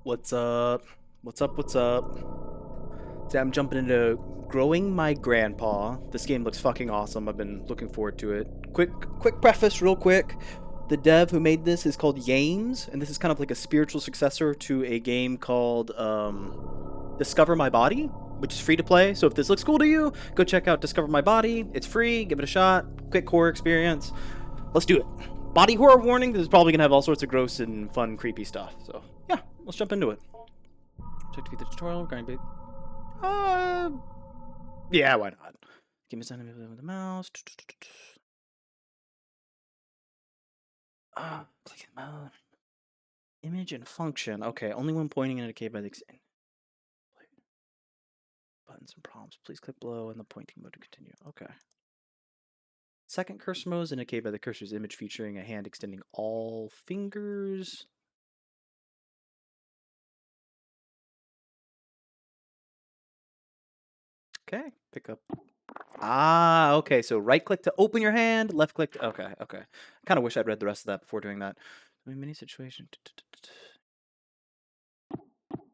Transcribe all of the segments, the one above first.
What's up? What's up? What's up? Today I'm jumping into Growing My Grandpa. This game looks fucking awesome. I've been looking forward to it. Quick preface, real quick. The dev who made this is called Yames, and this is kind of like a spiritual successor to a game called Discover My Body, which is free to play. So if this looks cool to you, go check out Discover My Body. It's free. Give it a shot. Quick horror experience. Let's do it. Body horror warning. This is probably gonna have all sorts of gross and fun, creepy stuff. So yeah, let's jump into it. Check to beat the tutorial. Grind big. Yeah, why not? Give me something with the mouse. Click mouse. Image and function. Okay, only when pointing and indicated by the buttons and prompts. Please click below in the pointing mode to continue. Okay. Second cursor mode is indicated by the cursor's image featuring a hand extending all fingers. Okay, pick up. Ah, okay, so right click to open your hand, left click to, okay. I kind of wish I'd read the rest of that before doing that. Mini situation.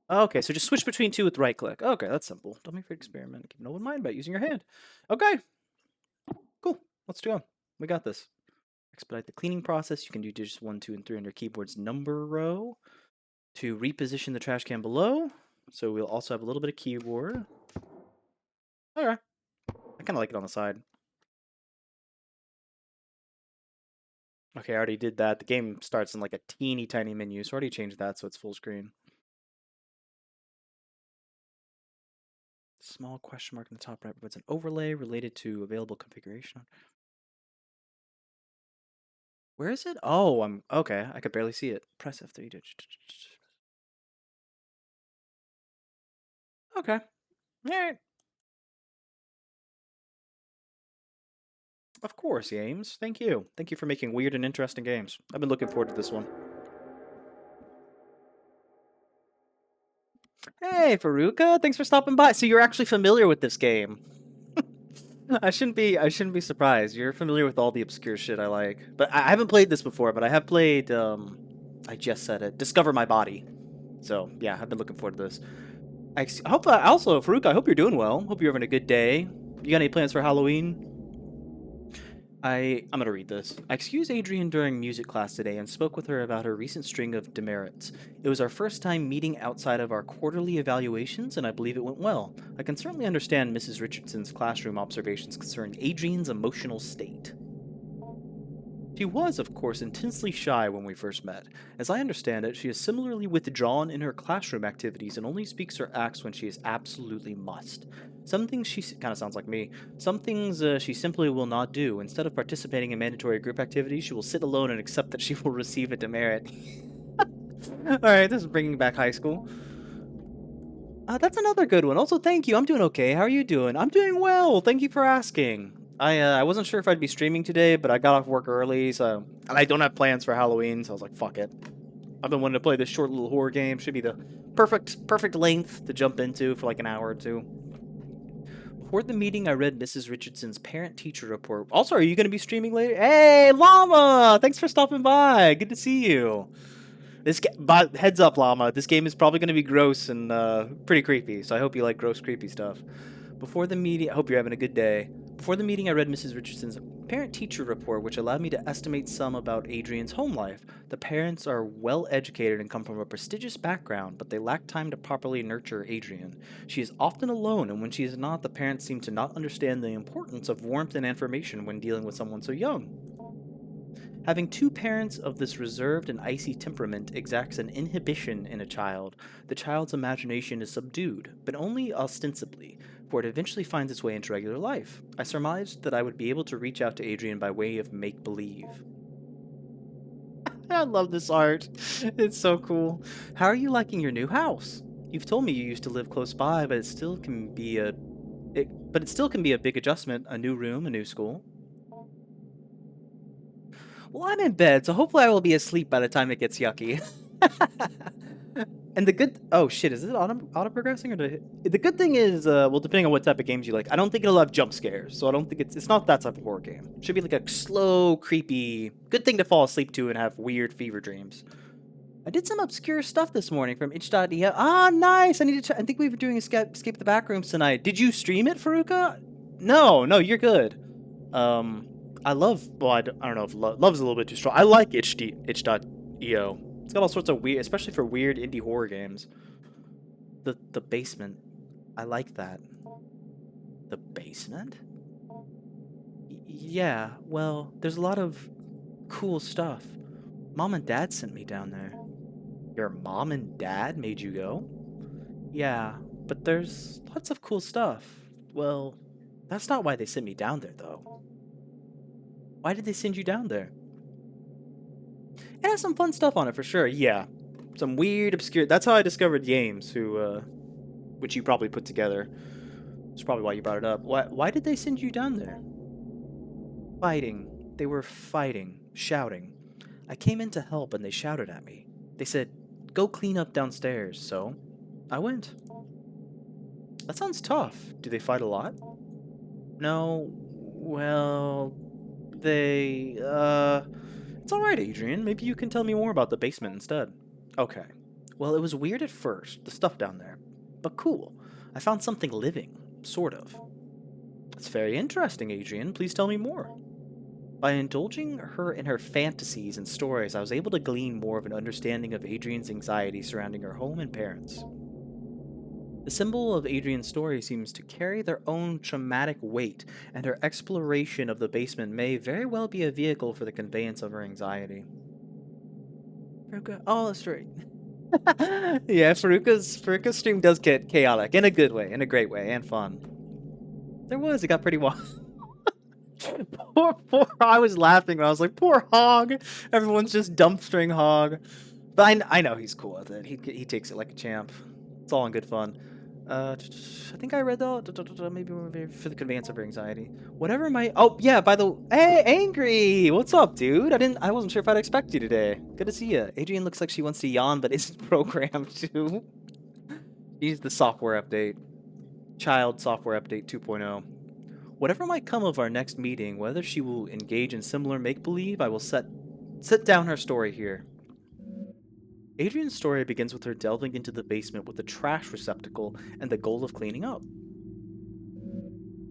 Okay, so just switch between two with right click. Okay, that's simple. Don't make for experiment. Keep an open mind about using your hand. Okay, cool. Let's do it. We got this. Expedite the cleaning process. You can do digits 1, 2, and 3 on your keyboard's number row to reposition the trash can below. So we'll also have a little bit of keyboard. Okay. I kind of like it on the side. Okay, I already did that. The game starts in like a teeny tiny menu, so I already changed that so it's full screen. Small question mark in the top right provides an overlay related to available configuration. Where is it? Oh, I'm okay. I could barely see it. Press F3. Okay. All right. Of course, games. Thank you. Thank you for making weird and interesting games. I've been looking forward to this one. Hey, Faruka. Thanks for stopping by. So you're actually familiar with this game. I shouldn't be surprised. You're familiar with all the obscure shit I like. But I haven't played this before, but I have played I just said it. Discover My Body. So, yeah, I've been looking forward to this. I hope also, Farouk, I hope you're doing well. Hope you're having a good day. You got any plans for Halloween? I'm gonna read this. I excused Adrian during music class today and spoke with her about her recent string of demerits. It was our first time meeting outside of our quarterly evaluations, and I believe it went well. I can certainly understand Mrs. Richardson's classroom observations concerning Adrian's emotional state. She was, of course, intensely shy when we first met. As I understand it, she is similarly withdrawn in her classroom activities and only speaks or acts when she is absolutely must. Some things she kind of sounds like me. Some things she simply will not do. Instead of participating in mandatory group activities, she will sit alone and accept that she will receive a demerit. Alright, this is bringing back high school. That's another good one. Also, thank you. I'm doing okay. How are you doing? I'm doing well. Thank you for asking. I wasn't sure if I'd be streaming today, but I got off work early, so and I don't have plans for Halloween, so I was like, fuck it. I've been wanting to play this short little horror game. Should be the perfect length to jump into for like an hour or two. Before the meeting, I read Mrs. Richardson's parent-teacher report. Also, are you going to be streaming later? Hey, Llama! Thanks for stopping by. Good to see you. But heads up, Llama. This game is probably going to be gross and pretty creepy, so I hope you like gross, creepy stuff. Before the meeting, I hope you're having a good day. Before the meeting, I read Mrs. Richardson's parent-teacher report, which allowed me to estimate some about Adrian's home life. The parents are well-educated and come from a prestigious background, but they lack time to properly nurture Adrian. She is often alone, and when she is not, the parents seem to not understand the importance of warmth and information when dealing with someone so young. Having two parents of this reserved and icy temperament exacts an inhibition in a child. The child's imagination is subdued, but only ostensibly, for it eventually finds its way into regular life. I surmised that I would be able to reach out to Adrian by way of make-believe. I love this art. It's so cool. How are you liking your new house? You've told me you used to live close by, but it still can be a big adjustment, a new room, a new school. Well, I'm in bed, so hopefully I will be asleep by the time it gets yucky. And the good... Oh, shit, is it auto-progressing? The good thing is, well, depending on what type of games you like, I don't think it'll have jump scares, so I don't think it's not that type of horror game. It should be like a slow, creepy... Good thing to fall asleep to and have weird fever dreams. I did some obscure stuff this morning from itch.io. Ah, nice. I need to. I think we were doing escape the backrooms tonight. Did you stream it, Faruka? No, no, you're good. I love. Well, I don't know if love's a little bit too strong. I like itch.io. It's got all sorts of weird, especially for weird indie horror games. The basement. I like that. The basement? Yeah. Well, there's a lot of cool stuff. Mom and Dad sent me down there. Your mom and dad made you go? Yeah, but there's lots of cool stuff. Well, that's not why they sent me down there, though. Why did they send you down there? It has some fun stuff on it for sure, yeah. Some weird, obscure... That's how I discovered games, which you probably put together. That's probably why you brought it up. Why did they send you down there? Fighting. They were fighting, shouting. I came in to help and they shouted at me. They said, go clean up downstairs, so I went. That sounds tough. Do they fight a lot? No, well, it's alright, Adrian. Maybe you can tell me more about the basement instead. Okay. Well, it was weird at first, the stuff down there. But cool. I found something living, sort of. That's very interesting, Adrian. Please tell me more. By indulging her in her fantasies and stories, I was able to glean more of an understanding of Adrian's anxiety surrounding her home and parents. The symbol of Adrian's story seems to carry their own traumatic weight, and her exploration of the basement may very well be a vehicle for the conveyance of her anxiety. Faruka, oh, that's right. Yeah, Faruka's stream does get chaotic, in a good way, in a great way, and fun. It got pretty wild. poor, I was laughing when I was like, poor Hog. Everyone's just dumpstering Hog. But I know he's cool with it. He takes it like a champ. It's all in good fun. I think I read that. Maybe for the conveyance of her anxiety. Whatever my... Oh, yeah, by the... Hey, Angry! What's up, dude? I wasn't sure if I'd expect you today. Good to see you. Adrian looks like she wants to yawn, but isn't programmed to. She's the software update. Child software update 2.0. Whatever might come of our next meeting, whether she will engage in similar make-believe, I will set down her story here. Adrian's story begins with her delving into the basement with a trash receptacle and the goal of cleaning up.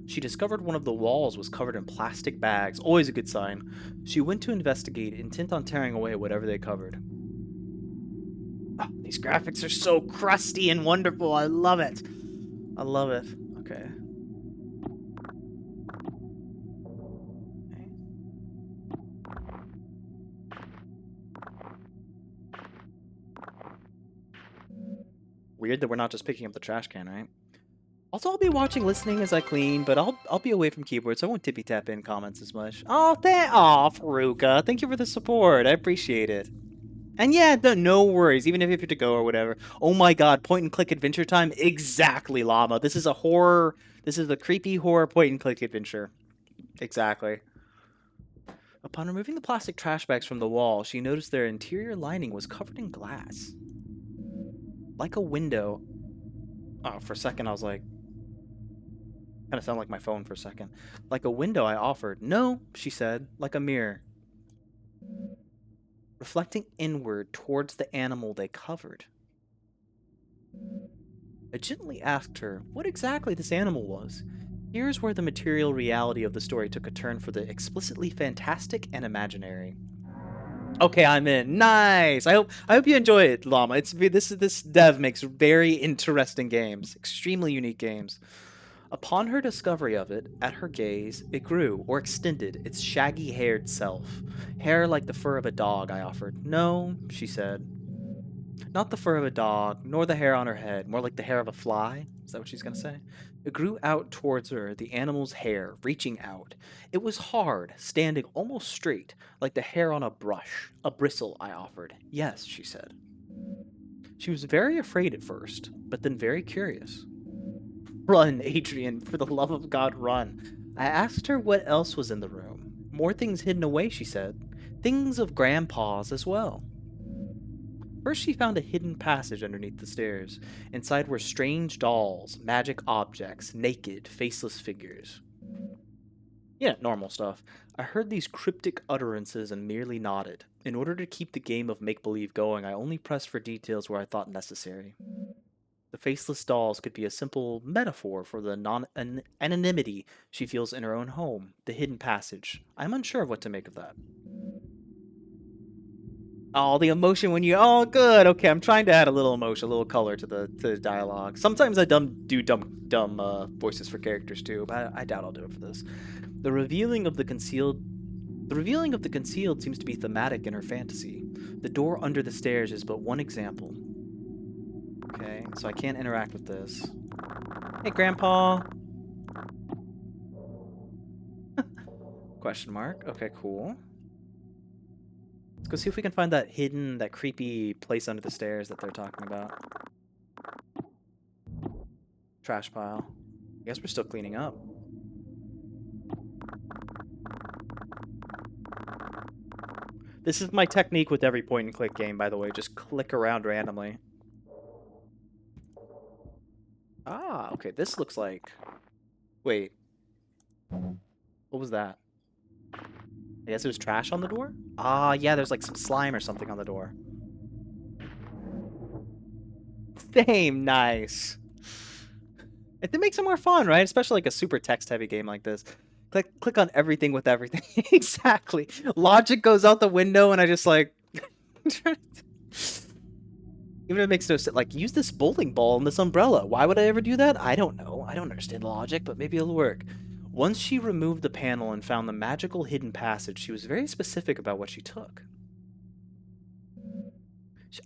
She discovered one of the walls was covered in plastic bags, always a good sign. She went to investigate, intent on tearing away whatever they covered. Oh, these graphics are so crusty and wonderful. I love it. I love it. Okay. Weird that we're not just picking up the trash can, right? Also, I'll be watching, listening as I clean, but I'll be away from keyboard, so I won't tippy tap in comments as much. Oh, Faruka, thank you for the support. I appreciate it. And yeah, no worries, even if you have to go or whatever. Oh my god, point and click adventure time? Exactly, Llama. This is a horror. This is a creepy horror point and click adventure. Exactly. Upon removing the plastic trash bags from the wall, she noticed their interior lining was covered in glass. Like a window. Oh, for a second I was like... Kind of sounded like my phone for a second. Like a window, I offered. No, she said, like a mirror. Reflecting inward towards the animal they covered. I gently asked her what exactly this animal was. Here's where the material reality of the story took a turn for the explicitly fantastic and imaginary. Okay, I'm in. Nice. I hope you enjoy it, Llama. This dev makes very interesting games, extremely unique games. Upon her discovery of it, at her gaze, it grew, or extended, its shaggy-haired self. Hair like the fur of a dog, I offered. No, she said. Not the fur of a dog, nor the hair on her head, more like the hair of a fly. Is that what she's gonna say? It grew out towards her, the animal's hair, reaching out. It was hard, standing almost straight, like the hair on a brush. A bristle, I offered. Yes, she said. She was very afraid at first, but then very curious. Run, Adrian, for the love of God, run. I asked her what else was in the room. More things hidden away, she said. Things of Grandpa's as well. First, she found a hidden passage underneath the stairs. Inside were strange dolls, magic objects, naked, faceless figures. Yeah, normal stuff. I heard these cryptic utterances and merely nodded. In order to keep the game of make-believe going, I only pressed for details where I thought necessary. The faceless dolls could be a simple metaphor for the anonymity she feels in her own home, the hidden passage. I'm unsure of what to make of that. Oh, the emotion when you. Oh, good. Okay, I'm trying to add a little emotion, a little color to the dialogue. Sometimes I do dumb voices for characters too, but I doubt I'll do it for this. The revealing of the concealed. The revealing of the concealed seems to be thematic in her fantasy. The door under the stairs is but one example. Okay, so I can't interact with this. Hey, Grandpa. Question mark. Okay, cool. Let's go see if we can find that hidden, that creepy place under the stairs that they're talking about. Trash pile. I guess we're still cleaning up. This is my technique with every point and click game, by the way. Just click around randomly. Ah, okay. This looks like... Wait. What was that? I guess it was trash on the door? Ah, yeah, there's like some slime or something on the door. Same, nice. It makes it more fun, right? Especially like a super text-heavy game like this. Click on everything with everything. Exactly. Logic goes out the window, and I just like... Even if it makes no sense, like, use this bowling ball and this umbrella. Why would I ever do that? I don't know. I don't understand logic, but maybe it'll work. Once she removed the panel and found the magical hidden passage, she was very specific about what she took.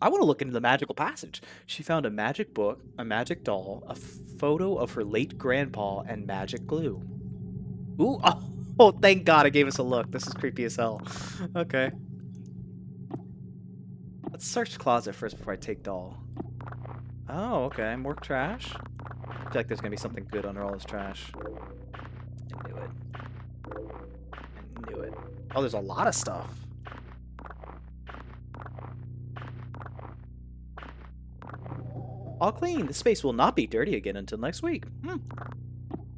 I want to look into the magical passage. She found a magic book, a magic doll, a photo of her late grandpa, and magic glue. Ooh, oh, thank God it gave us a look. This is creepy as hell. Okay. Let's search the closet first before I take doll. Oh, okay. More trash. I feel like there's going to be something good under all this trash. I knew it. I knew it. Oh, there's a lot of stuff. All clean. The space will not be dirty again until next week.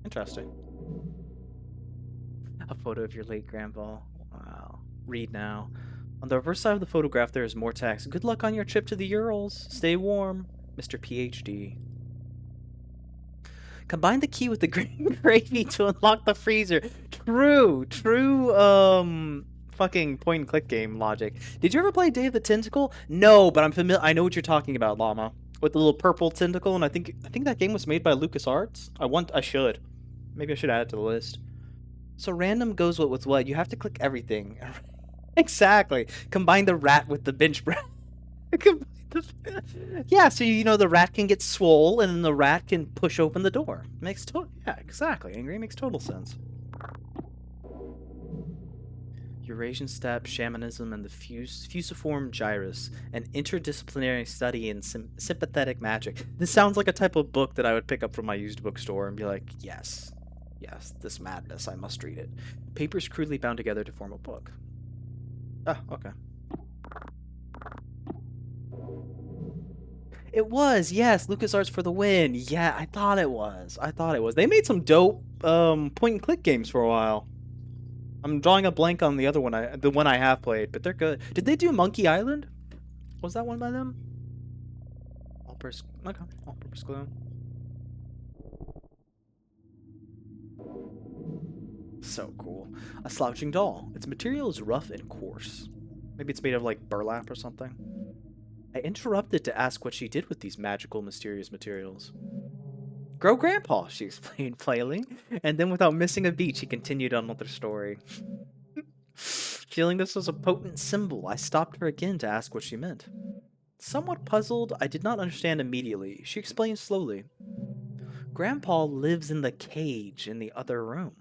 Interesting. A photo of your late grandpa. Wow. Read now. On the reverse side of the photograph, there is more text. Good luck on your trip to the Urals. Stay warm, Mr. PhD. Combine the key with the green gravy to unlock the freezer. True, fucking point and click game logic. Did you ever play Day of the Tentacle? No, but I'm familiar. I know what you're talking about, Llama, with the little purple tentacle. And I think that game was made by LucasArts. I should. Maybe I should add it to the list. So random goes with what? You have to click everything. Exactly. Combine the rat with the bench press. Yeah, so you know the rat can get swole, and then the rat can push open the door. Yeah, exactly. Angry makes total sense. Eurasian steppe, shamanism, and the fusiform gyrus, an interdisciplinary study in sympathetic magic. This sounds like a type of book that I would pick up from my used bookstore and be like, yes, this madness, I must read it. Papers crudely bound together to form a book. Ah, okay. It was, yes, LucasArts for the win. Yeah, I thought it was. They made some dope point and click games for a while. I'm drawing a blank on the other one, the one I have played, but they're good. Did they do Monkey Island? Was that one by them? All-purpose glue. So cool. A slouching doll. Its material is rough and coarse. Maybe it's made of like burlap or something. I interrupted to ask what she did with these magical, mysterious materials. Grow Grandpa, she explained plainly, and then without missing a beat, she continued on with her story. Feeling this was a potent symbol, I stopped her again to ask what she meant. Somewhat puzzled, I did not understand immediately. She explained slowly. Grandpa lives in the cage in the other room.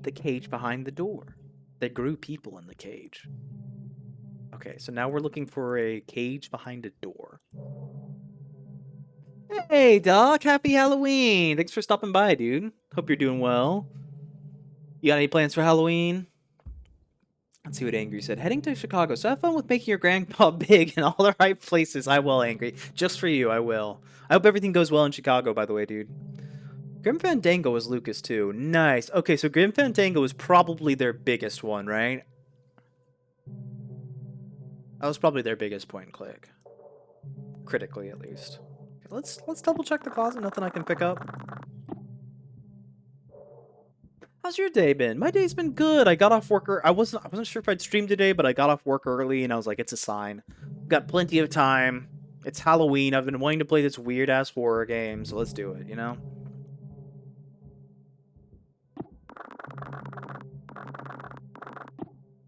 The cage behind the door. They grew people in the cage. Okay, so now we're looking for a cage behind a door. Hey, Doc, happy Halloween! Thanks for stopping by, dude. Hope you're doing well. You got any plans for Halloween? Let's see what Angry said. Heading to Chicago, so have fun with making your grandpa big in all the right places. I will, Angry. Just for you, I will. I hope everything goes well in Chicago, by the way, dude. Grim Fandango was Lucas too. Nice. Okay, so Grim Fandango is probably their biggest one, right? That was probably their biggest point and click. Critically, at least. Okay, let's double check the closet. Nothing I can pick up. How's your day been? My day's been good. I got off work. I wasn't sure if I'd stream today, but I got off work early, and I was like, it's a sign. Got plenty of time. It's Halloween. I've been wanting to play this weird ass horror game, so let's do it. You know.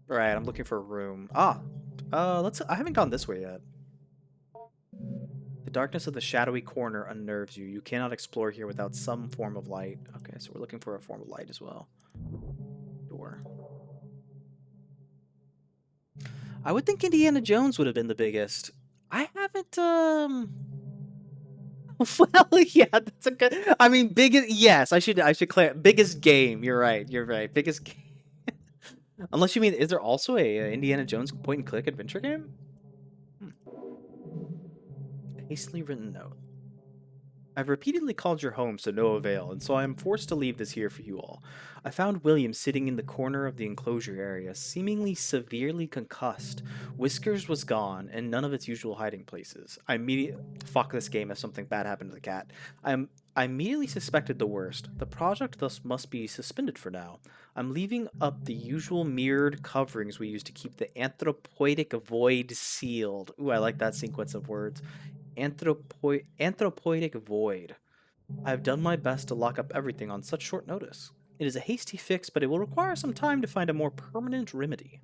All right, I'm looking for a room. Let's. I haven't gone this way yet. The darkness of the shadowy corner unnerves you. You cannot explore here without some form of light. Okay, so we're looking for a form of light as well. Door. I would think Indiana Jones would have been the biggest. I haven't, well, yeah, that's a good. I mean, biggest. Yes, I should clear. Biggest game. You're right. You're right. Biggest game. Unless you mean, is there also a Indiana Jones point and click adventure game? Hmm. A hastily written note. I've repeatedly called your home to no avail, and so I am forced to leave this here for you all. I found William sitting in the corner of the enclosure area, seemingly severely concussed. Whiskers was gone, and none of its usual hiding places. I immediately fuck this game if something bad happened to the cat. I immediately suspected the worst. The project thus must be suspended for now. I'm leaving up the usual mirrored coverings we use to keep the anthropoidic void sealed. Ooh, I like that sequence of words. Anthropoidic void. I have done my best to lock up everything on such short notice. It is a hasty fix, but it will require some time to find a more permanent remedy.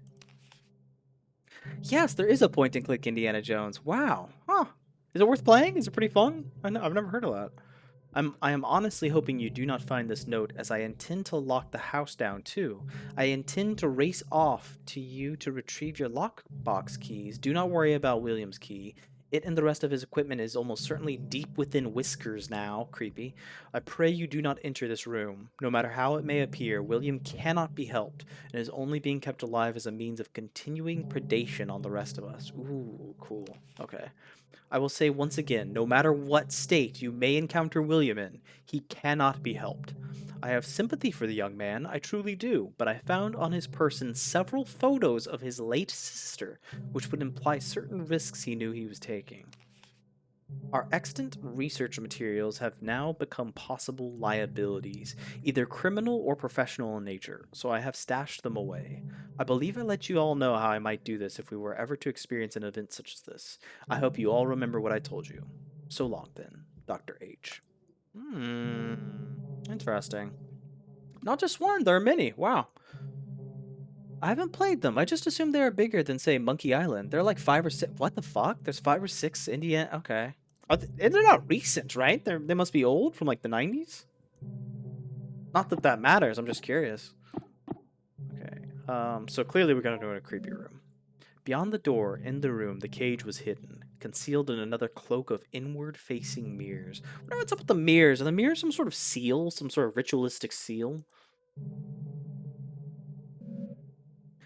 Yes, there is a point and click Indiana Jones. Wow. Huh. Is it worth playing? Is it pretty fun? I've never heard of that. I am honestly hoping you do not find this note, as I intend to lock the house down too. I intend to race off to you to retrieve your lockbox keys. Do not worry about William's key. It and the rest of his equipment is almost certainly deep within Whiskers now. Creepy. I pray you do not enter this room. No matter how it may appear, William cannot be helped, and is only being kept alive as a means of continuing predation on the rest of us. Ooh, cool. Okay. I will say once again, no matter what state you may encounter William in, he cannot be helped. I have sympathy for the young man, I truly do, but I found on his person several photos of his late sister, which would imply certain risks he knew he was taking. Our extant research materials have now become possible liabilities, either criminal or professional in nature, so I have stashed them away. I believe I let you all know how I might do this if we were ever to experience an event such as this. I hope you all remember what I told you. So long then, Dr. H. Hmm. Interesting. Not just one, there are many. Wow. I haven't played them. I just assumed they were bigger than, say, Monkey Island. They're like 5 or 6. What the fuck? There's 5 or 6 Indiana. Okay. And they're not recent, right? They must be old from like the 90s. Not that that matters. I'm just curious. Okay. So clearly we're gonna go in a creepy room. Beyond the door, in the room, the cage was hidden, concealed in another cloak of inward-facing mirrors. Wonder what's up with the mirrors. Are the mirrors some sort of seal? Some sort of ritualistic seal?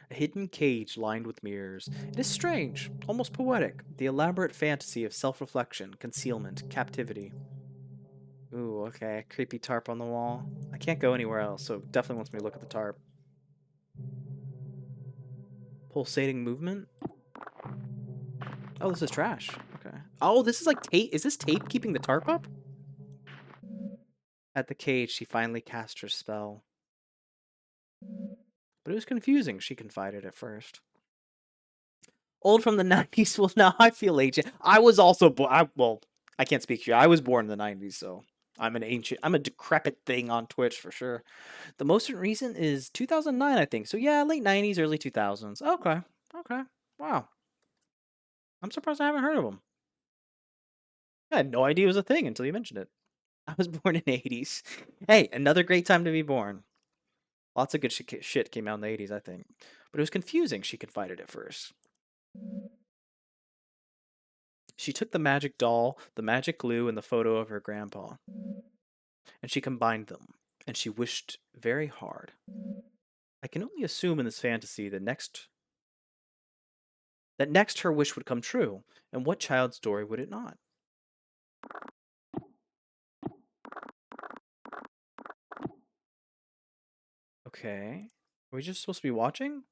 A hidden cage lined with mirrors. It is strange, almost poetic, the elaborate fantasy of self-reflection, concealment, captivity. Ooh, okay, creepy tarp on the wall. I can't go anywhere else, so it definitely wants me to look at the tarp. Pulsating movement? Oh, this is trash. Okay. Oh, this is like tape. Is this tape keeping the tarp up? At the cage, she finally cast her spell. But it was confusing, she confided at first. Old from the 90s? Well, now I feel ancient. I was also born. Well, I can't speak for you. I was born in the 90s, so I'm a decrepit thing on Twitch for sure. The most recent is 2009, I think. So yeah, late 90s, early 2000s. Okay. Okay. Wow. I'm surprised I haven't heard of them. I had no idea it was a thing until you mentioned it. I was born in the 80s. Hey, another great time to be born. Lots of good shit came out in the 80s, I think. But it was confusing, she confided at first. She took the magic doll, the magic glue, and the photo of her grandpa, and she combined them, and she wished very hard. I can only assume in this fantasy that next her wish would come true, and what child's story would it not? Okay. Are we just supposed to be watching?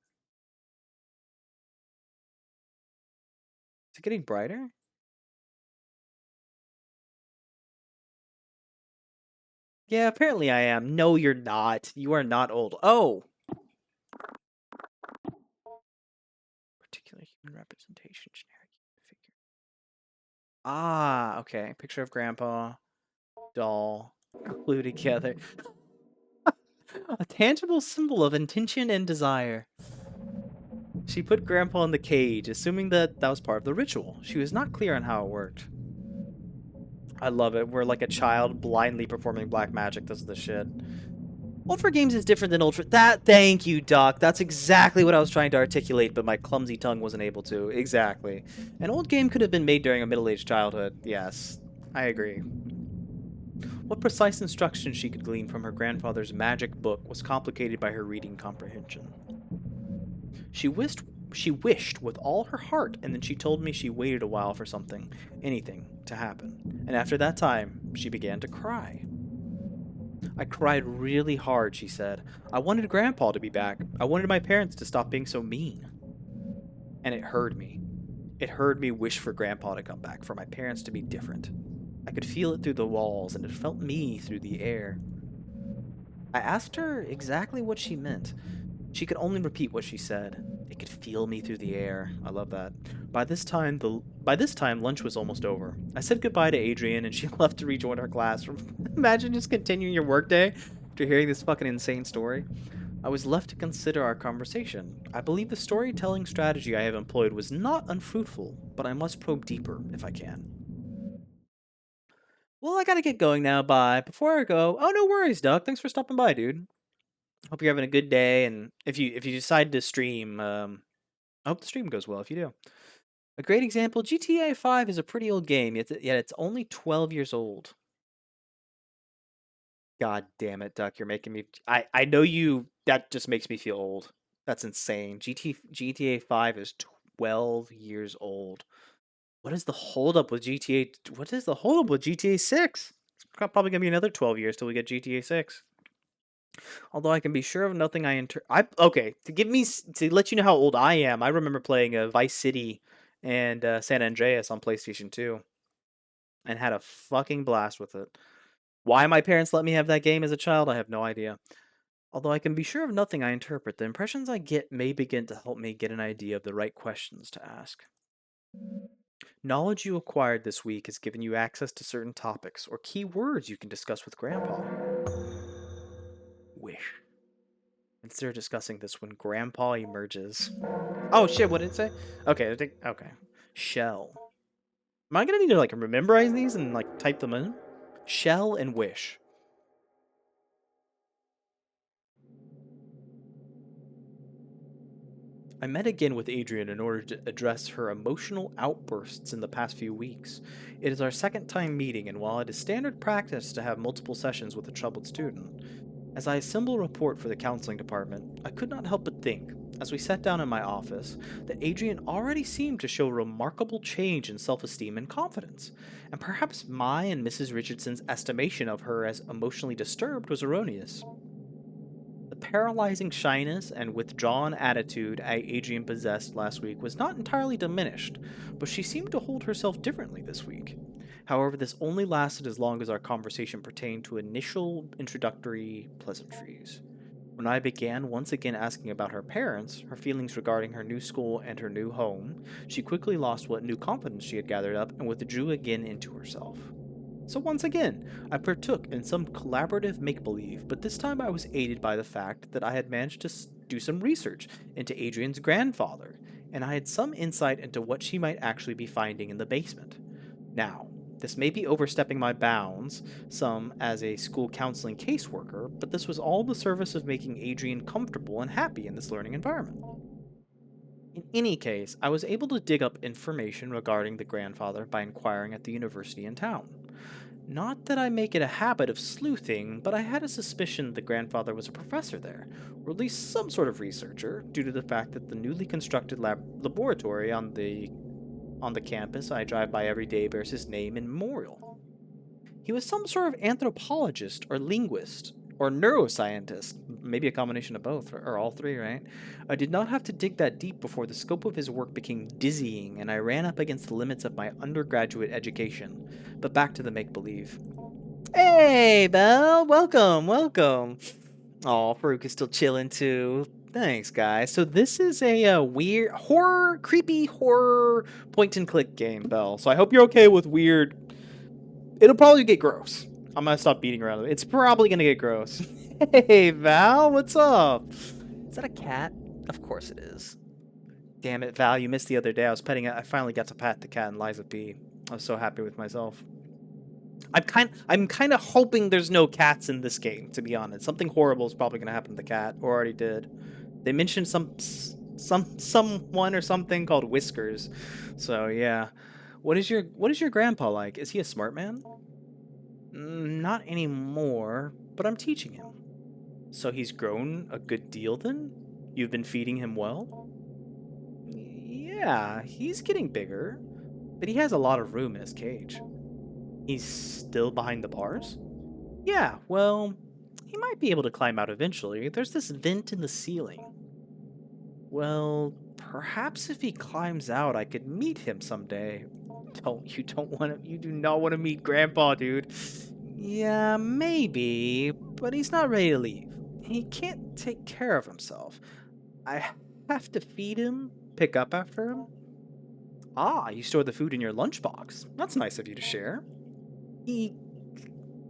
Is it getting brighter? Yeah, apparently I am. No, you're not. You are not old. Oh! Particular human representation, generic figure. Ah, okay. Picture of grandpa, doll, glue together. A tangible symbol of intention and desire. She put grandpa in the cage, assuming that that was part of the ritual. She was not clear on how it worked. I love it. We're like a child blindly performing black magic. This is the shit. Ultra Games is different than Ultra. Thank you, Doc. That's exactly what I was trying to articulate, but my clumsy tongue wasn't able to. Exactly. An old game could have been made during a middle-aged childhood. Yes, I agree. What precise instructions she could glean from her grandfather's magic book was complicated by her reading comprehension. She wished she wished with all her heart, and then she told me she waited a while for something, anything, to happen. And after that time, she began to cry. I cried really hard, she said. I wanted Grandpa to be back. I wanted my parents to stop being so mean. And it hurt me. It heard me wish for Grandpa to come back, for my parents to be different. I could feel it through the walls, and it felt me through the air. I asked her exactly what she meant. She could only repeat what she said. It could feel me through the air. I love that. By this time lunch was almost over. I said goodbye to Adrian and she left to rejoin her class. Imagine just continuing your workday after hearing this fucking insane story. I was left to consider our conversation. I believe the storytelling strategy I have employed was not unfruitful, but I must probe deeper if I can. Well, I gotta get going now. Bye. Before I go, oh no worries, Doc. Thanks for stopping by, dude. Hope you're having a good day, and if you decide to stream, I hope the stream goes well if you do. A great example: GTA 5 is a pretty old game, yet it's only 12 years old. God damn it, Duck! You're making me. I know you. That just makes me feel old. That's insane. GTA 5 is 12 years old. What is the holdup with GTA? What is the holdup with GTA 6? It's probably gonna be another 12 years till we get GTA 6. Although I can be sure of nothing okay, to let you know how old I am, I remember playing Vice City and San Andreas on PlayStation 2 and had a fucking blast with it. Why my parents let me have that game as a child, I have no idea. Although I can be sure of nothing I interpret, the impressions I get may begin to help me get an idea of the right questions to ask. Knowledge you acquired this week has given you access to certain topics or key words you can discuss with Grandpa. Wish. Consider discussing this when Grandpa emerges. Oh shit, what did it say? Okay, okay. Shell. Am I gonna need to like memorize these and like type them in? Shell and wish. I met again with Adrian in order to address her emotional outbursts in the past few weeks. It is our second time meeting, and while it is standard practice to have multiple sessions with a troubled student, as I assemble a report for the counseling department, I could not help but think, as we sat down in my office, that Adrian already seemed to show remarkable change in self esteem and confidence, and perhaps my and Mrs. Richardson's estimation of her as emotionally disturbed was erroneous. The paralyzing shyness and withdrawn attitude Adrian possessed last week was not entirely diminished, but she seemed to hold herself differently this week. However, this only lasted as long as our conversation pertained to initial introductory pleasantries. When I began once again asking about her parents, her feelings regarding her new school and her new home, she quickly lost what new confidence she had gathered up and withdrew again into herself. So once again, I partook in some collaborative make believe, but this time I was aided by the fact that I had managed to do some research into Adrian's grandfather, and I had some insight into what she might actually be finding in the basement. Now, this may be overstepping my bounds, some as a school counseling caseworker, but this was all in the service of making Adrian comfortable and happy in this learning environment. In any case, I was able to dig up information regarding the grandfather by inquiring at the university in town. Not that I make it a habit of sleuthing, but I had a suspicion the grandfather was a professor there, or at least some sort of researcher, due to the fact that the newly constructed laboratory on the campus I drive by every day bears his name and memorial. He was some sort of anthropologist or linguist or neuroscientist. maybe a combination of both, or all three, right? I did not have to dig that deep before the scope of his work became dizzying, and I ran up against the limits of my undergraduate education. But back to the make-believe. Hey, Belle! Welcome, welcome! Oh, Farouk is still chilling too. Thanks, guys. So this is a weird, creepy horror point-and-click game, Belle. So I hope you're okay with weird. It'll probably get gross. I'm gonna stop beating around it. It's probably gonna get gross. Hey, Val, what's up? Is that a cat? Of course it is. Damn it, Val, you missed the other day. I was petting it. I finally got to pat the cat and Liza P. I was so happy with myself. I'm kind of hoping there's no cats in this game, to be honest. Something horrible is probably gonna happen to the cat, or already did. They mentioned someone or something called Whiskers. So yeah. What is your grandpa like? Is he a smart man? Not anymore, but I'm teaching him. So he's grown a good deal then? You've been feeding him well? Yeah, he's getting bigger, but he has a lot of room in his cage. He's still behind the bars? Yeah, well, he might be able to climb out eventually. There's this vent in the ceiling. Well, perhaps if he climbs out, I could meet him someday. You do not want to meet Grandpa, dude. Yeah, maybe, but he's not ready to leave. He can't take care of himself. I have to feed him, pick up after him. Ah, you store the food in your lunchbox. That's nice of you to share. He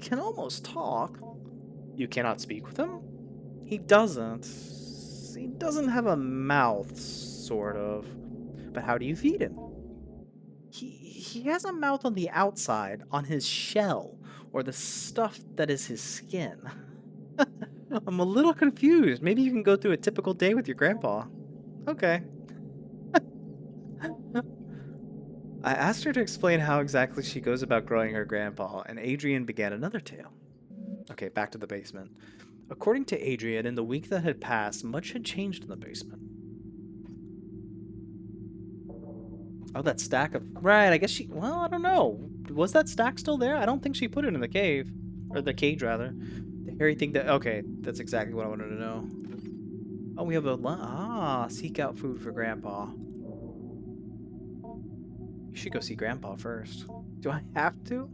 can almost talk. You cannot speak with him? He doesn't. He doesn't have a mouth, sort of. But how do you feed him? He has a mouth on the outside, on his shell, or the stuff that is his skin. I'm a little confused. Maybe you can go through a typical day with your grandpa. Okay. I asked her to explain how exactly she goes about growing her grandpa, and Adrian began another tale. Okay, back to the basement. According to Adrian, in the week that had passed, much had changed in the basement. Oh, that stack of... Right, I guess she... Well, I don't know. Was that stack still there? I don't think she put it in the cave. Or the cage, rather. The hairy thing that... Okay, that's exactly what I wanted to know. Oh, we have a... Ah, seek out food for Grandpa. You should go see Grandpa first. Do I have to?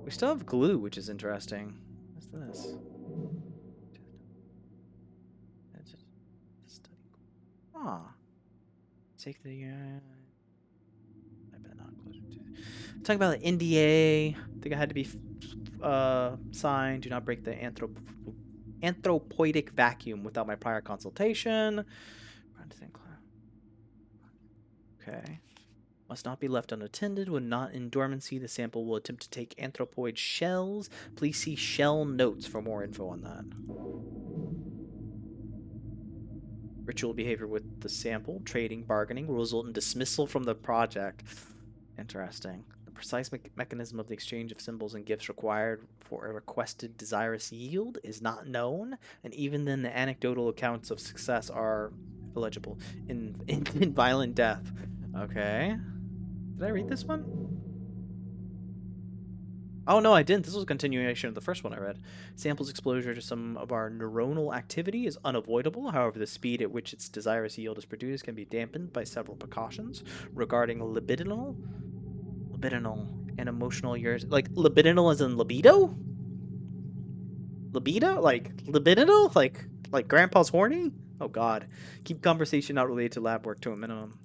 We still have glue, which is interesting. What's this? Ah. Take the... I bet not closer to... Talking about the NDA. I think I had to be signed. Do not break the anthropoidic vacuum without my prior consultation. Okay. Must not be left unattended. When not in dormancy, the sample will attempt to take anthropoid shells. Please see shell notes for more info on that. Ritual behavior with the sample, trading, bargaining will result in dismissal from the project. Interesting. The precise mechanism of the exchange of symbols and gifts required for a requested desirous yield is not known, and even then the anecdotal accounts of success are illegible. In violent death. Okay. Did I read this one? Oh, no, I didn't. This was a continuation of the first one I read. Sample's exposure to some of our neuronal activity is unavoidable. However, the speed at which its desirous yield is produced can be dampened by several precautions regarding libidinal and emotional years. Like, libidinal as in libido? Libido? Like, libidinal? Like grandpa's horny? Oh, God. Keep conversation not related to lab work to a minimum.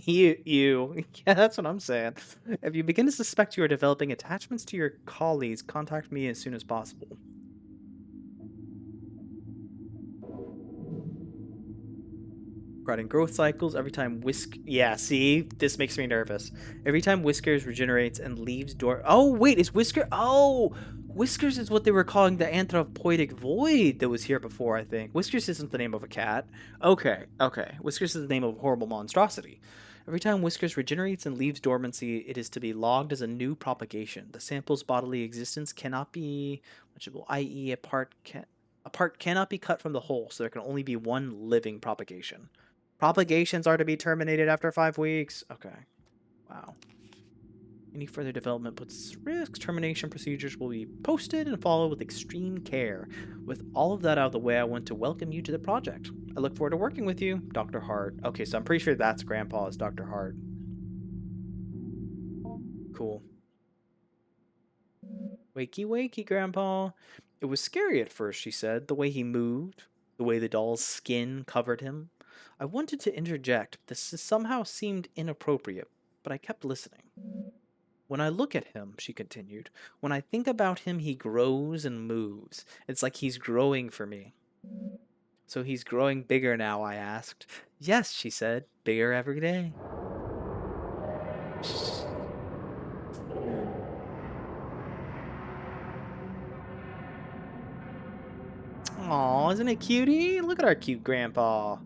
Yeah, that's what I'm saying. If you begin to suspect you are developing attachments to your colleagues, contact me as soon as possible. Regarding growth cycles, every time yeah, see, this makes me nervous. Every time Whiskers regenerates and leaves oh wait, is Whiskers is what they were calling the anthropoidic void that was here before, I think. Whiskers isn't the name of a cat. Okay. Whiskers is the name of a horrible monstrosity. Every time Whiskers regenerates and leaves dormancy, it is to be logged as a new propagation. The sample's bodily existence cannot be legible, i.e. a part cannot be cut from the whole, so there can only be one living propagation. Propagations are to be terminated after 5 weeks. Okay. Wow. Any further development puts risks. Termination procedures will be posted and followed with extreme care. With all of that out of the way, I want to welcome you to the project. I look forward to working with you, Dr. Hart. Okay, so I'm pretty sure that's Grandpa is Dr. Hart. Cool. Wakey, wakey, Grandpa. It was scary at first, she said, the way he moved, the way the doll's skin covered him. I wanted to interject, but this somehow seemed inappropriate, but I kept listening. When I look at him, she continued, when I think about him, he grows and moves. It's like he's growing for me. So he's growing bigger now, I asked. Yes, she said, bigger every day. Aw, isn't it cutie? Look at our cute grandpa.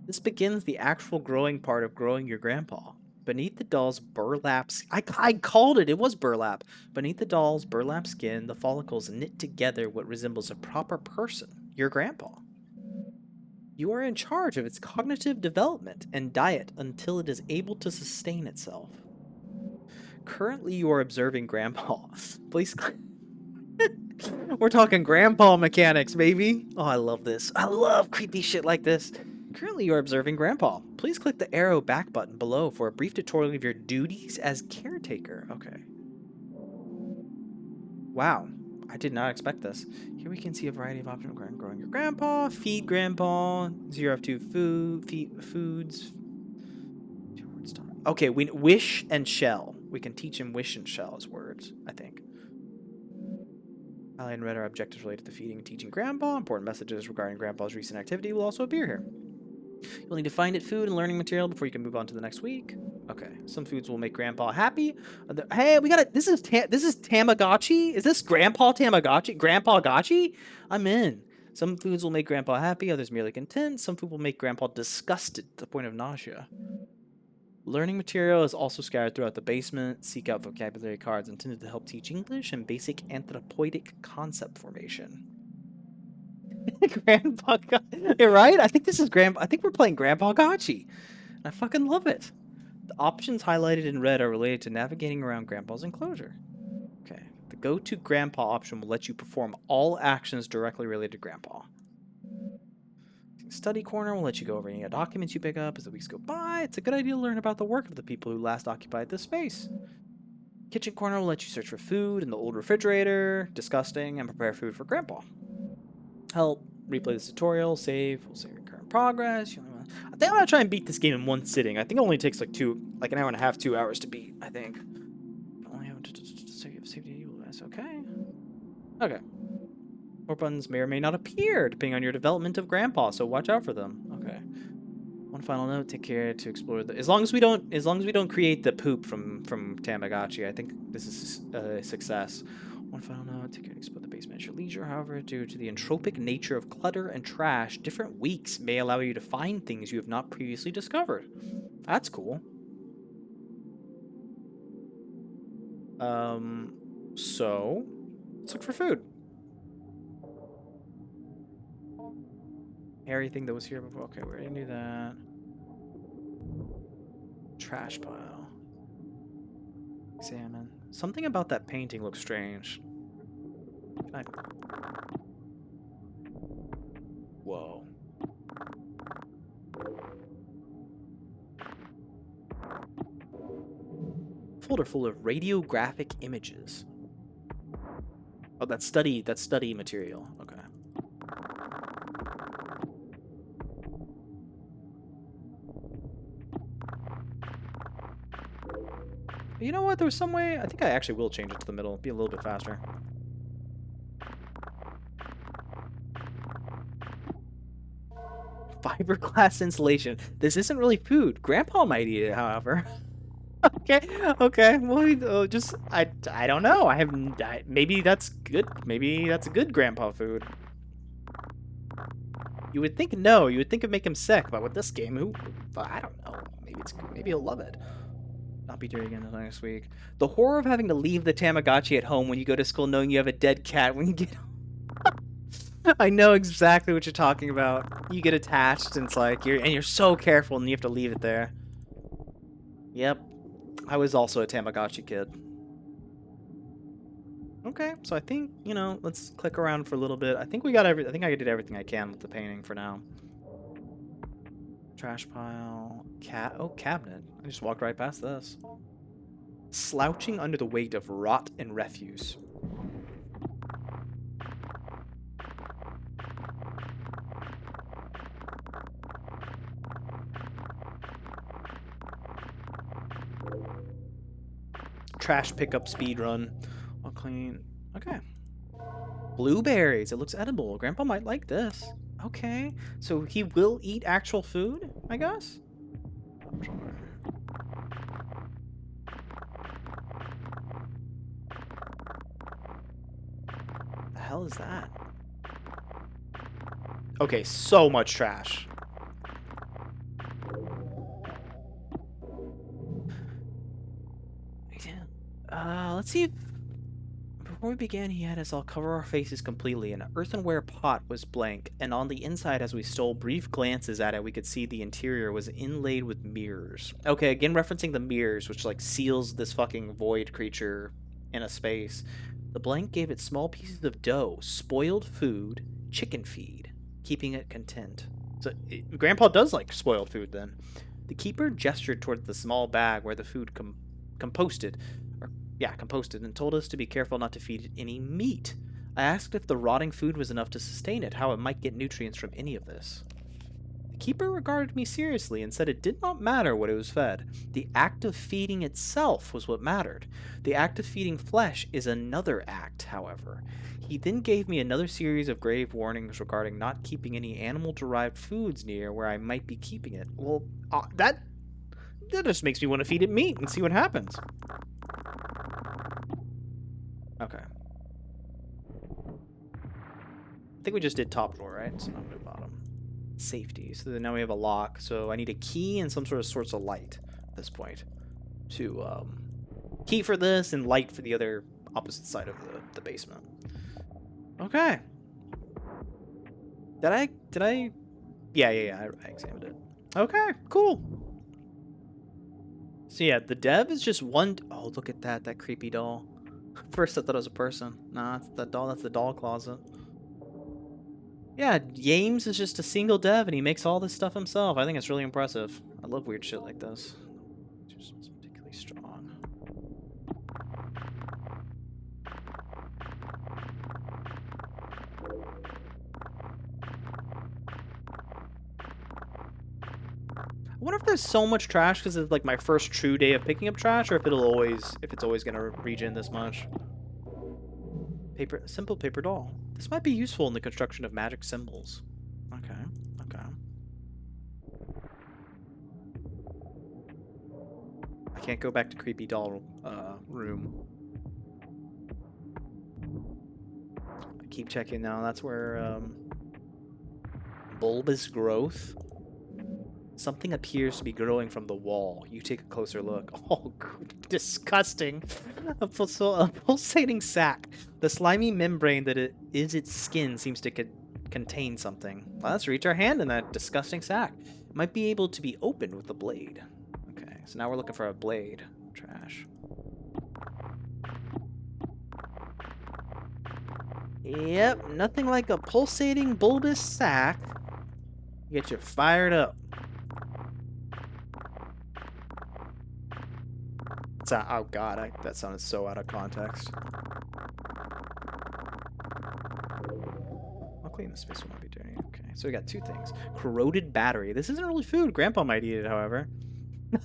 This begins the actual growing part of growing your grandpa. Beneath the doll's burlap... I called it! It was burlap! Beneath the doll's burlap skin, the follicles knit together what resembles a proper person. Your grandpa. You are in charge of its cognitive development and diet until it is able to sustain itself. Currently, you are observing Grandpa. Please... We're talking Grandpa mechanics, baby! Oh, I love this. I love creepy shit like this. Currently, you are observing Grandpa. Please click the arrow back button below for a brief tutorial of your duties as caretaker. Okay. Wow. I did not expect this. Here we can see a variety of options for growing your grandpa. Feed grandpa. 0 of 2 foods. 2 words. Okay, we wish and shell. We can teach him wish and shell as words, I think. Ally and Red are objectives related to feeding and teaching grandpa. Important messages regarding grandpa's recent activity will also appear here. You'll need to find it food and learning material before you can move on to the next week. Okay, some foods will make Grandpa happy. Hey, we got it. This is Tamagotchi. Is this Grandpa Tamagotchi? Grandpa Gotchi? I'm in. Some foods will make Grandpa happy. Others merely content. Some food will make Grandpa disgusted to the point of nausea. Learning material is also scattered throughout the basement. Seek out vocabulary cards intended to help teach English and basic anthropoidic concept formation. Grandpa Gotchi. You're right. I think this is I think we're playing Grandpa Gotchi. I fucking love it. The options highlighted in red are related to navigating around Grandpa's enclosure. Okay. The go to Grandpa option will let you perform all actions directly related to Grandpa. Study corner will let you go over any documents you pick up as the weeks go by. It's a good idea to learn about the work of the people who last occupied this space. Kitchen corner will let you search for food in the old refrigerator, disgusting, and prepare food for Grandpa. Help, replay this tutorial, save, we'll save your current progress. I think I'm gonna try and beat this game in one sitting. I think it only takes like an hour and a half, 2 hours to beat, I think. Only have to save the okay. Okay. More buttons may or may not appear, depending on your development of Grandpa, so watch out for them. Okay. One final note, take care to explore the as long as we don't create the poop from Tamagotchi, I think this is a success. One final note, take care to explore the basement at your leisure. However, due to the entropic nature of clutter and trash, different weeks may allow you to find things you have not previously discovered. That's cool. So, let's look for food. Everything that was here before. Okay, we already knew that. Trash pile. Examine. Something about that painting looks strange. Whoa. Folder full of radiographic images. Oh, that's study material. Okay. You know what? There was some way. I think I actually will change it to the middle. Be a little bit faster. Fiberglass insulation. This isn't really food. Grandpa might eat it, however. Okay. Well, just I don't know. Maybe that's good. Maybe that's a good Grandpa food. You would think no. You would think it'd make him sick, but with this game, I don't know. Maybe he'll love it. Not be dirty again until next week. The horror of having to leave the Tamagotchi at home when you go to school knowing you have a dead cat when you get home. I know exactly what you're talking about. You get attached and it's like you're so careful and you have to leave it there. Yep. I was also a Tamagotchi kid. Okay, so I think, you know, let's click around for a little bit. I think we got I think I did everything I can with the painting for now. Trash pile. Oh, cabinet. I just walked right past this. Slouching under the weight of rot and refuse. Trash pickup speed run. I'll clean. Okay. Blueberries. It looks edible. Grandpa might like this. Okay. So he will eat actual food, I guess? The hell is that? Okay, so much trash. Let's see if... Before we began, he had us all cover our faces completely. An earthenware pot was blank, and on the inside, as we stole brief glances at it, we could see the interior was inlaid with mirrors. Okay, again referencing the mirrors, which, like, seals this fucking void creature in a space. The blank gave it small pieces of dough, spoiled food, chicken feed, keeping it content. So, Grandpa does like spoiled food, then. The keeper gestured toward the small bag where the food composted, and told us to be careful not to feed it any meat. I asked if the rotting food was enough to sustain it, how it might get nutrients from any of this. The keeper regarded me seriously and said it did not matter what it was fed. The act of feeding itself was what mattered. The act of feeding flesh is another act, however. He then gave me another series of grave warnings regarding not keeping any animal-derived foods near where I might be keeping it. Well, that just makes me want to feed it meat and see what happens. Okay. I think we just did top floor, right? So now we do bottom. Safety. So then now we have a lock. So I need a key and some sort of source of light at this point. To, key for this and light for the other opposite side of the basement. Okay. Did I? Yeah, I examined it. Okay, cool. So yeah, the dev is just one... Oh, look at that creepy doll. First I thought it was a person. Nah, it's that doll. That's the doll closet. Yeah, Yames is just a single dev and he makes all this stuff himself. I think it's really impressive. I love weird shit like this. It's particularly strong. I wonder if there's so much trash because it's like my first true day of picking up trash, or if it's always gonna regen this much. Simple paper doll. This might be useful in the construction of magic symbols. Okay. I can't go back to creepy doll room. I keep checking now. That's where bulbous growth. Something appears to be growing from the wall. You take a closer look. Oh, disgusting. A pulsating sac. The slimy membrane that is its skin seems to contain something. Well, let's reach our hand in that disgusting sac. It might be able to be opened with a blade. Okay, so now we're looking for a blade. Trash. Yep, nothing like a pulsating bulbous sac. Get you fired up. Oh god, that sounded so out of context. I'll clean the space we might be doing. Okay, so we got two things. Corroded battery. This isn't really food. Grandpa might eat it, however.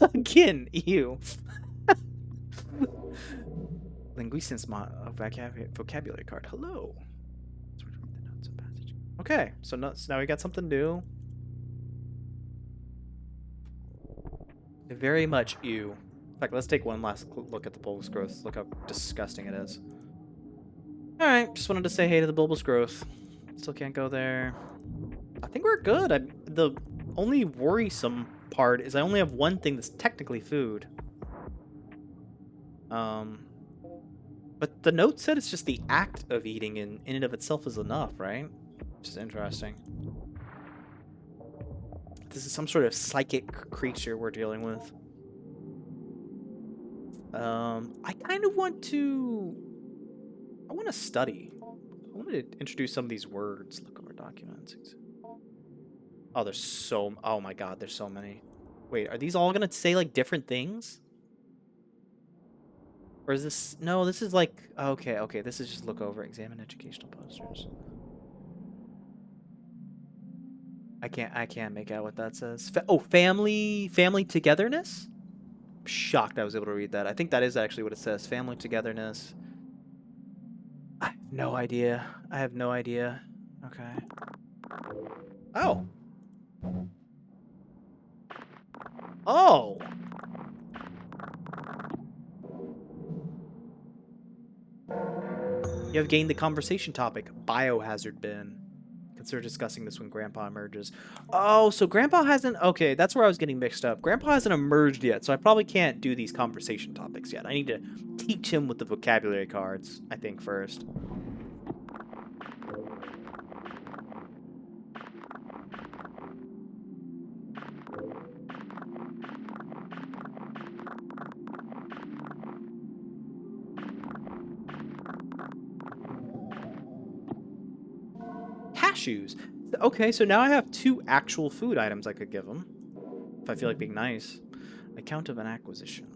Again, ew. Linguist's vocabulary card. Hello. Okay, so now we got something new. Very much ew. In fact, let's take one last look at the bulbous growth. Look how disgusting it is. Alright, just wanted to say hey to the bulbous growth. Still can't go there. I think we're good. The only worrisome part is I only have one thing that's technically food. But the note said it's just the act of eating in and of itself is enough, right? Which is interesting. This is some sort of psychic creature we're dealing with. I kind of want to... I want to study. I want to introduce some of these words. Look over documents. Oh, there's so... Oh my god, there's so many. Wait, are these all going to say, like, different things? Or is this... No, this is like... Okay, okay, this is just look over. Examine educational posters. I can't make out what that says. Oh, family togetherness? I'm shocked I was able to read that. I think that is actually what it says. Family togetherness. I have no idea. I have no idea. Okay. Oh. Oh. You have gained the conversation topic, biohazard bin. Consider discussing this when Grandpa emerges. Oh, so Grandpa hasn't... Okay, that's where I was getting mixed up. Grandpa hasn't emerged yet, so I probably can't do these conversation topics yet. I need to teach him with the vocabulary cards, I think, first. Cashews. Okay, so now I have 2 actual food items I could give him. If I feel like being nice. Account of an acquisition.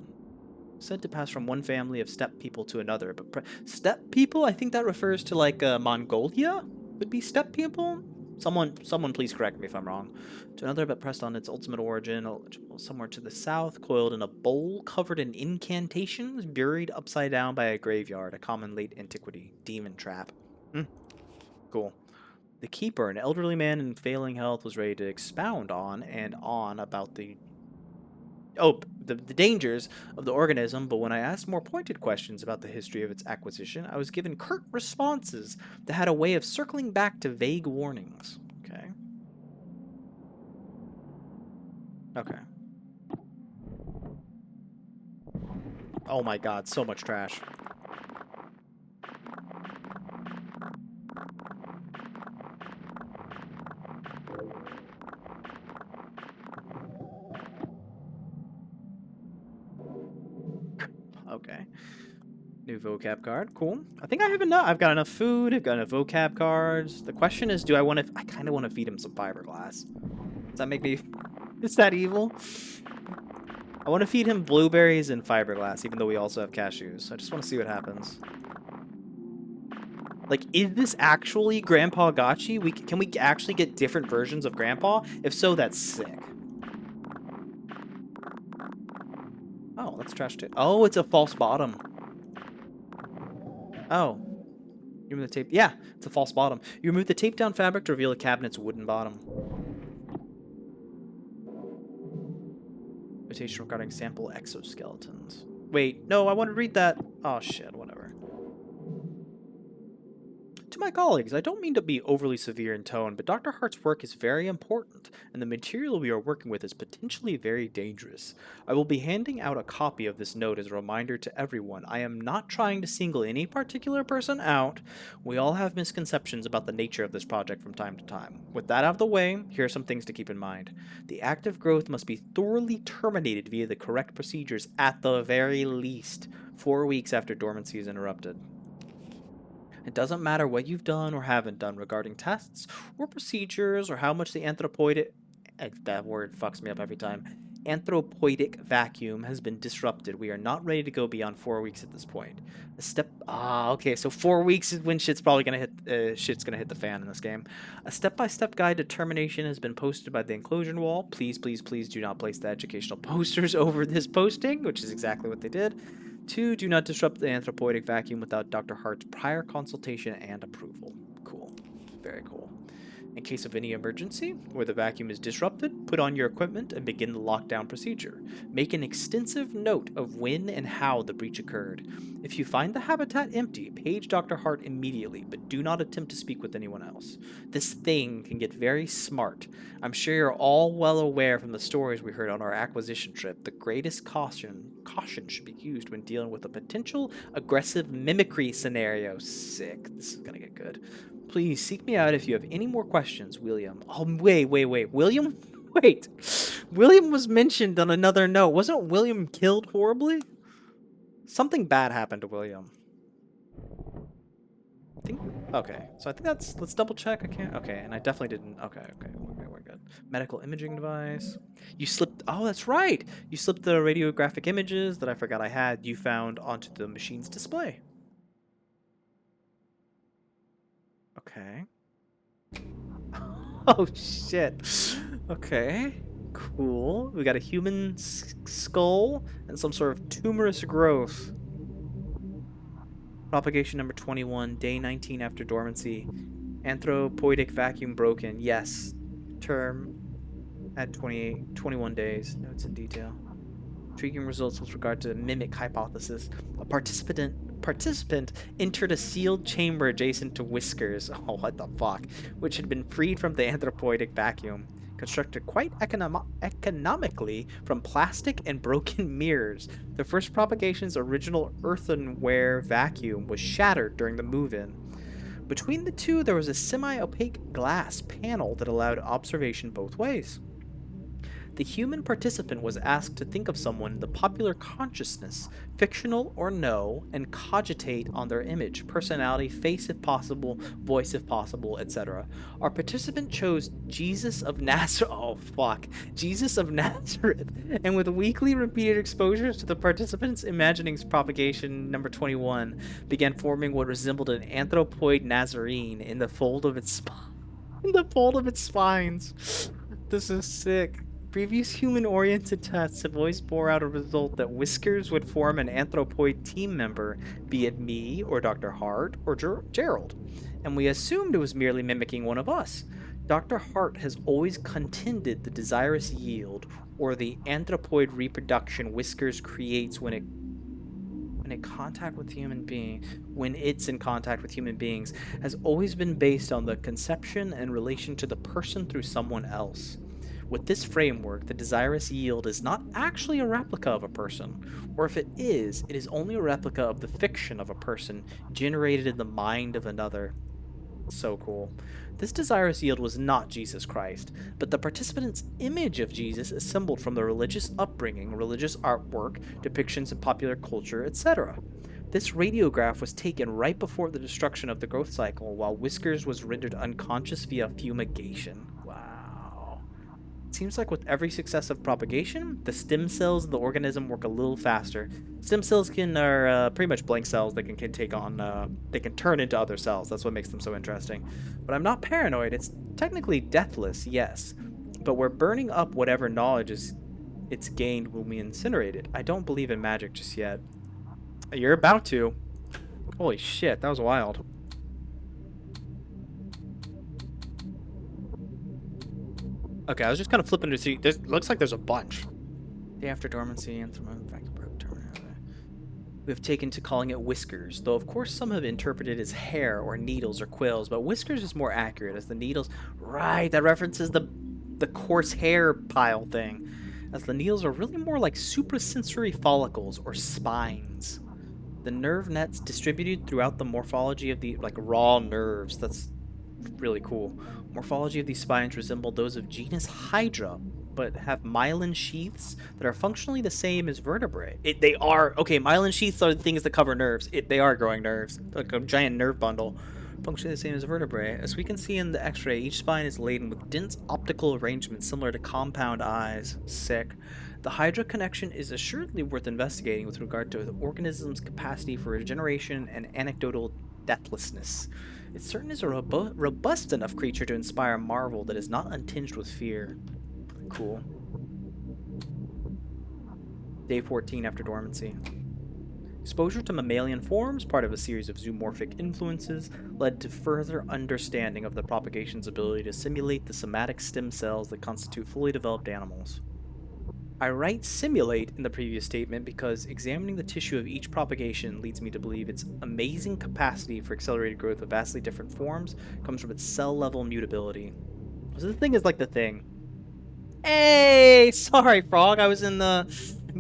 Said to pass from one family of steppe people to another. But steppe people? I think that refers to, like, Mongolia? Would be steppe people? Someone please correct me if I'm wrong. To another, but pressed on its ultimate origin, somewhere to the south, coiled in a bowl covered in incantations, buried upside down by a graveyard, a common late antiquity. Demon trap. Cool. The keeper, an elderly man in failing health, was ready to expound on about the dangers of the organism, but when I asked more pointed questions about the history of its acquisition, I was given curt responses that had a way of circling back to vague warnings. Okay. Okay. Oh my god, so much trash. Okay. New vocab card. Cool. I think I have enough. I've got enough food. I've got enough vocab cards. The question is, do I want to... I kind of want to feed him some fiberglass. Does that make me... Is that evil? I want to feed him blueberries and fiberglass, even though we also have cashews. I just want to see what happens. Like, is this actually Grandpa Gotchi? Can we actually get different versions of Grandpa? If so, that's sick. Oh, that's trash too. Oh, it's a false bottom. Oh. You remove the tape. Yeah, it's a false bottom. You remove the taped down fabric to reveal the cabinet's wooden bottom. Notation regarding sample exoskeletons. Wait, no, I want to read that. Oh shit, whatever. To my colleagues, I don't mean to be overly severe in tone, but Dr. Hart's work is very important, and the material we are working with is potentially very dangerous. I will be handing out a copy of this note as a reminder to everyone. I am not trying to single any particular person out. We all have misconceptions about the nature of this project from time to time. With that out of the way, here are some things to keep in mind. The active growth must be thoroughly terminated via the correct procedures at the very least, 4 weeks after dormancy is interrupted. It doesn't matter what you've done or haven't done regarding tests or procedures or how much the anthropoidic... That word fucks me up every time. Anthropoidic vacuum has been disrupted. We are not ready to go beyond 4 weeks at this point. Okay, so 4 weeks is when shit's probably gonna hit the fan in this game. A step-by-step guide to termination has been posted by the enclosure wall. Please, please, please do not place the educational posters over this posting, which is exactly what they did. 2. Do not disrupt the anthropoidic vacuum without Dr. Hart's prior consultation and approval. Cool. Very cool. In case of any emergency, where the vacuum is disrupted, put on your equipment and begin the lockdown procedure. Make an extensive note of when and how the breach occurred. If you find the habitat empty, page Dr. Hart immediately, but do not attempt to speak with anyone else. This thing can get very smart. I'm sure you're all well aware from the stories we heard on our acquisition trip, the greatest caution should be used when dealing with a potential aggressive mimicry scenario. Sick. This is gonna get good. Please seek me out if you have any more questions, William. Oh, wait. William? Wait. William was mentioned on another note. Wasn't William killed horribly? Something bad happened to William. think, okay, so I think that's, let's double check. I can't, okay, and I definitely didn't. Okay, we're good. Medical imaging device. You slipped, oh, that's right. You slipped the radiographic images that I forgot I had, you found onto the machine's display. Okay. Oh, shit. Okay, cool. We got a human skull and some sort of tumorous growth. Propagation number 21, day 19 after dormancy. Anthropoidic vacuum broken. Yes. Term at 21 days. Notes in detail. Intriguing results with regard to the mimic hypothesis. A participant entered a sealed chamber adjacent to Whiskers. Oh, what the fuck? Which had been freed from the anthropoidic vacuum. Constructed quite economically from plastic and broken mirrors. The first propagation's original earthenware vacuum was shattered during the move-in. Between the two, there was a semi-opaque glass panel that allowed observation both ways. The human participant was asked to think of someone in the popular consciousness, fictional or no, and cogitate on their image, personality, face if possible, voice if possible, etc. Our participant chose Jesus of Nazareth. Oh, fuck. Jesus of Nazareth. And with weekly repeated exposures to the participant's imaginings, propagation number 21 began forming what resembled an anthropoid Nazarene in the fold of its spines. This is sick. Previous human-oriented tests have always bore out a result that Whiskers would form an anthropoid team member, be it me or Dr. Hart or Gerald, and we assumed it was merely mimicking one of us. Dr. Hart has always contended the desirous yield, or the anthropoid reproduction Whiskers creates when it's in contact with human beings, has always been based on the conception and relation to the person through someone else. With this framework, the desirous yield is not actually a replica of a person, or if it is only a replica of the fiction of a person generated in the mind of another. So cool. This desirous yield was not Jesus Christ, but the participant's image of Jesus assembled from the religious upbringing, religious artwork, depictions in popular culture, etc. This radiograph was taken right before the destruction of the growth cycle, while Whiskers was rendered unconscious via fumigation. Wow. It seems like with every successive propagation, the stem cells of the organism work a little faster. Stem cells are pretty much blank cells that can take on, they can turn into other cells. That's what makes them so interesting. But I'm not paranoid. It's technically deathless, yes. But we're burning up whatever knowledge it's gained when we incinerate it. I don't believe in magic just yet. You're about to. Holy shit, that was wild. Okay, I was just kind of flipping to see. Looks like there's a bunch. Day after dormancy, we have taken to calling it Whiskers, though of course some have interpreted it as hair or needles or quills, but Whiskers is more accurate as the needles. Right, that references the coarse hair pile thing, as the needles are really more like suprasensory follicles or spines. The nerve nets distributed throughout the morphology of the raw nerves. That's really cool. Morphology of these spines resemble those of genus Hydra, but have myelin sheaths that are functionally the same as vertebrae. They are, okay, myelin sheaths are the things that cover nerves. They are growing nerves, like a giant nerve bundle. Functionally the same as vertebrae. As we can see in the x-ray, each spine is laden with dense optical arrangements similar to compound eyes. Sick. The Hydra connection is assuredly worth investigating with regard to the organism's capacity for regeneration and anecdotal deathlessness. It certain is a robust enough creature to inspire marvel that is not untinged with fear. Cool. Day 14 after dormancy. Exposure to mammalian forms, part of a series of zoomorphic influences, led to further understanding of the propagation's ability to simulate the somatic stem cells that constitute fully developed animals. I write simulate in the previous statement because examining the tissue of each propagation leads me to believe its amazing capacity for accelerated growth of vastly different forms comes from its cell-level mutability. So the thing is like the thing. Hey! Sorry, Frog, I was in the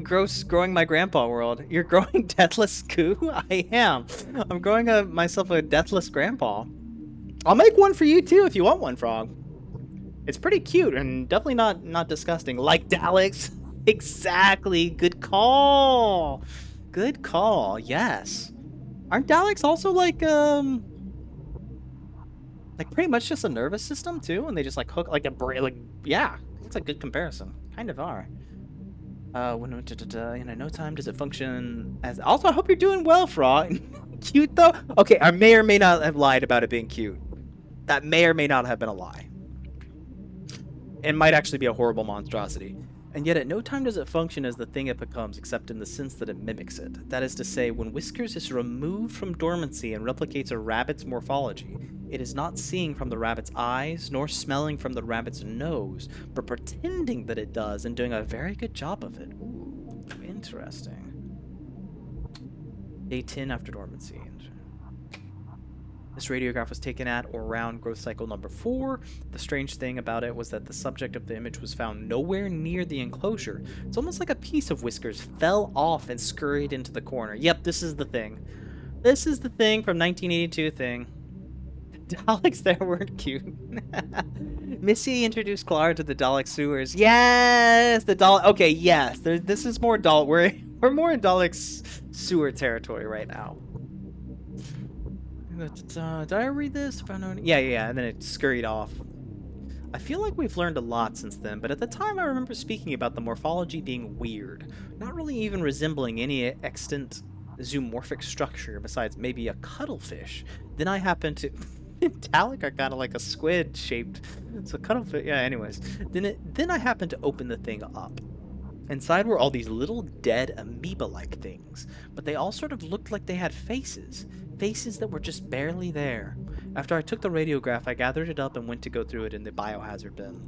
gross growing my grandpa world. You're growing deathless goo? I am. I'm growing myself a deathless grandpa. I'll make one for you too if you want one, Frog. It's pretty cute and definitely not disgusting. Like Daleks. Exactly. Good call. Good call. Yes. Aren't Daleks also like Like pretty much just a nervous system too, and they just like hook like a brain. Like yeah, it's a good comparison. Kind of are. In no time does it function as. Also, I hope you're doing well, Frog. Cute though. Okay, I may or may not have lied about it being cute. That may or may not have been a lie. It might actually be a horrible monstrosity. And yet at no time does it function as the thing it becomes, except in the sense that it mimics it. That is to say, when Whiskers is removed from dormancy and replicates a rabbit's morphology, it is not seeing from the rabbit's eyes, nor smelling from the rabbit's nose, but pretending that it does and doing a very good job of it. Ooh, interesting. Day 10 after dormancy. This radiograph was taken at or around growth cycle number 4. The strange thing about it was that the subject of the image was found nowhere near the enclosure. It's almost like a piece of Whiskers fell off and scurried into the corner. Yep, this is the thing. This is the thing from 1982 thing. The Daleks there weren't cute. Missy introduced Clara to the Dalek sewers. Yes! The Dalek... Okay, yes. This is more Dalek... We're more in Dalek's sewer territory right now. Did I read this? Yeah, and then it scurried off. I feel like we've learned a lot since then, but at the time I remember speaking about the morphology being weird, not really even resembling any extant zoomorphic structure besides maybe a cuttlefish. Then I happened to... Dalek are kind of like a squid shaped. So cuttlefish... Yeah, anyways. Then I happened to open the thing up. Inside were all these little dead amoeba-like things, but they all sort of looked like they had faces. Faces that were just barely there. After I took the radiograph, I gathered it up and went to go through it in the biohazard bin.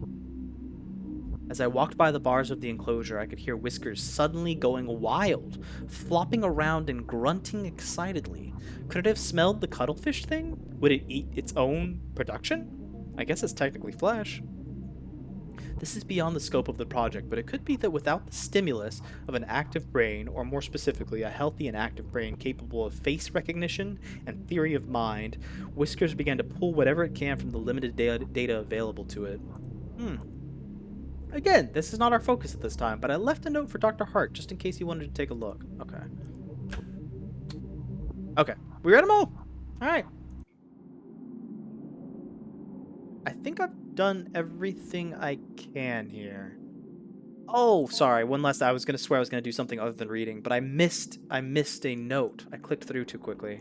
As I walked by the bars of the enclosure, I could hear Whiskers suddenly going wild, flopping around and grunting excitedly. Could it have smelled the cuttlefish thing? Would it eat its own production? I guess it's technically flesh. This is beyond the scope of the project, but it could be that without the stimulus of an active brain, or more specifically, a healthy and active brain capable of face recognition and theory of mind, Whiskers began to pull whatever it can from the limited data available to it. Again, this is not our focus at this time, but I left a note for Dr. Hart just in case he wanted to take a look. Okay, we read them all? Alright. I think I've done everything I can here. Oh, sorry. One last. I was gonna swear I was gonna do something other than reading, but I missed a note. I clicked through too quickly.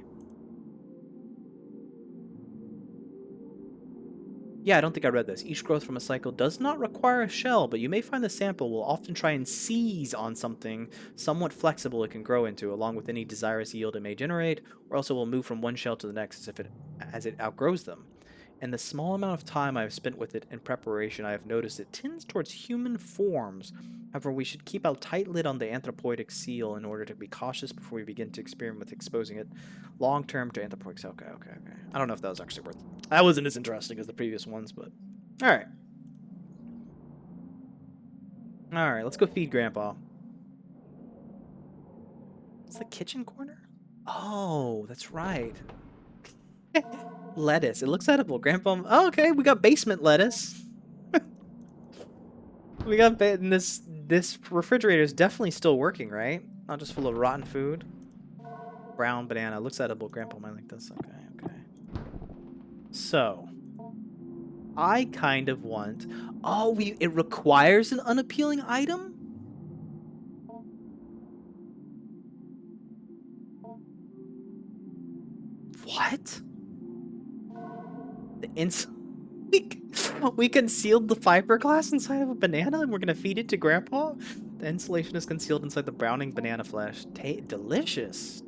Yeah, I don't think I read this. Each growth from a cycle does not require a shell, but you may find the sample will often try and seize on something somewhat flexible it can grow into, along with any desirous yield it may generate, or else it will move from one shell to the next as it outgrows them. And the small amount of time I have spent with it in preparation, I have noticed it tends towards human forms. However, we should keep a tight lid on the anthropoidic seal in order to be cautious before we begin to experiment with exposing it long-term to anthropoids. Okay. I don't know if that was actually worth it. That wasn't as interesting as the previous ones, but... Alright. Alright, let's go feed Grandpa. It's the kitchen corner? Oh, that's right. Lettuce. It looks edible. Grandpa... Oh, okay, we got basement lettuce. We got... This refrigerator is definitely still working, right? Not just full of rotten food. Brown banana. Looks edible. Grandpa might like this. Okay. So... I kind of want... Oh, it requires an unappealing item? What? We concealed the fiberglass inside of a banana and we're gonna feed it to Grandpa? The insulation is concealed inside the browning banana flesh. Delicious.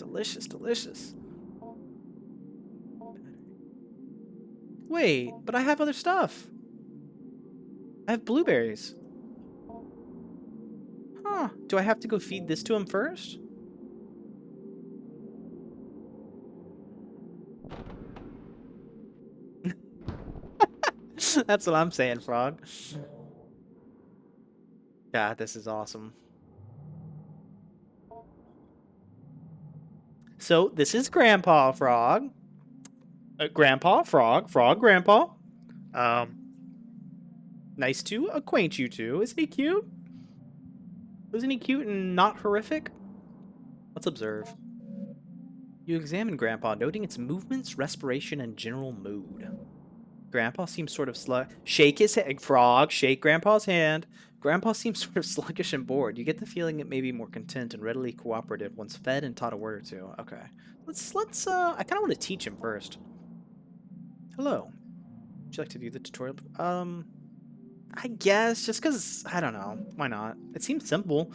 Wait, but I have other stuff. I have blueberries. Huh. Do I have to go feed this to him first? That's what I'm saying, Frog. God, this is awesome. So, this is Grandpa Frog. Grandpa Frog. Frog Grandpa. Nice to acquaint you two. Isn't he cute? Isn't he cute and not horrific? Let's observe. You examine Grandpa, noting its movements, respiration, and general mood. Grandpa seems sort of slug. Shake his head. Frog, shake Grandpa's hand. Grandpa seems sort of sluggish and bored. You get the feeling it may be more content and readily cooperative once fed and taught a word or two. Okay. I kinda want to teach him first. Hello. Would you like to view the tutorial? I guess, just because, I don't know. Why not? It seems simple.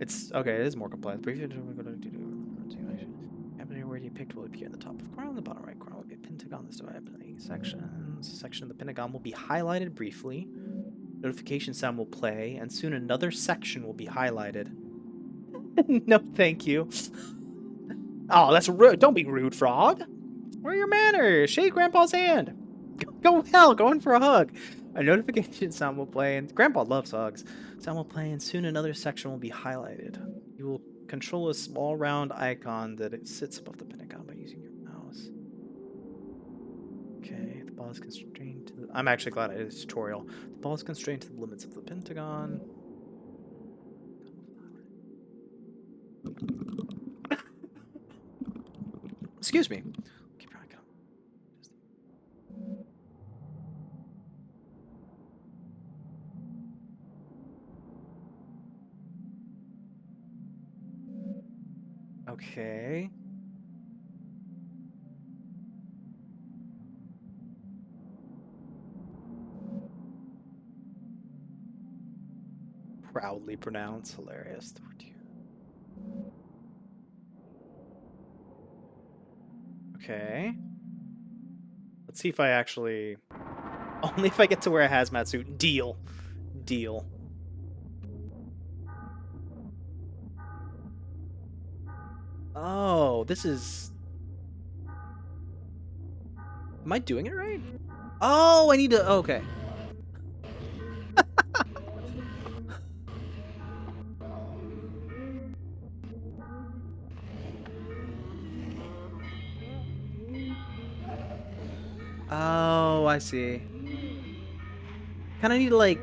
It's, okay, it is more complex. Every word you picked will appear in the top of corner. On the bottom right corner will be a pentagon. This divided by sections. Section of the pentagon will be highlighted briefly. Notification sound will play, and soon another section will be highlighted. No, thank you. Oh, that's rude. Don't be rude, Frog. Where are your manners? Shake Grandpa's hand. Go hell, go in for a hug. A notification sound will play, and Grandpa loves hugs. Sound will play, and soon another section will be highlighted. You will control a small round icon that it sits above the pentagon by using your mouse. Okay, the ball is constrained to the... I'm actually glad I did this tutorial. The ball is constrained to the limits of the pentagon. Excuse me. Keep your eye on. Okay. Proudly pronounced. Hilarious. Okay. Let's see if I actually... Only if I get to wear a hazmat suit. Deal. Deal. Oh, this is... Am I doing it right? Oh, I need to... Okay. Oh, I see. Kind of need to, like,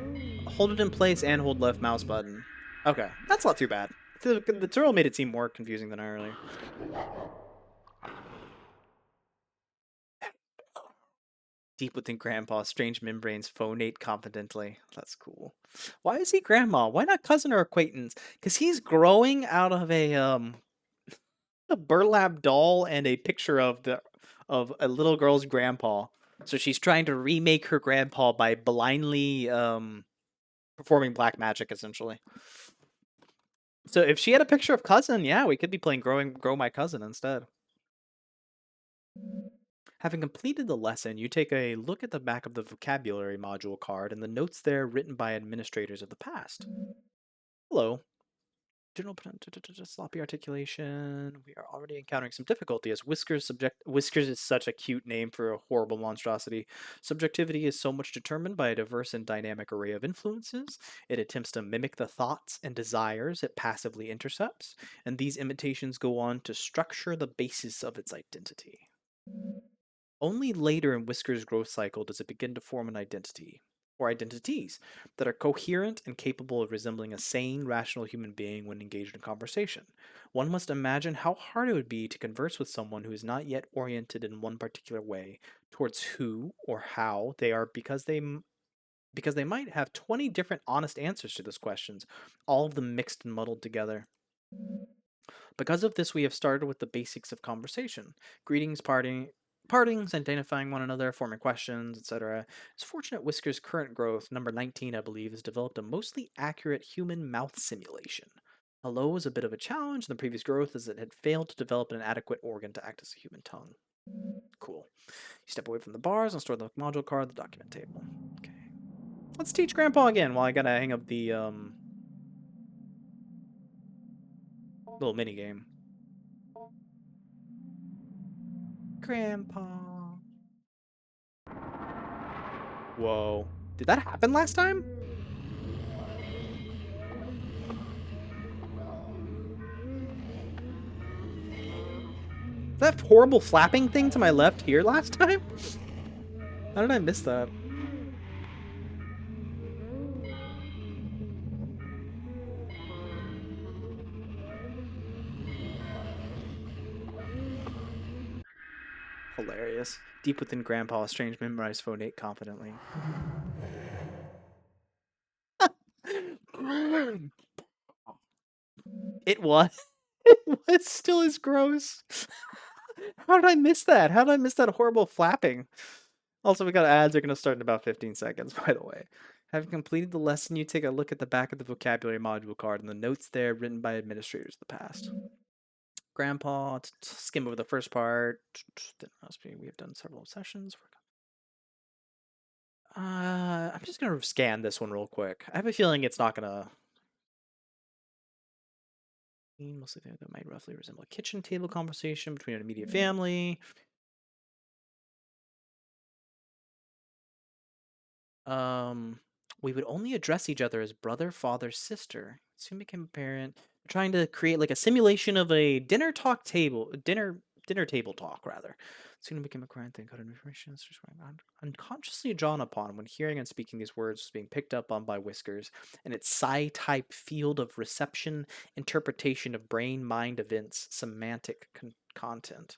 hold it in place and hold left mouse button. Okay, that's not too bad. The tutorial made it seem more confusing than earlier. Deep within Grandpa's strange membranes phonate confidently. That's cool. Why is he Grandma? Why not cousin or acquaintance? Because he's growing out of a burlap doll and a picture of a little girl's grandpa. So she's trying to remake her grandpa by blindly performing black magic, essentially. So if she had a picture of cousin, yeah, we could be playing Grow My Cousin instead. Having completed the lesson, you take a look at the back of the vocabulary module card and the notes there written by administrators of the past. Hello. General sloppy articulation. We are already encountering some difficulty as Whiskers is such a cute name for a horrible monstrosity. Subjectivity is so much determined by a diverse and dynamic array of influences. It attempts to mimic the thoughts and desires it passively intercepts, and these imitations go on to structure the basis of its identity. Only later in Whisker's growth cycle does it begin to form an identity, or identities, that are coherent and capable of resembling a sane, rational human being when engaged in conversation. One must imagine how hard it would be to converse with someone who is not yet oriented in one particular way towards who or how they are because they might have 20 different honest answers to those questions, all of them mixed and muddled together. Because of this, we have started with the basics of conversation: greetings, partings, identifying one another, forming questions, etc. It's fortunate Whisker's current growth, number 19, I believe, has developed a mostly accurate human mouth simulation. Hello was a bit of a challenge in the previous growth as it had failed to develop an adequate organ to act as a human tongue. Cool. You step away from the bars and store the module card, the document table. Okay. Let's teach Grandpa again while I gotta hang up the little mini game. Grandpa. Whoa. Did that happen last time? That horrible flapping thing to my left here last time? How did I miss that? Hilarious. Deep within Grandpa, strange memorized phonate confidently. It was. It was still as gross. How did I miss that? How did I miss that horrible flapping? Also, we got ads are going to start in about 15 seconds, by the way. Having completed the lesson, you take a look at the back of the vocabulary module card and the notes there written by administrators of the past. Grandpa, skim over the first part. We have done several sessions. I'm just going to scan this one real quick. I have a feeling it's not going to... Mostly that might roughly resemble a kitchen table conversation between an immediate family. We would only address each other as brother, father, sister. Soon became apparent. We're trying to create like a simulation of a dinner table talk rather. Soon became a current thing. Code information unconsciously drawn upon when hearing and speaking these words was being picked up on by Whiskers and its psi-type field of reception, interpretation of brain-mind events, semantic content.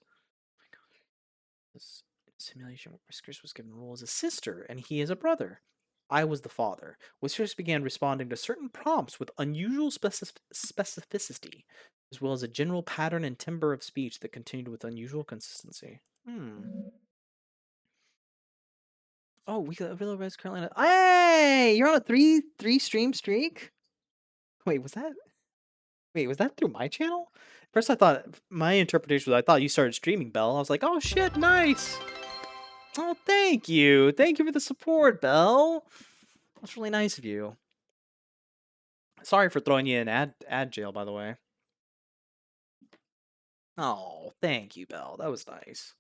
This simulation where Whiskers was given role as a sister and he is a brother. I was the father. Whiskers began responding to certain prompts with unusual specificity, as well as a general pattern and timbre of speech that continued with unusual consistency. Oh, we got Willow Res currently. Hey, you're on a three stream streak. Wait, was that through my channel? First, I thought my interpretation was I thought you started streaming, Belle. I was like, oh shit, nice. Oh, thank you. Thank you for the support, Belle. That's really nice of you. Sorry for throwing you in ad jail, by the way. Oh, thank you, Belle. That was nice.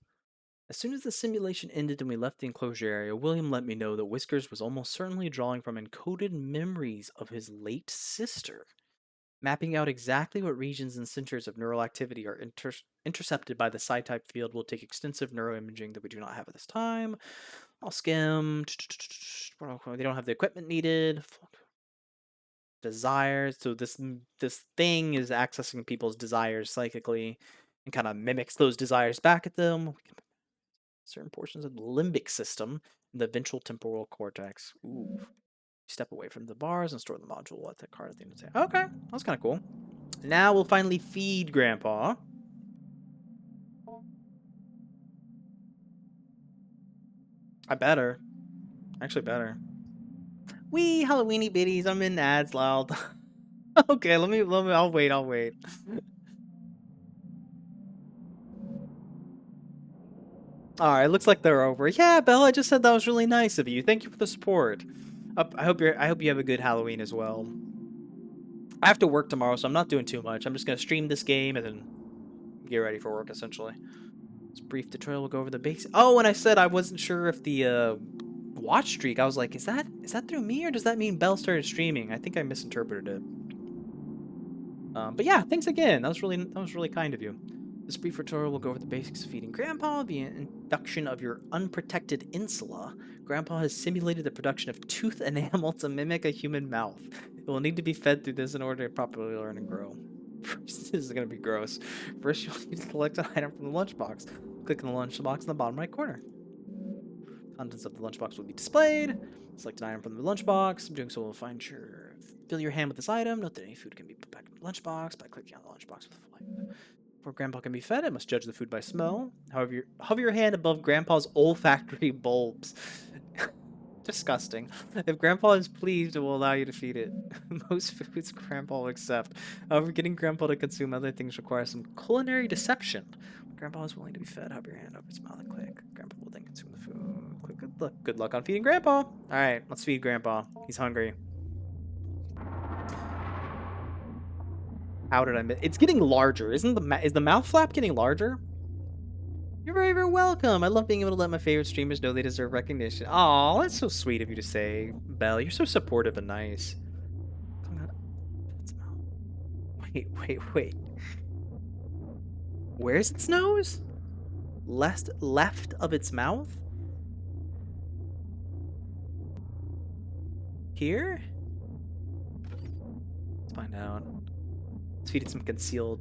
As soon as the simulation ended and we left the enclosure area, William let me know that Whiskers was almost certainly drawing from encoded memories of his late sister, mapping out exactly what regions and centers of neural activity are intercepted by the psi-type field will take extensive neuroimaging that we do not have at this time. I'll skim. They don't have the equipment needed. Desires. So this thing is accessing people's desires psychically and kind of mimics those desires back at them. Certain portions of the limbic system and the ventral temporal cortex. Ooh. Step away from the bars and store the module at the card at the end of the day. Okay, that's kind of cool. Now we'll finally feed Grandpa. I better. Actually better. Wee, Halloweeny biddies, I'm in ads loud. Okay, let me, I'll wait. Alright, looks like they're over. Yeah, Bella, I just said that was really nice of you. Thank you for the support. I hope you have a good Halloween as well. I have to work tomorrow, so I'm not doing too much. I'm just gonna stream this game and then get ready for work, essentially. This brief tutorial will go over the basics. Oh, and I said I wasn't sure if the watch streak, I was like, is that through me or does that mean Belle started streaming? I think I misinterpreted it. But yeah, thanks again. That was really kind of you. This brief tutorial will go over the basics of feeding Grandpa via induction of your unprotected insula. Grandpa has simulated the production of tooth enamel to mimic a human mouth. It will need to be fed through this in order to properly learn and grow. First, this is going to be gross. First, you'll need to collect an item from the lunchbox. Click on the lunchbox in the bottom right corner. Contents of the lunchbox will be displayed. Select an item from the lunchbox. Doing so will fill your hand with this item. Note that any food can be put back in the lunchbox by clicking on the lunchbox with a full item. Before Grandpa can be fed, it must judge the food by smell. However, hover your hand above Grandpa's olfactory bulbs. Disgusting. If Grandpa is pleased, it will allow you to feed it. Most foods Grandpa will accept. However, getting Grandpa to consume other things requires some culinary deception. When Grandpa is willing to be fed, hover your hand over its mouth and click. Grandpa will then consume the food. Click. Good luck on feeding Grandpa. All right, let's feed Grandpa. He's hungry. How did I miss? It's getting larger. Is the mouth flap getting larger? You're very, very welcome. I love being able to let my favorite streamers know they deserve recognition. Aw, that's so sweet of you to say, Belle. You're so supportive and nice. Wait. Where's its nose? Left of its mouth? Here? Let's find out. Let's feed it some concealed.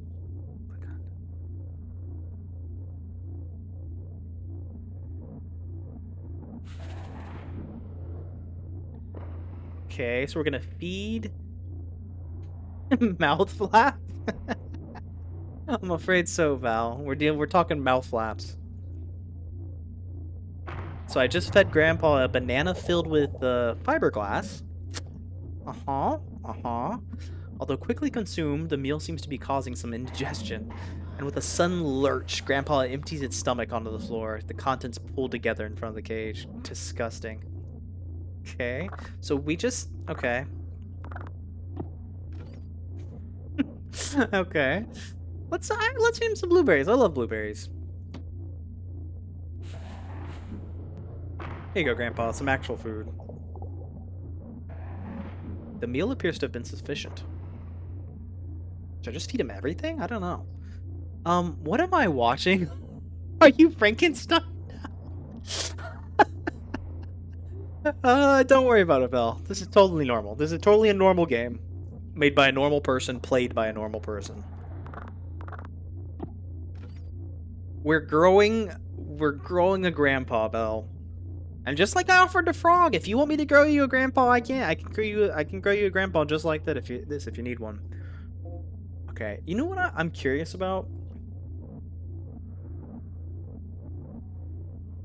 Okay, so we're gonna feed mouth flap. I'm afraid so, Val. We're talking mouth flaps. So I just fed Grandpa a banana filled with fiberglass. Although quickly consumed, the meal seems to be causing some indigestion. And with a sudden lurch, Grandpa empties its stomach onto the floor. The contents pulled together in front of the cage. Disgusting. Okay, so we just... Okay. Okay. Let's feed him some blueberries. I love blueberries. Here you go, Grandpa. Some actual food. The meal appears to have been sufficient. Should I just feed him everything? I don't know. What am I watching? Are you Frankenstein now? Don't worry about it, Val. This is totally normal. This is totally a normal game. Made by a normal person, played by a normal person. We're growing a grandpa, Val. And just like I offered the frog, if you want me to grow you a grandpa, I can. I can grow you a grandpa just like that if you need one. Okay, you know what I'm curious about?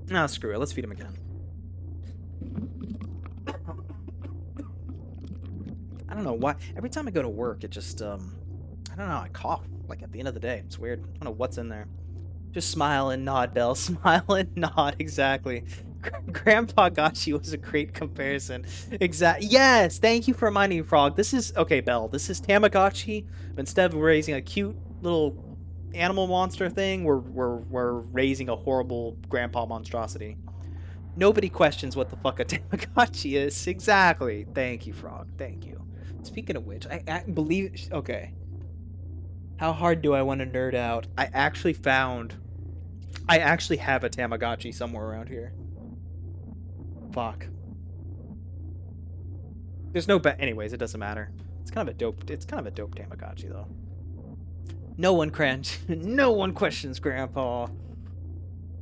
Nah, screw it. Let's feed him again. I don't know why. Every time I go to work, it just, I don't know, I cough, like, at the end of the day. It's weird. I don't know what's in there. Just smile and nod, Belle. Smile and nod, exactly. Grandpa Gachi was a great comparison. Yes, thank you for reminding me, Frog. This is, okay, Belle, this is Tamagotchi, but instead of raising a cute little animal monster thing, we're raising a horrible grandpa monstrosity. Nobody questions what the fuck a Tamagotchi is. Exactly. Thank you, Frog. Thank you. Speaking of which, I believe... Okay. How hard do I want to nerd out? I actually have a Tamagotchi somewhere around here. Fuck. There's no anyways, it doesn't matter. It's kind of a dope Tamagotchi though. No one questions Grandpa.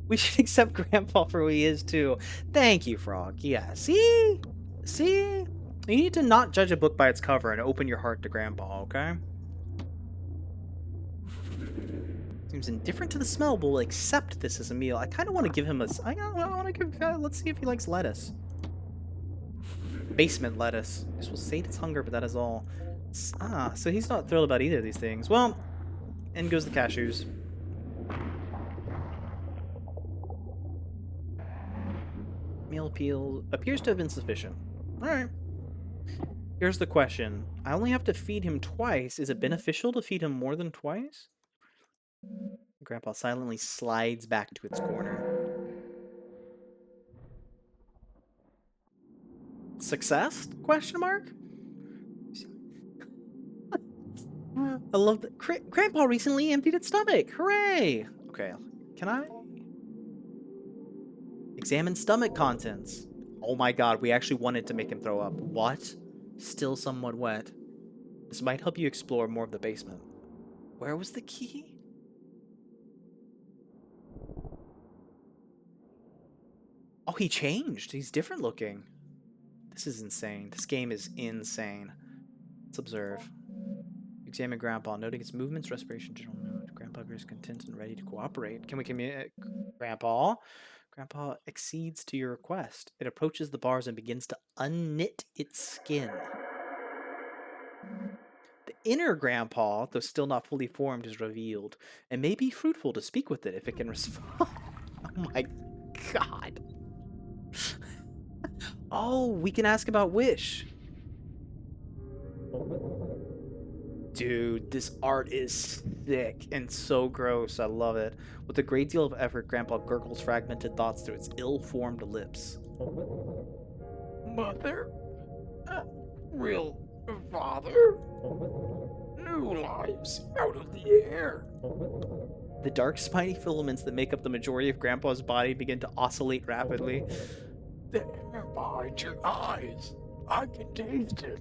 We should accept Grandpa for who he is too. Thank you, Frog. Yeah, see? You need to not judge a book by its cover and open your heart to Grandpa, okay? Seems indifferent to the smell, but will accept this as a meal. I kind of want to give him let's see if he likes lettuce. Basement lettuce. This will sate its hunger, but that is all. So he's not thrilled about either of these things. Well, in goes the cashews. Meal appeal appears to have been sufficient. Alright. Here's the question. I only have to feed him twice. Is it beneficial to feed him more than twice? Grandpa silently slides back to its corner. Success? Question mark? I love that. Grandpa recently emptied its stomach. Hooray! Okay, can I? Examine stomach contents. Oh my god, we actually wanted to make him throw up. What? Still somewhat wet. This might help you explore more of the basement. Where was the key? Oh, he changed. He's different looking. This is insane. This game is insane. Let's observe. Examine Grandpa, noting its movements, respiration, general mood. Grandpa appears content and ready to cooperate. Can we communicate? Grandpa? Grandpa accedes to your request. It approaches the bars and begins to unknit its skin. The inner Grandpa, though still not fully formed, is revealed, and may be fruitful to speak with it if it can respond. Oh my god. Oh, we can ask about Wish. Dude, this art is thick and so gross. I love it. With a great deal of effort, Grandpa gurgles fragmented thoughts through its ill-formed lips. Mother? Real father? New lives out of the air. The dark, spiny filaments that make up the majority of Grandpa's body begin to oscillate rapidly. There behind your eyes. I can taste it.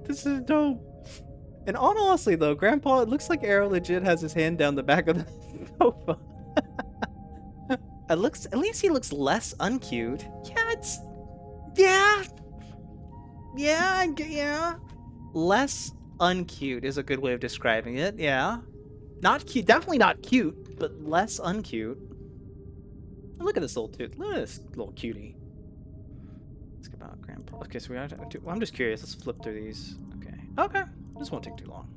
This is dope. And honestly, though, Grandpa, it looks like Arrow legit has his hand down the back of the sofa. At least he looks less uncute. Yeah, Yeah, yeah. Less uncute is a good way of describing it. Yeah, not cute. Definitely not cute, but less uncute. Look at this little tooth. Look at this little cutie. Let's get about grandpa. Okay, so we are. I'm just curious. Let's flip through these. Okay. This won't take too long.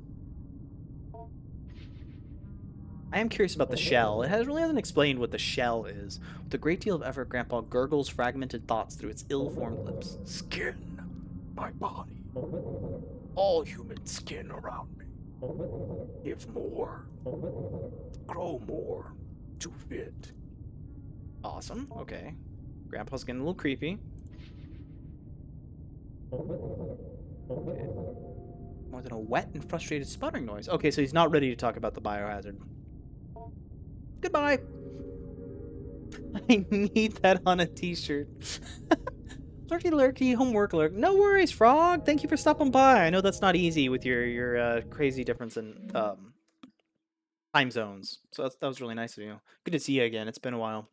I am curious about the shell. It really hasn't explained what the shell is. With a great deal of effort, Grandpa gurgles fragmented thoughts through its ill-formed lips. Skin, my body. All human skin around me. Give more. Grow more. To fit. Awesome. Okay. Grandpa's getting a little creepy. Okay. More than a wet and frustrated sputtering noise. Okay, so he's not ready to talk about the biohazard. Goodbye. I need that on a t-shirt. Lurky lurky, homework lurk. No worries, Frog. Thank you for stopping by. I know that's not easy with your crazy difference in time zones. So that was really nice of you. Good to see you again. It's been a while.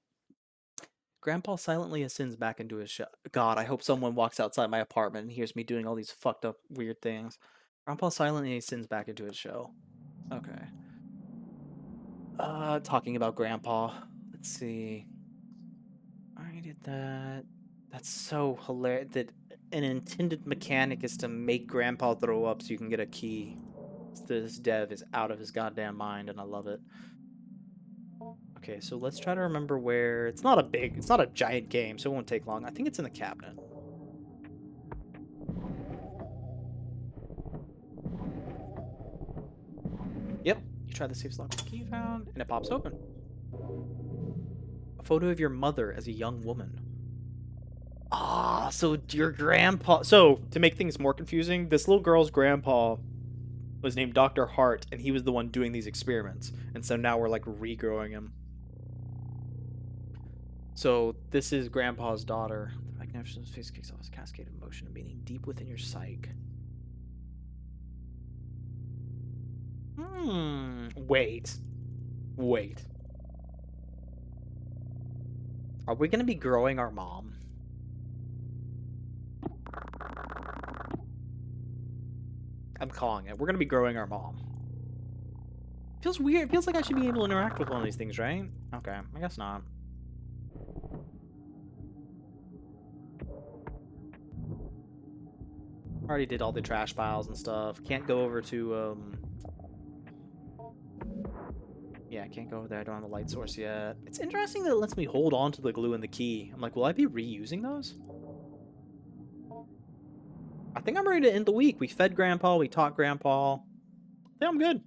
Grandpa silently ascends back into his shell. God, I hope someone walks outside my apartment and hears me doing all these fucked up weird things. Grandpa silently ascends back into his shell. Okay. Talking about Grandpa. Let's see. I did that. That's so hilarious that an intended mechanic is to make Grandpa throw up so you can get a key. This dev is out of his goddamn mind, and I love it. Okay, so let's try to remember where... It's not a giant game, so it won't take long. I think it's in the cabinet. Yep, you try the safe slot with the key found, and it pops open. A photo of your mother as a young woman. Ah, so your grandpa... So, to make things more confusing, this little girl's grandpa was named Dr. Hart, and he was the one doing these experiments. And so now we're, like, regrowing him. So, this is Grandpa's daughter. The magnificent face kicks off a cascade of motion and meaning deep within your psyche. Wait. Are we gonna be growing our mom? I'm calling it. We're gonna be growing our mom. Feels weird. It feels like I should be able to interact with one of these things, right? Okay, I guess not. Already did all the trash piles and stuff. Can't go over to, yeah, I can't go over there. I don't have the light source yet. It's interesting that it lets me hold on to the glue and the key. I'm like, will I be reusing those? I think I'm ready to end the week. We fed Grandpa. We taught Grandpa. I think I'm good.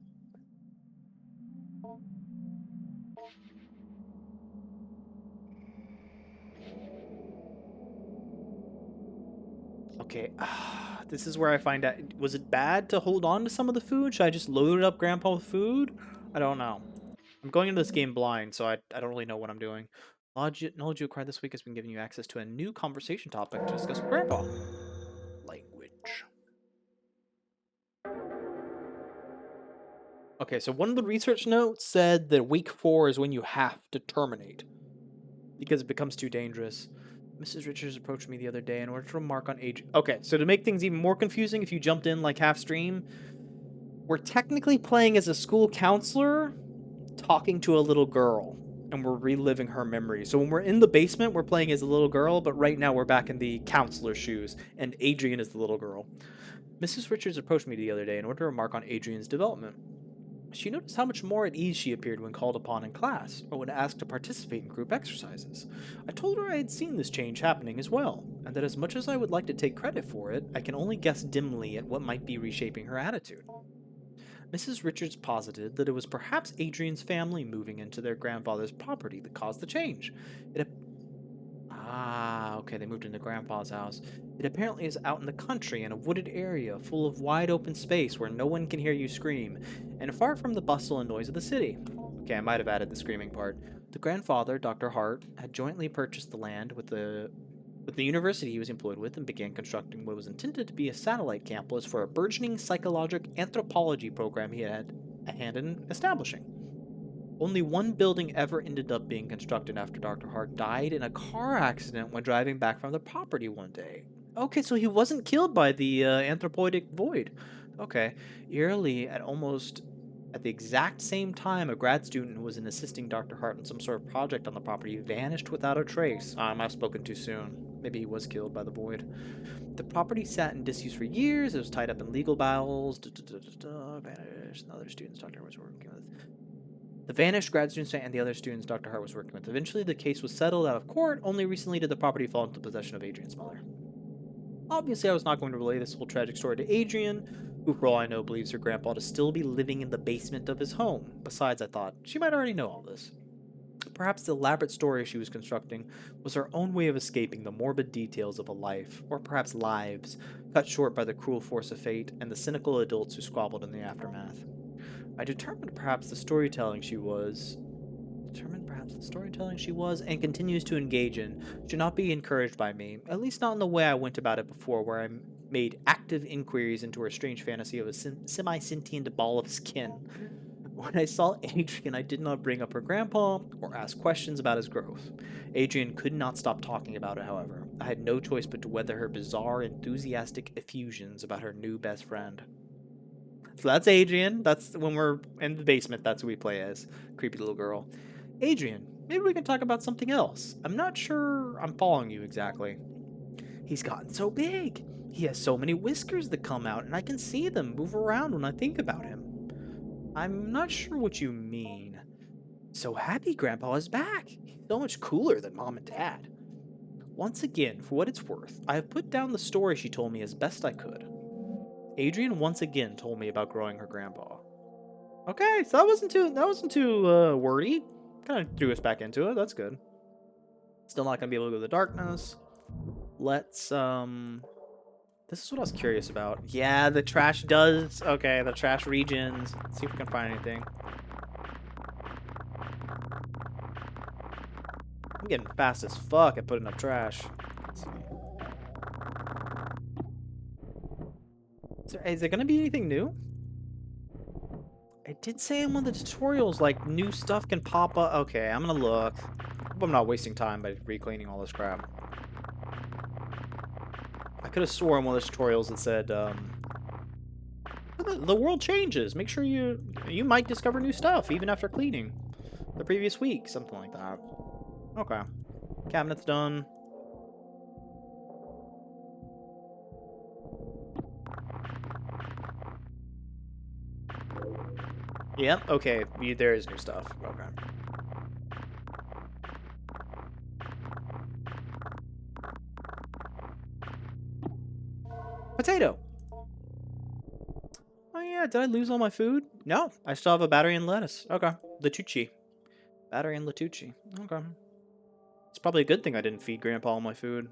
Okay, this is where I find out. Was it bad to hold on to some of the food? Should I just load up Grandpa with food? I don't know. I'm going into this game blind, so I don't really know what I'm doing. Knowledge you acquired this week has been giving you access to a new conversation topic to discuss with Grandpa. Language. Okay, so one of the research notes said that week 4 is when you have to terminate because it becomes too dangerous. Mrs. Richards approached me the other day in order to remark on age. Okay, so to make things even more confusing, if you jumped in like half stream, we're technically playing as a school counselor talking to a little girl, and we're reliving her memories. So when we're in the basement, we're playing as a little girl, but right now we're back in the counselor's shoes, and Adrian is the little girl. Mrs. Richards approached me the other day in order to remark on Adrian's development. She noticed how much more at ease she appeared when called upon in class, or when asked to participate in group exercises. I told her I had seen this change happening as well, and that as much as I would like to take credit for it, I can only guess dimly at what might be reshaping her attitude. Mrs. Richards posited that it was perhaps Adrian's family moving into their grandfather's property that caused the change. Okay, they moved into Grandpa's house. It apparently is out in the country in a wooded area full of wide open space where no one can hear you scream, and far from the bustle and noise of the city. Okay, I might have added the screaming part. The grandfather, Dr. Hart, had jointly purchased the land with the university he was employed with and began constructing what was intended to be a satellite campus for a burgeoning psychologic anthropology program he had a hand in establishing. Only one building ever ended up being constructed after Dr. Hart died in a car accident when driving back from the property one day. Okay, so he wasn't killed by the anthropoidic void. Okay. Eerily, at the exact same time, a grad student who was in assisting Dr. Hart in some sort of project on the property vanished without a trace. I've spoken too soon. Maybe he was killed by the void. The property sat in disuse for years. It was tied up in legal battles. Vanished. And other students Dr. Hart was working with. The vanished grad students and the other students Dr. Hart was working with. Eventually, the case was settled out of court. Only recently did the property fall into possession of Adrian's mother. Obviously, I was not going to relay this whole tragic story to Adrian, who, for all I know, believes her grandpa to still be living in the basement of his home. Besides, I thought, she might already know all this. Perhaps the elaborate story she was constructing was her own way of escaping the morbid details of a life, or perhaps lives, cut short by the cruel force of fate and the cynical adults who squabbled in the aftermath. I determined perhaps the storytelling she was, and continues to engage in, should not be encouraged by me, at least not in the way I went about it before, where I made active inquiries into her strange fantasy of a semi-sentient ball of skin. When I saw Adrian, I did not bring up her grandpa or ask questions about his growth. Adrian could not stop talking about it, however. I had no choice but to weather her bizarre, enthusiastic effusions about her new best friend. So that's Adrian. That's when we're in the basement. That's who we play as. Creepy little girl. Adrian, maybe we can talk about something else. I'm not sure I'm following you exactly. He's gotten so big. He has so many whiskers that come out, and I can see them move around when I think about him. I'm not sure what you mean. So happy Grandpa is back. He's so much cooler than Mom and Dad. Once again, for what it's worth, I have put down the story she told me as best I could. Adrian once again told me about growing her grandpa. Okay, so that wasn't too wordy. Kind of threw us back into it. That's good. Still not gonna be able to go to the darkness. Let's This is what I was curious about. Yeah, the trash does. Okay, the trash regions. Let's see if we can find anything. I'm getting fast as fuck at putting up trash. Let's see. Is there gonna be anything new? I did say in one of the tutorials, like, new stuff can pop up. Okay, I'm gonna look. Hope I'm not wasting time by recleaning all this crap. I could have sworn one of the tutorials that said, the world changes. Make sure you might discover new stuff, even after cleaning the previous week. Something like that. Okay. Cabinet's done. Yep, okay. There is new stuff. Okay. Potato! Oh yeah, did I lose all my food? No, I still have a battery and lettuce. Okay. Latucci. Battery and Latucci. Okay. It's probably a good thing I didn't feed Grandpa all my food.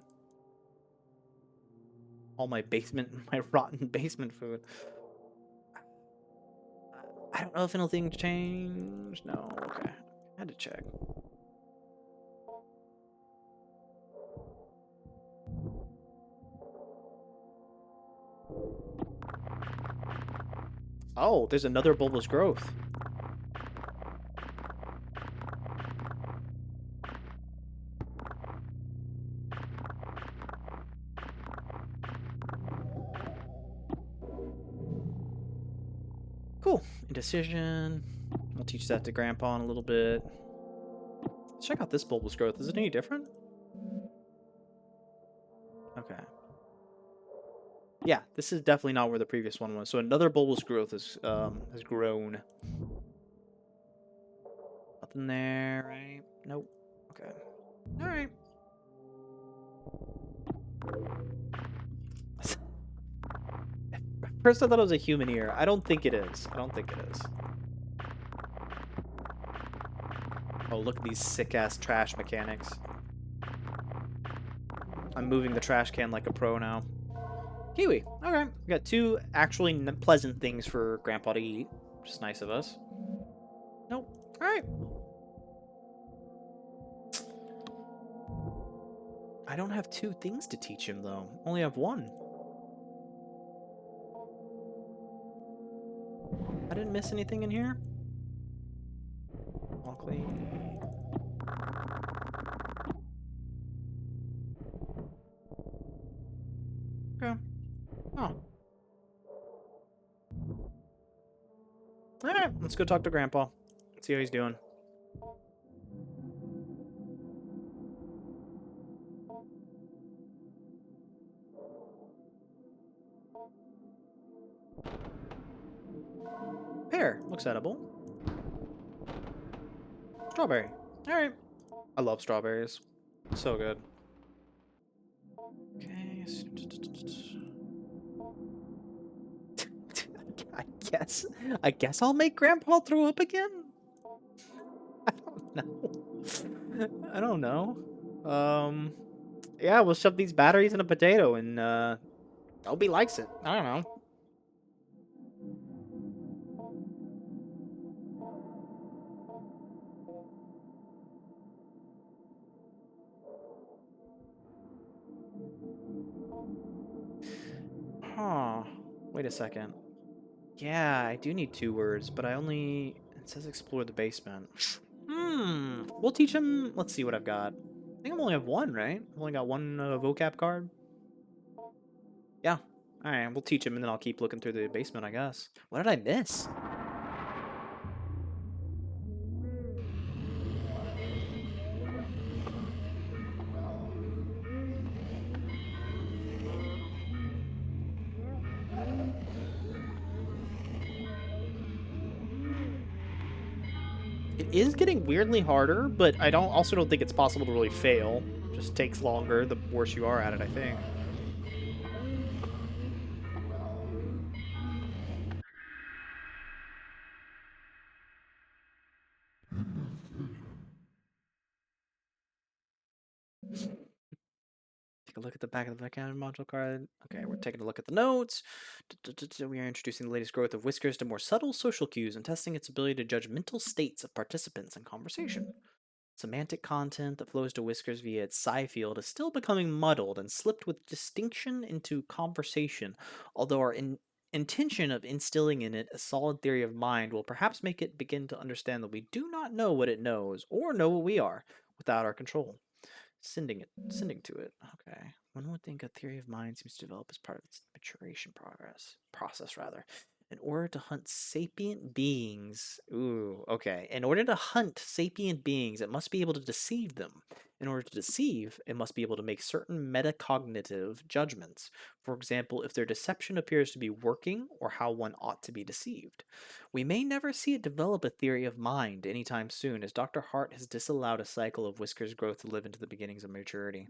All my rotten basement food. I don't know if anything changed. No, okay. I had to check. Oh, there's another bulbous growth. Cool. Indecision. I'll teach that to Grandpa in a little bit. Let's check out this bulbous growth. Is it any different? Okay. Yeah, this is definitely not where the previous one was. So another bulbous growth has grown. Nothing there, right? Nope. Okay. All right. First I thought it was a human ear. I don't think it is. I don't think it is. Oh, look at these sick-ass trash mechanics. I'm moving the trash can like a pro now. Kiwi. Okay. We got two actually pleasant things for Grandpa to eat, which is nice of us. Nope. All right. I don't have two things to teach him, though. Only have one. I didn't miss anything in here? Let's go talk to Grandpa. See how he's doing. Pear. Looks edible. Strawberry. Alright. I love strawberries. So good. Okay. I guess. I guess I'll make Grandpa throw up again? I don't know. I don't know. Yeah, we'll shove these batteries in a potato and, Toby likes it. I don't know. Huh. Wait a second. Yeah, I do need 2 words, but I only... It says explore the basement. We'll teach him... Let's see what I've got. I think I only have 1, right? I've only got 1 vocab card. Yeah. Alright, we'll teach him, and then I'll keep looking through the basement, I guess. What did I miss? It is getting weirdly harder, but I also don't think it's possible to really fail. It just takes longer the worse you are at it, I think. Take a look at the back of the vocabulary module card. Okay, we're taking a look at the notes. We are introducing the latest growth of Whiskers to more subtle social cues and testing its ability to judge mental states of participants in conversation. Semantic content that flows to Whiskers via its psi field is still becoming muddled and slipped with distinction into conversation, although our intention of instilling in it a solid theory of mind will perhaps make it begin to understand that we do not know what it knows or know what we are without our control. Sending to it. Okay. One would think a theory of mind seems to develop as part of its maturation process rather. In order to hunt sapient beings, ooh, okay. In order to hunt sapient beings, it must be able to deceive them. In order to deceive, it must be able to make certain metacognitive judgments. For example, if their deception appears to be working or how one ought to be deceived. We may never see it develop a theory of mind anytime soon, as Dr. Hart has disallowed a cycle of Whisker's growth to live into the beginnings of maturity.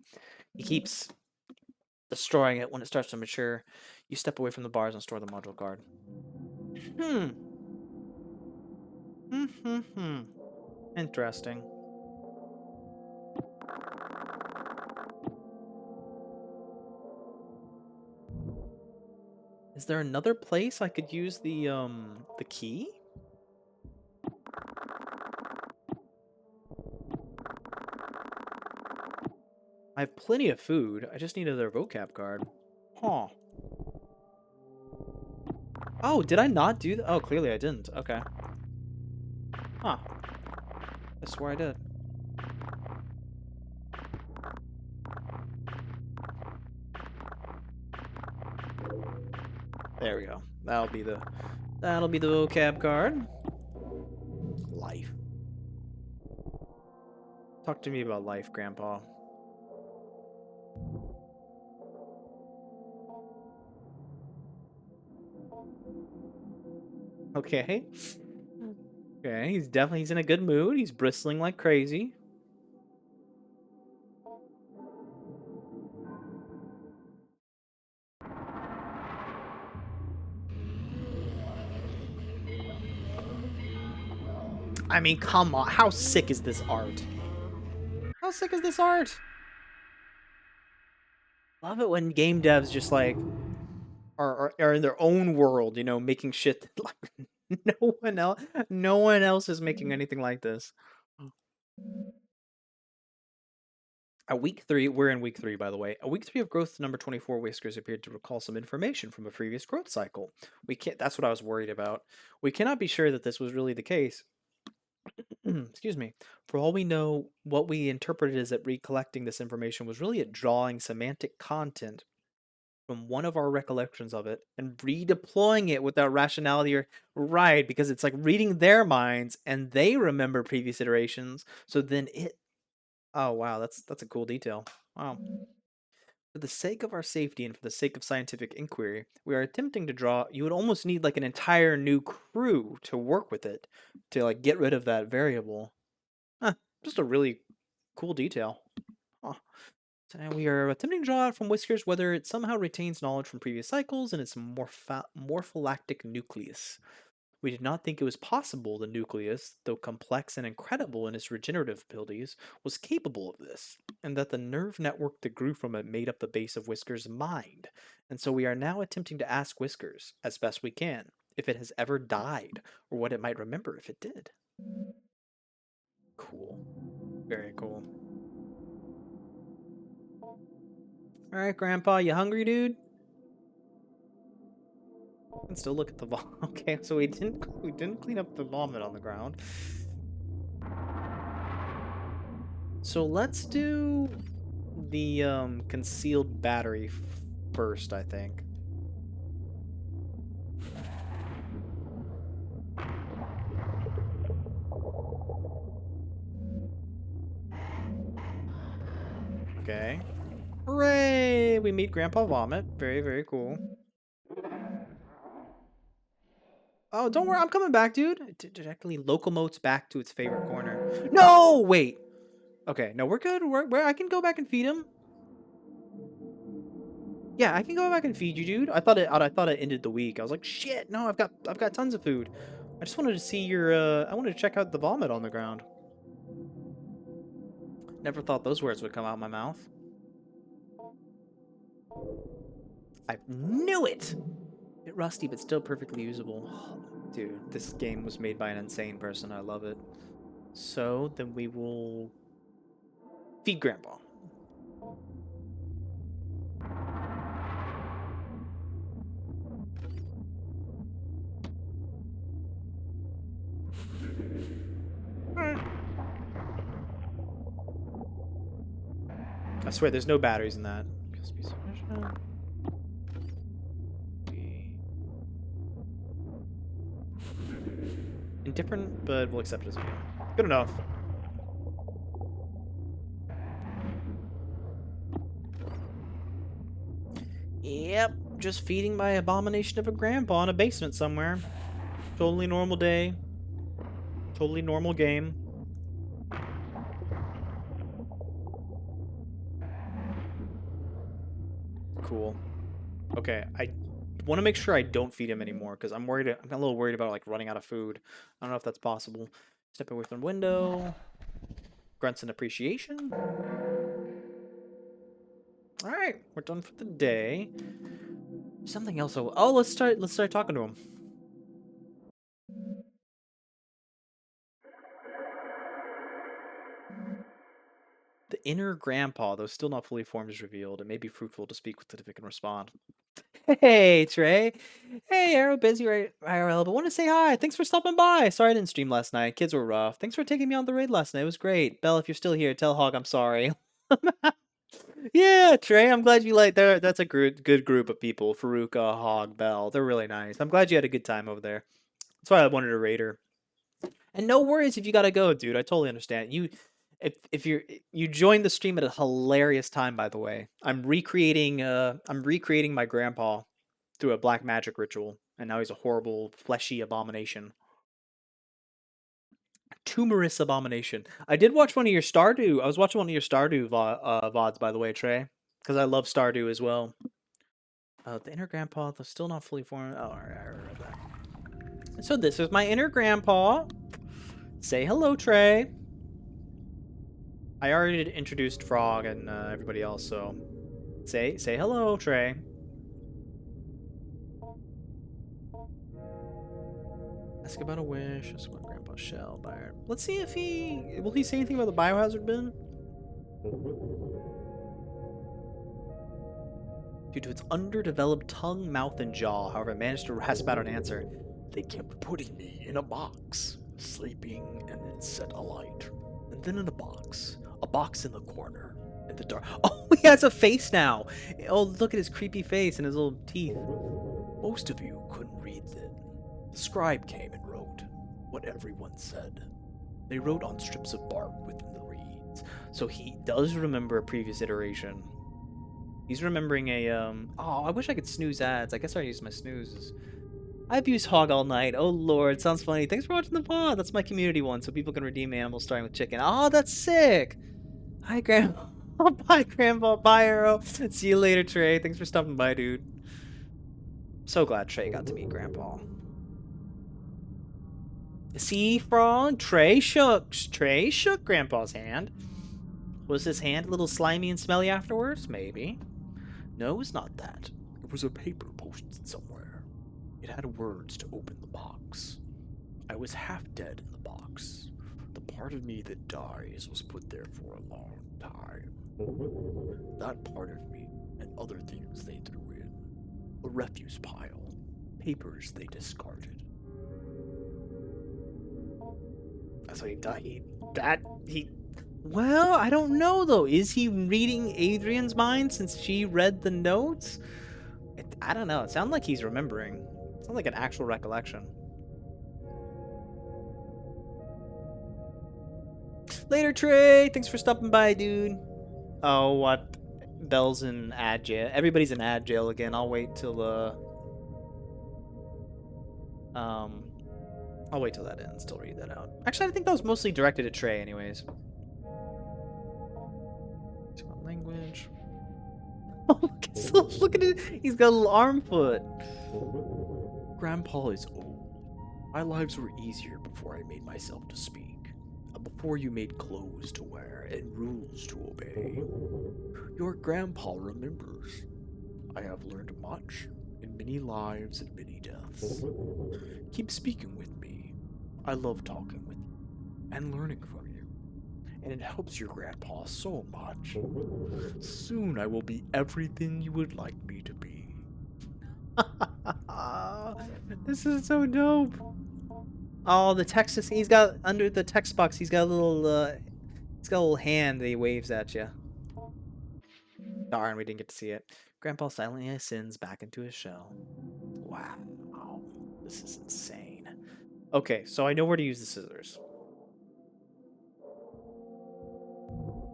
He keeps destroying it when it starts to mature. You step away from the bars and store the module card. Hmm. Interesting. Is there another place I could use the key? I have plenty of food. I just need another vocab card. Huh. Oh, did I not do that? Oh, clearly I didn't. Okay. Huh. I swear I did. There we go. That'll be the vocab card. Life. Talk to me about life, Grandpa. Okay. Okay, he's in a good mood. He's bristling like crazy. I mean, come on. How sick is this art? How sick is this art? Love it when game devs just like are in their own world, you know, making shit that, like no one else is making anything like this. At week 3, we're in week 3, by the way. At week 3 of growth, number 24, Whiskers appeared to recall some information from a previous growth cycle. We can't. That's what I was worried about. We cannot be sure that this was really the case. Excuse me. For all we know, what we interpreted as that recollecting this information was really a drawing semantic content from one of our recollections of it and redeploying it without rationality or right, because it's like reading their minds and they remember previous iterations. So then it oh wow, that's a cool detail. Wow. For the sake of our safety and for the sake of scientific inquiry, we are attempting to draw. You would almost need like an entire new crew to work with it to like get rid of that variable. Huh, just a really cool detail. Huh. So now we are attempting to draw out from Whiskers whether it somehow retains knowledge from previous cycles in its morpholactic nucleus. We did not think it was possible the nucleus, though complex and incredible in its regenerative abilities, was capable of this, and that the nerve network that grew from it made up the base of Whisker's mind. And so we are now attempting to ask Whiskers, as best we can, if it has ever died, or what it might remember if it did. Cool. Very cool. Alright, Grandpa, you hungry, dude? And still look at the vomit. Okay, so we didn't clean up the vomit on the ground. So let's do the concealed battery first, I think. Okay. Hooray! We meet Grandpa Vomit. Very, very cool. Oh, don't worry, I'm coming back, dude. It directly locomotes back to its favorite corner. No, wait. Okay, no, we're good. I can go back and feed him. Yeah, I can go back and feed you, dude. I thought it ended the week. I was like, shit. No, I've got tons of food. I just wanted to see your. I wanted to check out the vomit on the ground. Never thought those words would come out of my mouth. I knew it. A bit rusty, but still perfectly usable. Dude, this game was made by an insane person. I love it. So then we will feed Grandpa. I swear, there's no batteries in that. Indifferent, but we'll accept it as a game. Good enough. Yep, just feeding my abomination of a grandpa in a basement somewhere. Totally normal day. Totally normal game. Cool. Okay, I want to make sure I don't feed him anymore because I'm worried. I'm a little worried about like running out of food. I don't know if that's possible. Step away from the window. Grunts and appreciation. All right, we're done for the day. Something else. Oh, let's start talking to him. The inner grandpa, though still not fully formed, is revealed. It may be fruitful to speak with it if it can respond. Hey, Trey. Hey, Arrow, busy right IRL, but want to say hi. Thanks for stopping by. Sorry I didn't stream last night. Kids were rough. Thanks for taking me on the raid last night. It was great. Belle, if you're still here, tell Hog I'm sorry. Yeah, Trey, I'm glad you like there. That's a good group of people. Faruka, Hog, Belle. They're really nice. I'm glad you had a good time over there. That's why I wanted to raid her. And no worries if you gotta go, dude. I totally understand. If you joined the stream at a hilarious time, by the way. I'm recreating my grandpa through a black magic ritual, and now he's a horrible, fleshy abomination. Tumorous abomination. I did watch one of your Stardew. I was watching one of your Stardew VODs, by the way, Trey, because I love Stardew as well. The inner grandpa, though still not fully formed. Oh, alright, I read that. So this is my inner grandpa. Say hello, Trey. I already introduced Frog and everybody else, so say hello, Trey. Ask about a wish. Ask about Grandpa's shell. Bio. Let's see if will he say anything about the biohazard bin? Due to its underdeveloped tongue, mouth, and jaw, however, it managed to rasp out an answer. They kept putting me in a box, sleeping and then set a light. And then in a box in the corner, in the dark. Oh, he has a face now. Oh, look at his creepy face and his little teeth. Most of you couldn't read it. The scribe came and wrote what everyone said. They wrote on strips of bark within the reeds. So he does remember a previous iteration. He's remembering a, oh, I wish I could snooze ads. I guess I use my snoozes. I've used Hog all night. Oh, Lord. Sounds funny. Thanks for watching the pod. That's my community one, so people can redeem animals starting with chicken. Oh, that's sick. Hi, Grandpa. Bye, Grandpa. Bye, Arrow. See you later, Trey. Thanks for stopping by, dude. So glad Trey got to meet Grandpa. Sea Frog. Trey shook Grandpa's hand. Was his hand a little slimy and smelly afterwards? Maybe. No, it's not that. It was a paper posted somewhere. It had words to open the box. I was half dead in the box. The part of me that dies was put there for a long time. That part of me and other things they threw in. A refuse pile. Papers they discarded. So he died. Well, I don't know though. Is he reading Adrian's mind since she read the notes? I don't know. It sounds like he's remembering. It sounds like an actual recollection. Later, Trey. Thanks for stopping by, dude. Oh, what? Belle's in ad jail. Everybody's in ad jail again. I'll wait till I'll wait till that ends. Still read that out. Actually, I think that was mostly directed at Trey, anyways. Language. Oh, look at it. He's got a little arm foot. Grandpa is old. My lives were easier before I made myself to speak. Before you made clothes to wear and rules to obey. Your grandpa remembers. I have learned much in many lives and many deaths. Keep speaking with me. I love talking with you and learning from you. And it helps your grandpa so much. Soon I will be everything you would like me to be. This is so dope. Oh, the text is, he's got under the text box. He's got a little hand that he waves at you. Darn, we didn't get to see it. Grandpa silently ascends back into his shell. Wow, this is insane. Okay, so I know where to use the scissors.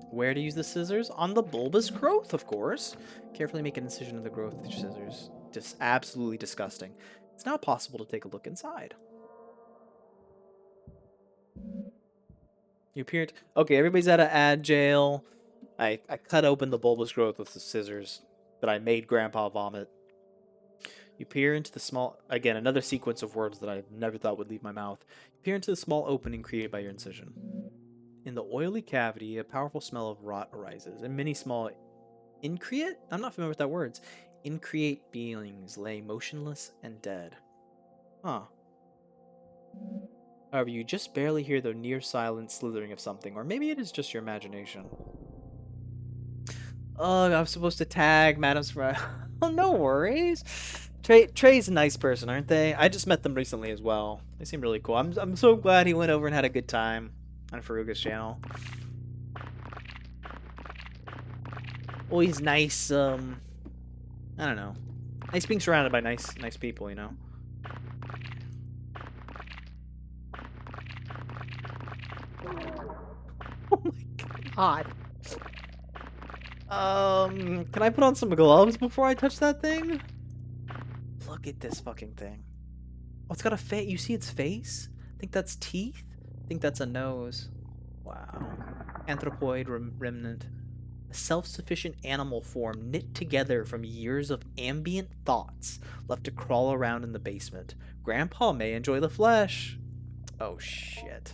Where to use the scissors? On the bulbous growth, of course. Carefully make an incision of the growth with your scissors. Just absolutely disgusting. It's now possible to take a look inside. You appeared. Okay, everybody's out of ad jail. I cut open the bulbous growth with the scissors that I made Grandpa vomit. You peer into the small... Again, another sequence of words that I never thought would leave my mouth. You peer into the small opening created by your incision. In the oily cavity, a powerful smell of rot arises, and many small increate? I'm not familiar with that words. Increate beings lay motionless and dead. Huh. However, you just barely hear the near silent slithering of something, or maybe it is just your imagination. Oh, I'm supposed to tag Madam's friend. Oh, no worries. Trey's a nice person, aren't they? I just met them recently as well. They seem really cool. I'm so glad he went over and had a good time on Faruga's channel. Always nice, I don't know. Nice being surrounded by nice people, you know? Oh my god. Can I put on some gloves before I touch that thing? Look at this fucking thing. Oh, it's got a face. You see its face? I think that's teeth. I think that's a nose. Wow. Anthropoid remnant. A self-sufficient animal form knit together from years of ambient thoughts left to crawl around in the basement. Grandpa may enjoy the flesh. Oh, shit.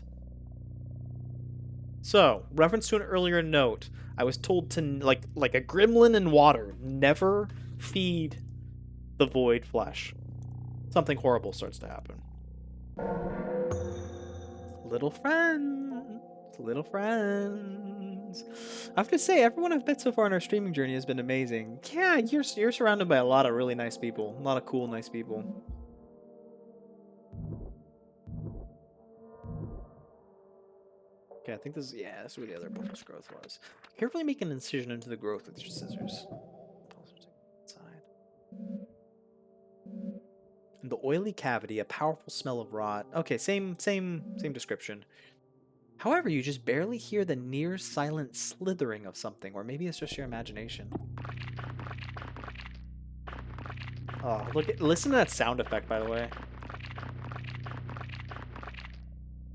So, reference to an earlier note, I was told to, like a gremlin in water, never feed the void flesh. Something horrible starts to happen. Little friends. Little friends. I have to say, everyone I've met so far on our streaming journey has been amazing. Yeah, you're surrounded by a lot of really nice people. A lot of cool, nice people. Okay, I think this is, yeah, this is where the other bulbous growth was. Carefully make an incision into the growth with your scissors. Inside. In the oily cavity, a powerful smell of rot. Okay, same description. However, you just barely hear the near silent slithering of something, or maybe it's just your imagination. Oh, listen to that sound effect, by the way.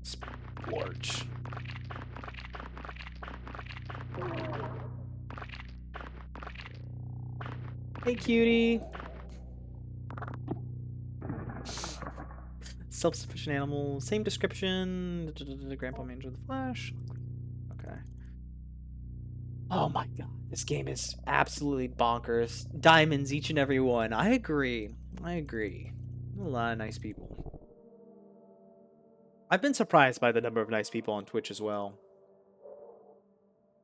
Splorch. Hey, cutie. Self-sufficient animal. Same description. Grandpa Manager of the Flash. Okay. Oh my god. This game is absolutely bonkers. Diamonds, each and every one. I agree. I agree. A lot of nice people. I've been surprised by the number of nice people on Twitch as well.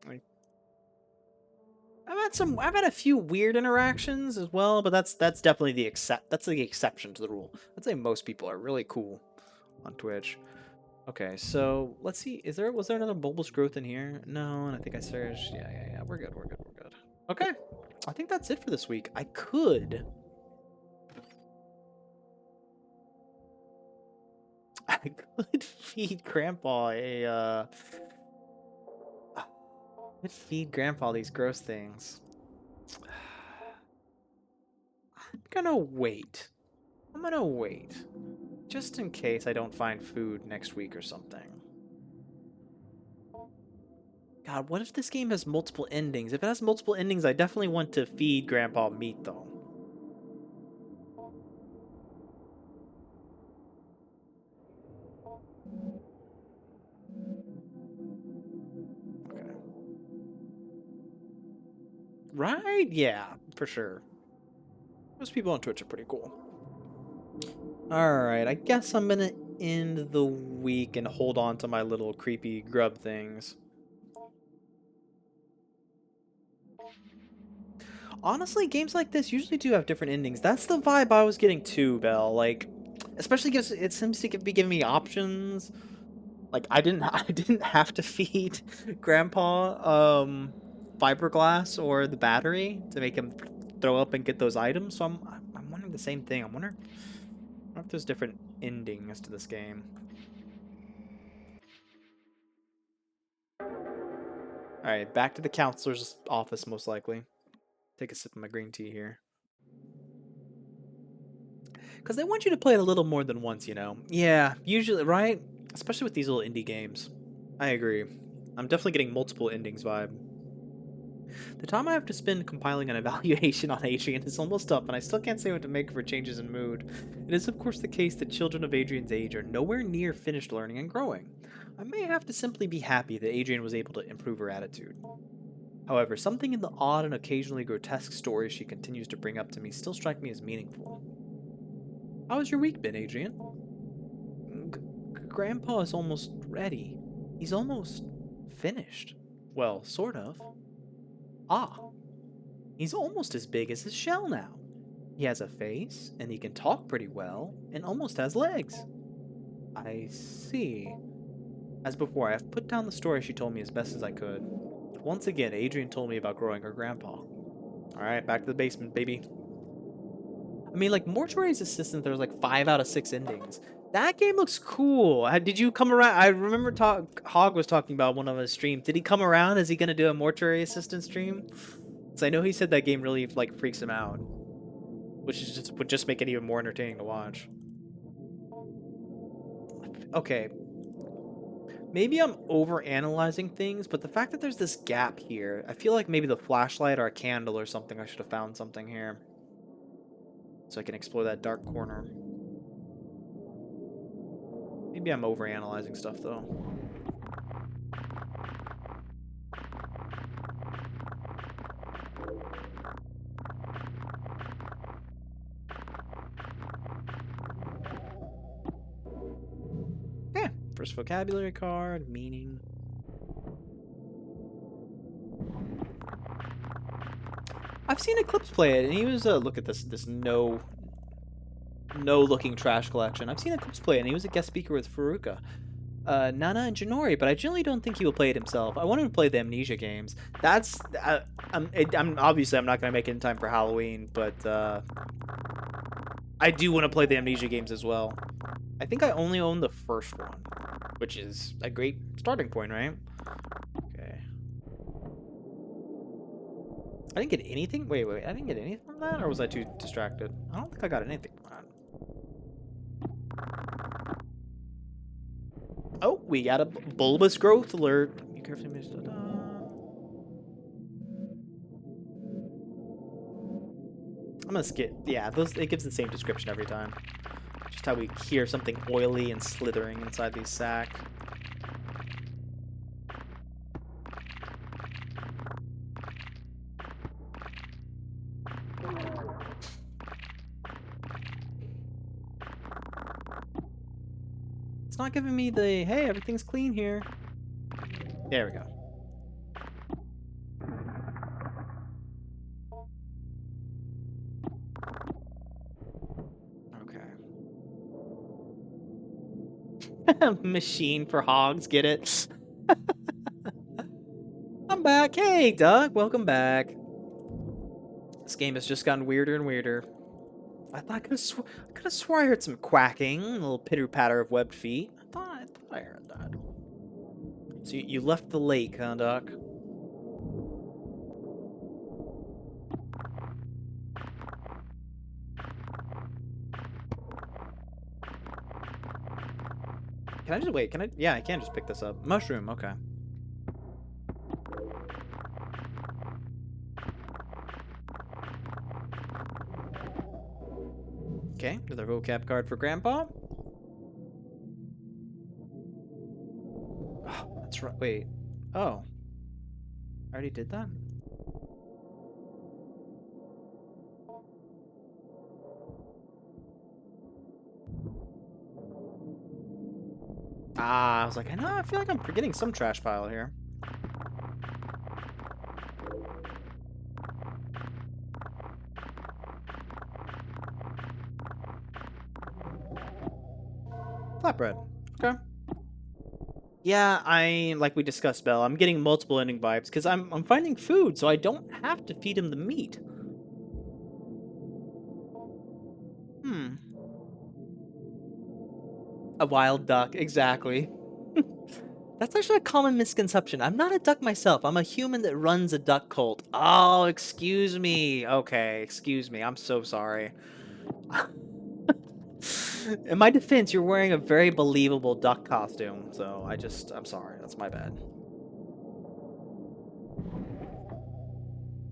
Like, I've had a few weird interactions as well, but that's definitely the exception to the rule. I'd say most people are really cool on Twitch. Okay, so let's see. Was there another bulbous growth in here? No, and I think I searched. Yeah. We're good. Okay, I think that's it for this week. I could feed Grandpa a could feed Grandpa these gross things. I'm gonna wait. Just in case I don't find food next week or something. God, what if this game has multiple endings? If it has multiple endings, I definitely want to feed Grandpa meat, though. Okay. Right? Yeah, for sure. Most people on Twitch are pretty cool. Alright, I guess I'm gonna end the week and hold on to my little creepy grub things. Honestly, games like this usually do have different endings. That's the vibe I was getting too, Bell. Like, especially because it seems to be giving me options. Like, I didn't have to feed Grandpa fiberglass or the battery to make him throw up and get those items. So I'm wondering the same thing. I wonder if there's different endings to this game. All right, back to the counselor's office, most likely. Take a sip of my green tea here. Because they want you to play it a little more than once, you know? Yeah, usually, right? Especially with these little indie games. I agree. I'm definitely getting multiple endings vibe. The time I have to spend compiling an evaluation on Adrian is almost up, and I still can't say what to make for changes in mood. It is of course the case that children of Adrian's age are nowhere near finished learning and growing. I may have to simply be happy that Adrian was able to improve her attitude. However, something in the odd and occasionally grotesque stories she continues to bring up to me still strike me as meaningful. How has your week been, Adrian? Grandpa is almost ready. He's almost finished. Well, sort of. Ah, he's almost as big as his shell now. He has a face, and he can talk pretty well, and almost has legs. I see. As before, I have put down the story she told me as best as I could. Once again, Adrian told me about growing her grandpa. Alright, back to the basement, baby. I mean, like, Mortuary's Assistant, there's like 5 out of 6 endings. That game looks cool. Did you come around? I remember Hog was talking about one of his streams. Did he come around? Is he going to do a Mortuary Assistant stream? Because I know he said that game really, like, freaks him out. Which is would just make it even more entertaining to watch. Okay. Maybe I'm over-analyzing things, but the fact that there's this gap here, I feel like maybe the flashlight or a candle or something, I should have found something here. So I can explore that dark corner. Maybe I'm over-analyzing stuff, though. Yeah, first vocabulary card, meaning. I've seen Eclipse play it, and he was look at this no looking trash collection. I've seen Eclipse play it, and he was a guest speaker with Faruka. Nana and Janori, but I generally don't think he will play it himself. I want him to play the Amnesia games. That's I'm obviously I'm not gonna make it in time for Halloween, but I do want to play the Amnesia games as well. I think I only own the first one, which is a great starting point, right? Okay. I didn't get anything. Wait, I didn't get anything from that, or was I too distracted? I don't think I got anything from that. Oh, we got a bulbous growth alert. Be careful, Mr. I'm gonna skip. Yeah, it gives the same description every time. Just how we hear something oily and slithering inside these sack. It's not giving me the, hey, everything's clean here. There we go. Okay. Machine for hogs, get it? I'm back. Hey, Doug, welcome back. This game has just gotten weirder and weirder. I thought I could have swore I heard some quacking, a little pitter patter of webbed feet. I thought I heard that. So you left the lake, huh, Doc? Can I just wait? Can I? Yeah, I can just pick this up. Mushroom. Okay. Okay, another vocab card for Grandpa. Oh, that's right. Wait. Oh. I already did that? Ah, I was like, I feel like I'm forgetting some trash pile here. Flatbread. Okay. Yeah, like we discussed, Belle, I'm getting multiple ending vibes because I'm finding food, so I don't have to feed him the meat. A wild duck, exactly. That's actually a common misconception. I'm not a duck myself. I'm a human that runs a duck cult. Oh, excuse me. Okay, excuse me. I'm so sorry. In my defense, you're wearing a very believable duck costume, so I'm sorry. That's my bad.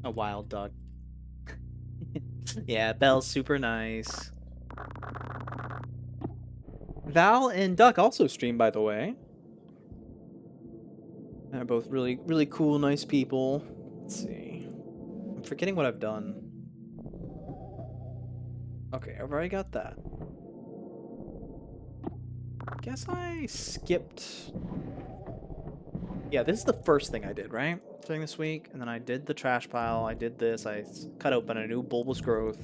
A wild duck. Yeah, Belle's super nice. Val and Duck also stream, by the way. They're both really, really cool, nice people. Let's see. I'm forgetting what I've done. Okay, I've already got that. Guess I skipped... Yeah, this is the first thing I did, right? During this week. And then I did the trash pile. I did this. I cut open a new bulbous growth.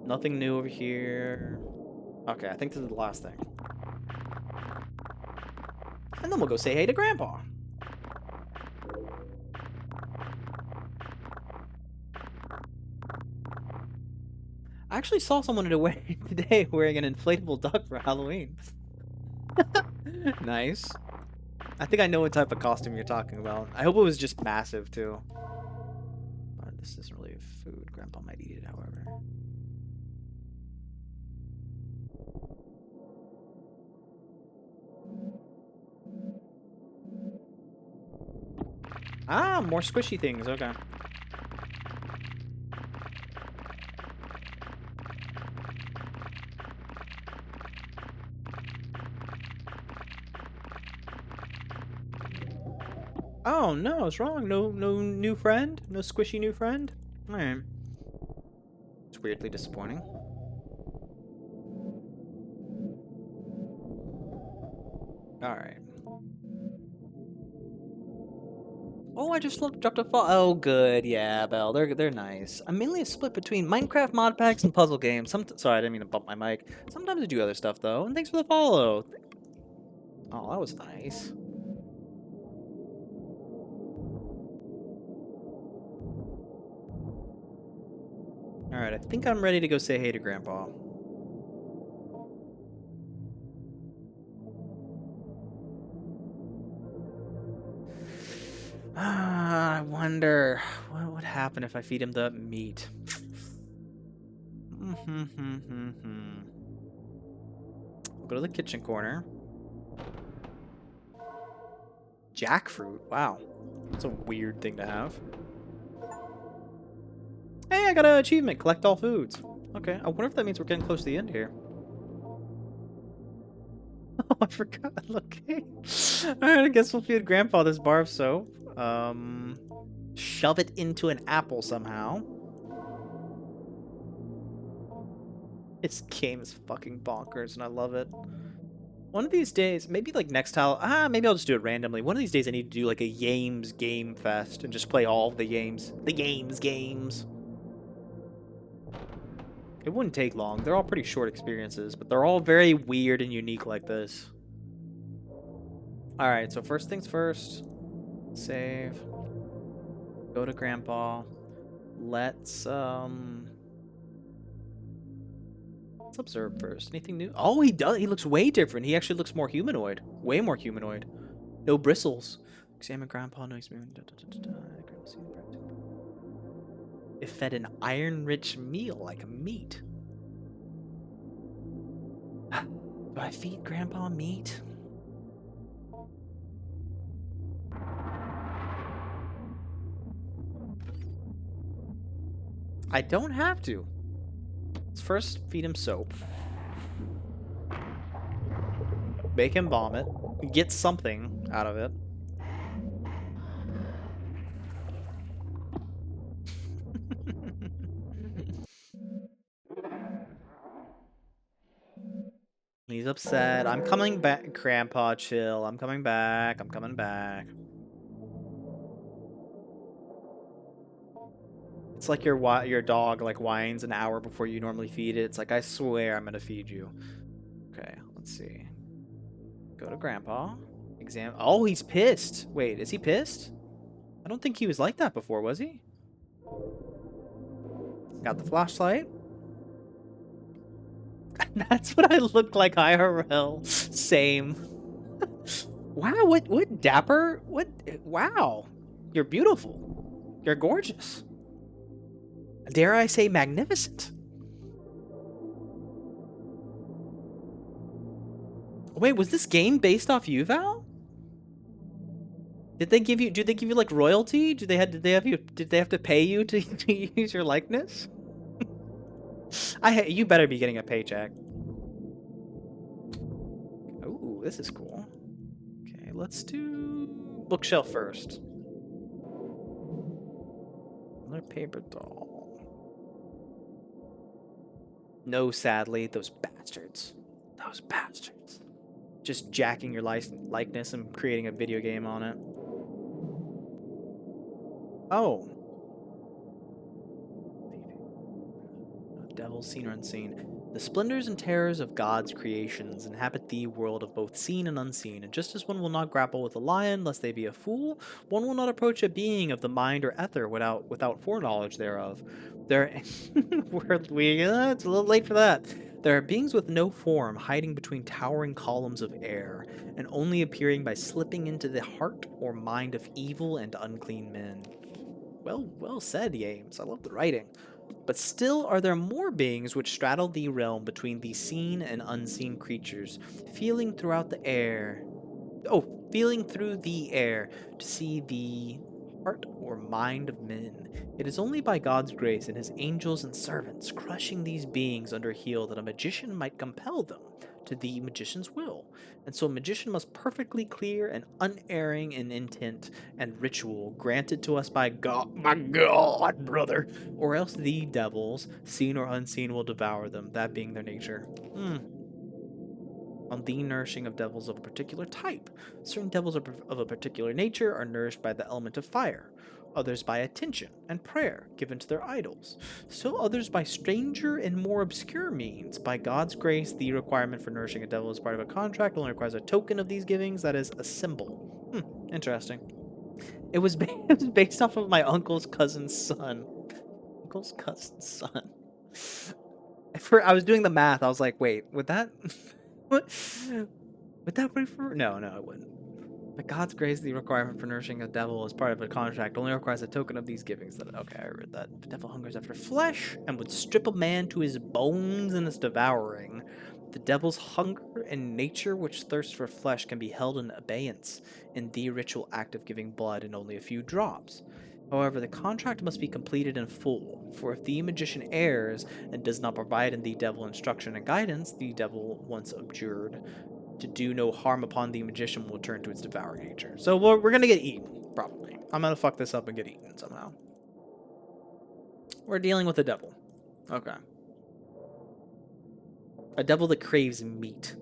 Nothing new over here. Okay, I think this is the last thing. And then we'll go say hey to Grandpa. I actually saw someone today wearing an inflatable duck for Halloween. Nice. I think I know what type of costume you're talking about. I hope it was just massive, too. But this isn't really food. Grandpa might eat it, however. Ah, more squishy things. Okay. Oh no, it's wrong. No new friend? No squishy new friend? Alright. It's weirdly disappointing. Alright. Oh, I just dropped a fall. Oh, good. Yeah, Belle. They're nice. I'm mainly a split between Minecraft mod packs and puzzle games. Sorry, I didn't mean to bump my mic. Sometimes I do other stuff though. And thanks for the follow. Oh, that was nice. Alright, I think I'm ready to go say hey to Grandpa. I wonder what would happen if I feed him the meat. We'll go to the kitchen corner. Jackfruit? Wow. That's a weird thing to have. Hey, I got an achievement. Collect all foods. Okay, I wonder if that means we're getting close to the end here. Oh, I forgot. Okay. Alright, I guess we'll feed Grandpa this bar of soap. Shove it into an apple somehow. This game is fucking bonkers, and I love it. One of these days, maybe like next time, maybe I'll just do it randomly. One of these days I need to do like a Yames Game Fest and just play all of the games. The games. It wouldn't take long. They're all pretty short experiences, but they're all very weird and unique like this. Alright, so first things first. Save. Go to Grandpa. Let's observe first. Anything new? Oh, he does. He looks way different. He actually looks more humanoid. Way more humanoid. No bristles. Examine Grandpa. No experience. If fed an iron-rich meal like meat. Do I feed Grandpa meat? I don't have to. Let's first feed him soap. Make him vomit. Get something out of it. He's upset. I'm coming back. Grandpa, chill. I'm coming back. I'm coming back. It's like your dog like whines an hour before you normally feed it. It's like, I swear I'm gonna feed you. Okay, let's see. Go to Grandpa. Exam. Oh, he's pissed. Wait, is he pissed? I don't think he was like that before, was he? Got the flashlight. That's what I look like IRL. Same. Wow, what dapper? Wow. You're beautiful. You're gorgeous. Dare I say magnificent. Wait, was this game based off you, Val? Did they give you like royalty? Did they have to pay you to use your likeness? You better be getting a paycheck. Oh, this is cool. Okay, let's do bookshelf first. Another paper doll. No, sadly, those bastards. Those bastards. Just jacking your likeness and creating a video game on it. Oh. Devil, seen or unseen. The splendors and terrors of God's creations inhabit the world of both seen and unseen, and just as one will not grapple with a lion lest they be a fool, one will not approach a being of the mind or ether without foreknowledge thereof. It's a little late for that. There are beings with no form, hiding between towering columns of air, and only appearing by slipping into the heart or mind of evil and unclean men. Well said, Yames. I love the writing. But still are there more beings which straddle the realm between the seen and unseen creatures, feeling through the air to see the heart or mind of men. It is only by God's grace and his angels and servants crushing these beings under heel that a magician might compel them to the magician's will. And so a magician must perfectly clear and unerring in intent and ritual granted to us by God, brother, or else the devils, seen or unseen, will devour them, that being their nature. On the nourishing of devils of a particular type. Certain devils of a particular nature are nourished by the element of fire, others by attention and prayer given to their idols, still others by stranger and more obscure means. By God's grace, the requirement for nourishing a devil as part of a contract only requires a token of these givings, that is, a symbol. Interesting. It was, it was based off of my uncle's cousin's son. Uncle's cousin's son. I was doing the math, I was like, wait, would that... what? Would that refer... No, it wouldn't. By God's grace, the requirement for nourishing a devil as part of a contract only requires a token of these givings. Okay, I read that. The devil hungers after flesh and would strip a man to his bones in its devouring. The devil's hunger and nature, which thirsts for flesh, can be held in abeyance in the ritual act of giving blood in only a few drops. However, the contract must be completed in full, for if the magician errs and does not provide in the devil instruction and guidance, the devil, once abjured to do no harm upon the magician, will turn to its devouring nature. So we're gonna get eaten, probably. I'm gonna fuck this up and get eaten somehow. We're dealing with a devil. Okay. A devil that craves meat.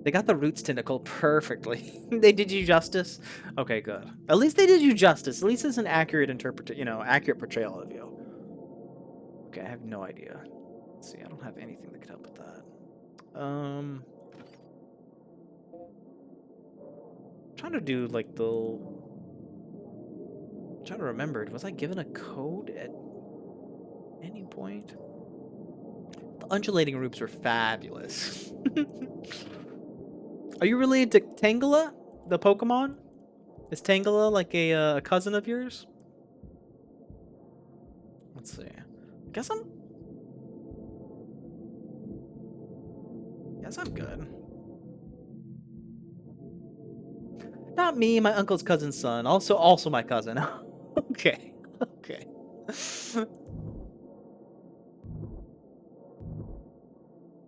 They got the roots tentacle perfectly. They did you justice? Okay, good. At least they did you justice. At least it's an accurate accurate portrayal of you. Okay, I have no idea. Let's see, I don't have anything that could help with that. Trying to do like the... I'm trying to remember, was I given a code at any point? The undulating roots were fabulous. Are you related to Tangela, the Pokemon? Is Tangela like a cousin of yours? Let's see. Guess I'm good. Not me, my uncle's cousin's son. Also my cousin. Okay.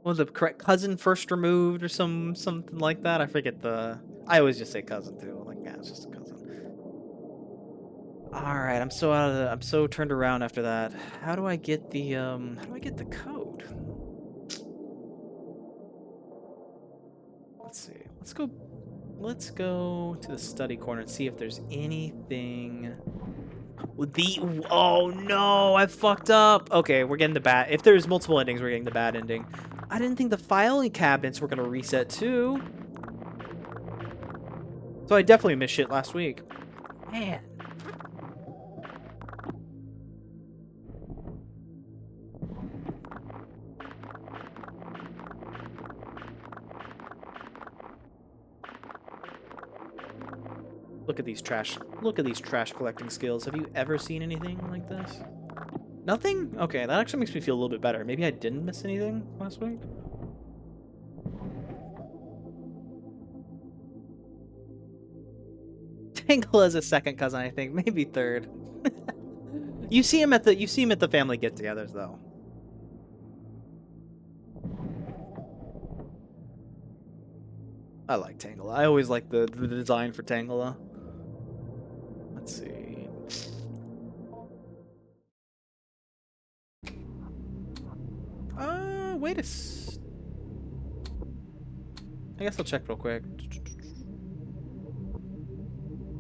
Was the correct cousin first removed or something like that? I forget the... I always just say cousin too. Like, yeah, it's just a cousin. Alright, I'm so turned around after that. How do I get the code? Let's see. Let's go to the study corner and see if there's anything... Oh no, I fucked up. Okay, we're getting the bad... If there's multiple endings, we're getting the bad ending. I didn't think the filing cabinets were gonna reset too. So I definitely missed shit last week. Man. Look at these trash collecting skills. Have you ever seen anything like this? Nothing? Okay, that actually makes me feel a little bit better. Maybe I didn't miss anything last week? Tangle is a second cousin, I think. Maybe third. You see him at the family get-togethers though. I like Tangela. I always like the design for Tangela. Let's see. Wait a I guess I'll check real quick.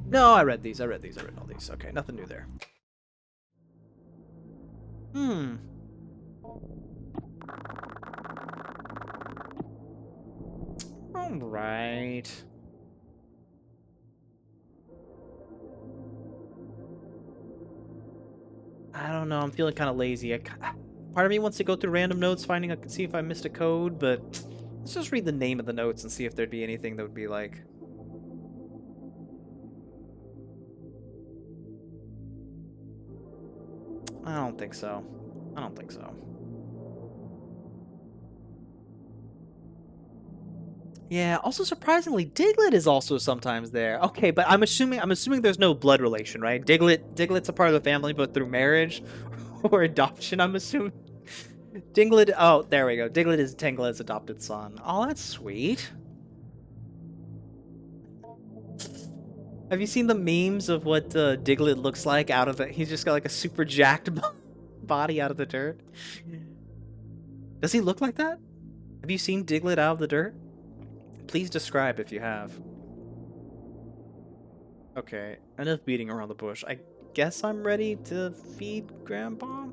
No, I read these. I read all these. Okay, nothing new there. All right. I don't know. I'm feeling kind of lazy. Part of me wants to go through random notes, see if I missed a code, but let's just read the name of the notes and see if there'd be anything that would be like... I don't think so. Yeah, also surprisingly, Diglett is also sometimes there. Okay, but I'm assuming there's no blood relation, right? Diglett's a part of the family, but through marriage or adoption, I'm assuming. Diglett, oh, there we go. Diglett is Tangle's adopted son. Oh, that's sweet. Have you seen the memes of what Diglett looks like out of the... He's just got like a super jacked body out of the dirt. Does he look like that? Have you seen Diglett out of the dirt? Please describe if you have. Okay, enough beating around the bush. I guess I'm ready to feed Grandpa?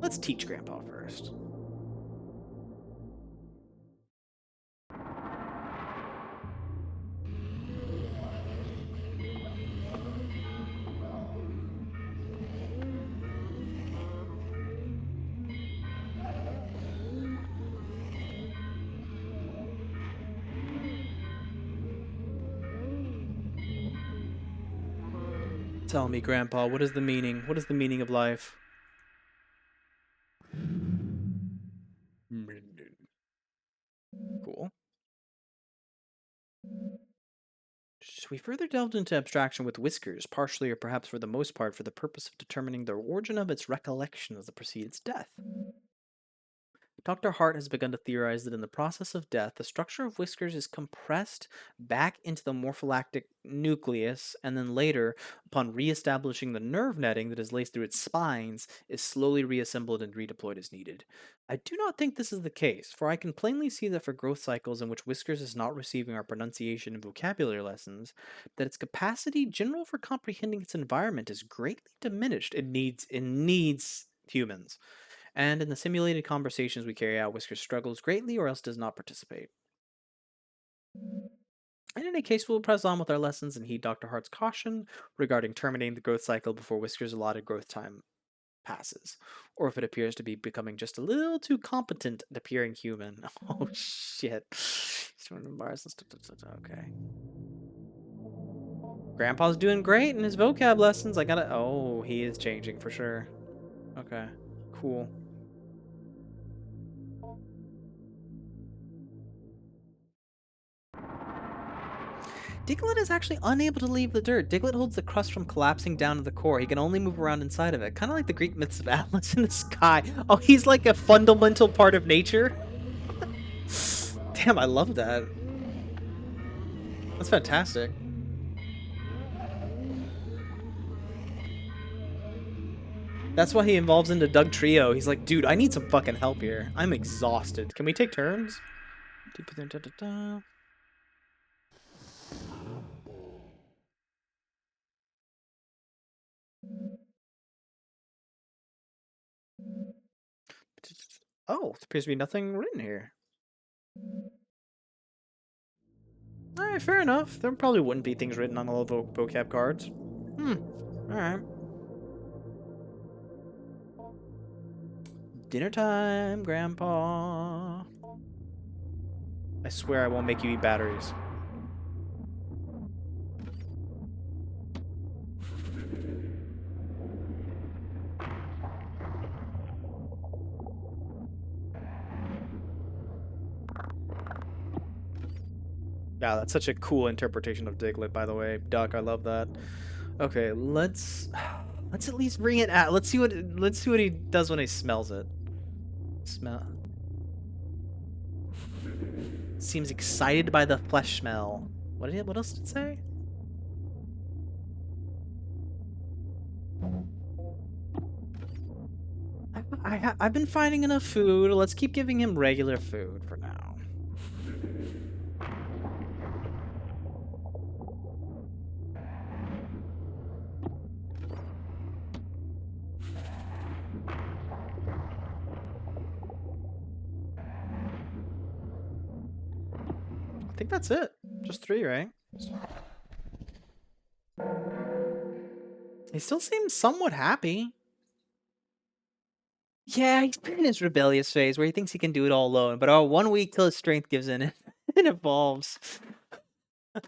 Let's teach Grandpa first. Tell me, Grandpa, what is the meaning? What is the meaning of life? Cool. We further delved into abstraction with Whiskers, partially or perhaps for the most part for the purpose of determining the origin of its recollections that precede its death. Dr. Hart has begun to theorize that in the process of death, the structure of whiskers is compressed back into the morpholactic nucleus, and then later, upon reestablishing the nerve netting that is laced through its spines, is slowly reassembled and redeployed as needed. I do not think this is the case, for I can plainly see that for growth cycles in which whiskers is not receiving our pronunciation and vocabulary lessons, that its capacity general for comprehending its environment is greatly diminished. It needs humans. And in the simulated conversations we carry out, Whiskers struggles greatly or else does not participate. In any case, we'll press on with our lessons and heed Dr. Hart's caution regarding terminating the growth cycle before Whiskers' allotted growth time passes, or if it appears to be becoming just a little too competent at appearing human. Oh shit. Okay. Grandpa's doing great in his vocab lessons. I gotta. Oh, he is changing for sure. Okay. Cool. Diglett is actually unable to leave the dirt. Diglett holds the crust from collapsing down to the core. He can only move around inside of it. Kind of like the Greek myths of Atlas in the sky. Oh, he's like a fundamental part of nature? Damn, I love that. That's fantastic. That's why he involves into Doug Trio. He's like, dude, I need some fucking help here. I'm exhausted. Can we take turns? Oh, there appears to be nothing written here. Alright, fair enough. There probably wouldn't be things written on all the vocab cards. Alright. Dinner time, Grandpa. I swear I won't make you eat batteries. Yeah, that's such a cool interpretation of Diglett, by the way. Duck, I love that. Okay, let's at least bring it out. Let's see what he does when he smells it. Smell. Seems excited by the flesh smell. What else did it say? I've been finding enough food. Let's keep giving him regular food for now. I think that's it. Just 3, right? He still seems somewhat happy. Yeah, he's been in his rebellious phase where he thinks he can do it all alone, but 1 week till his strength gives in and evolves. Oh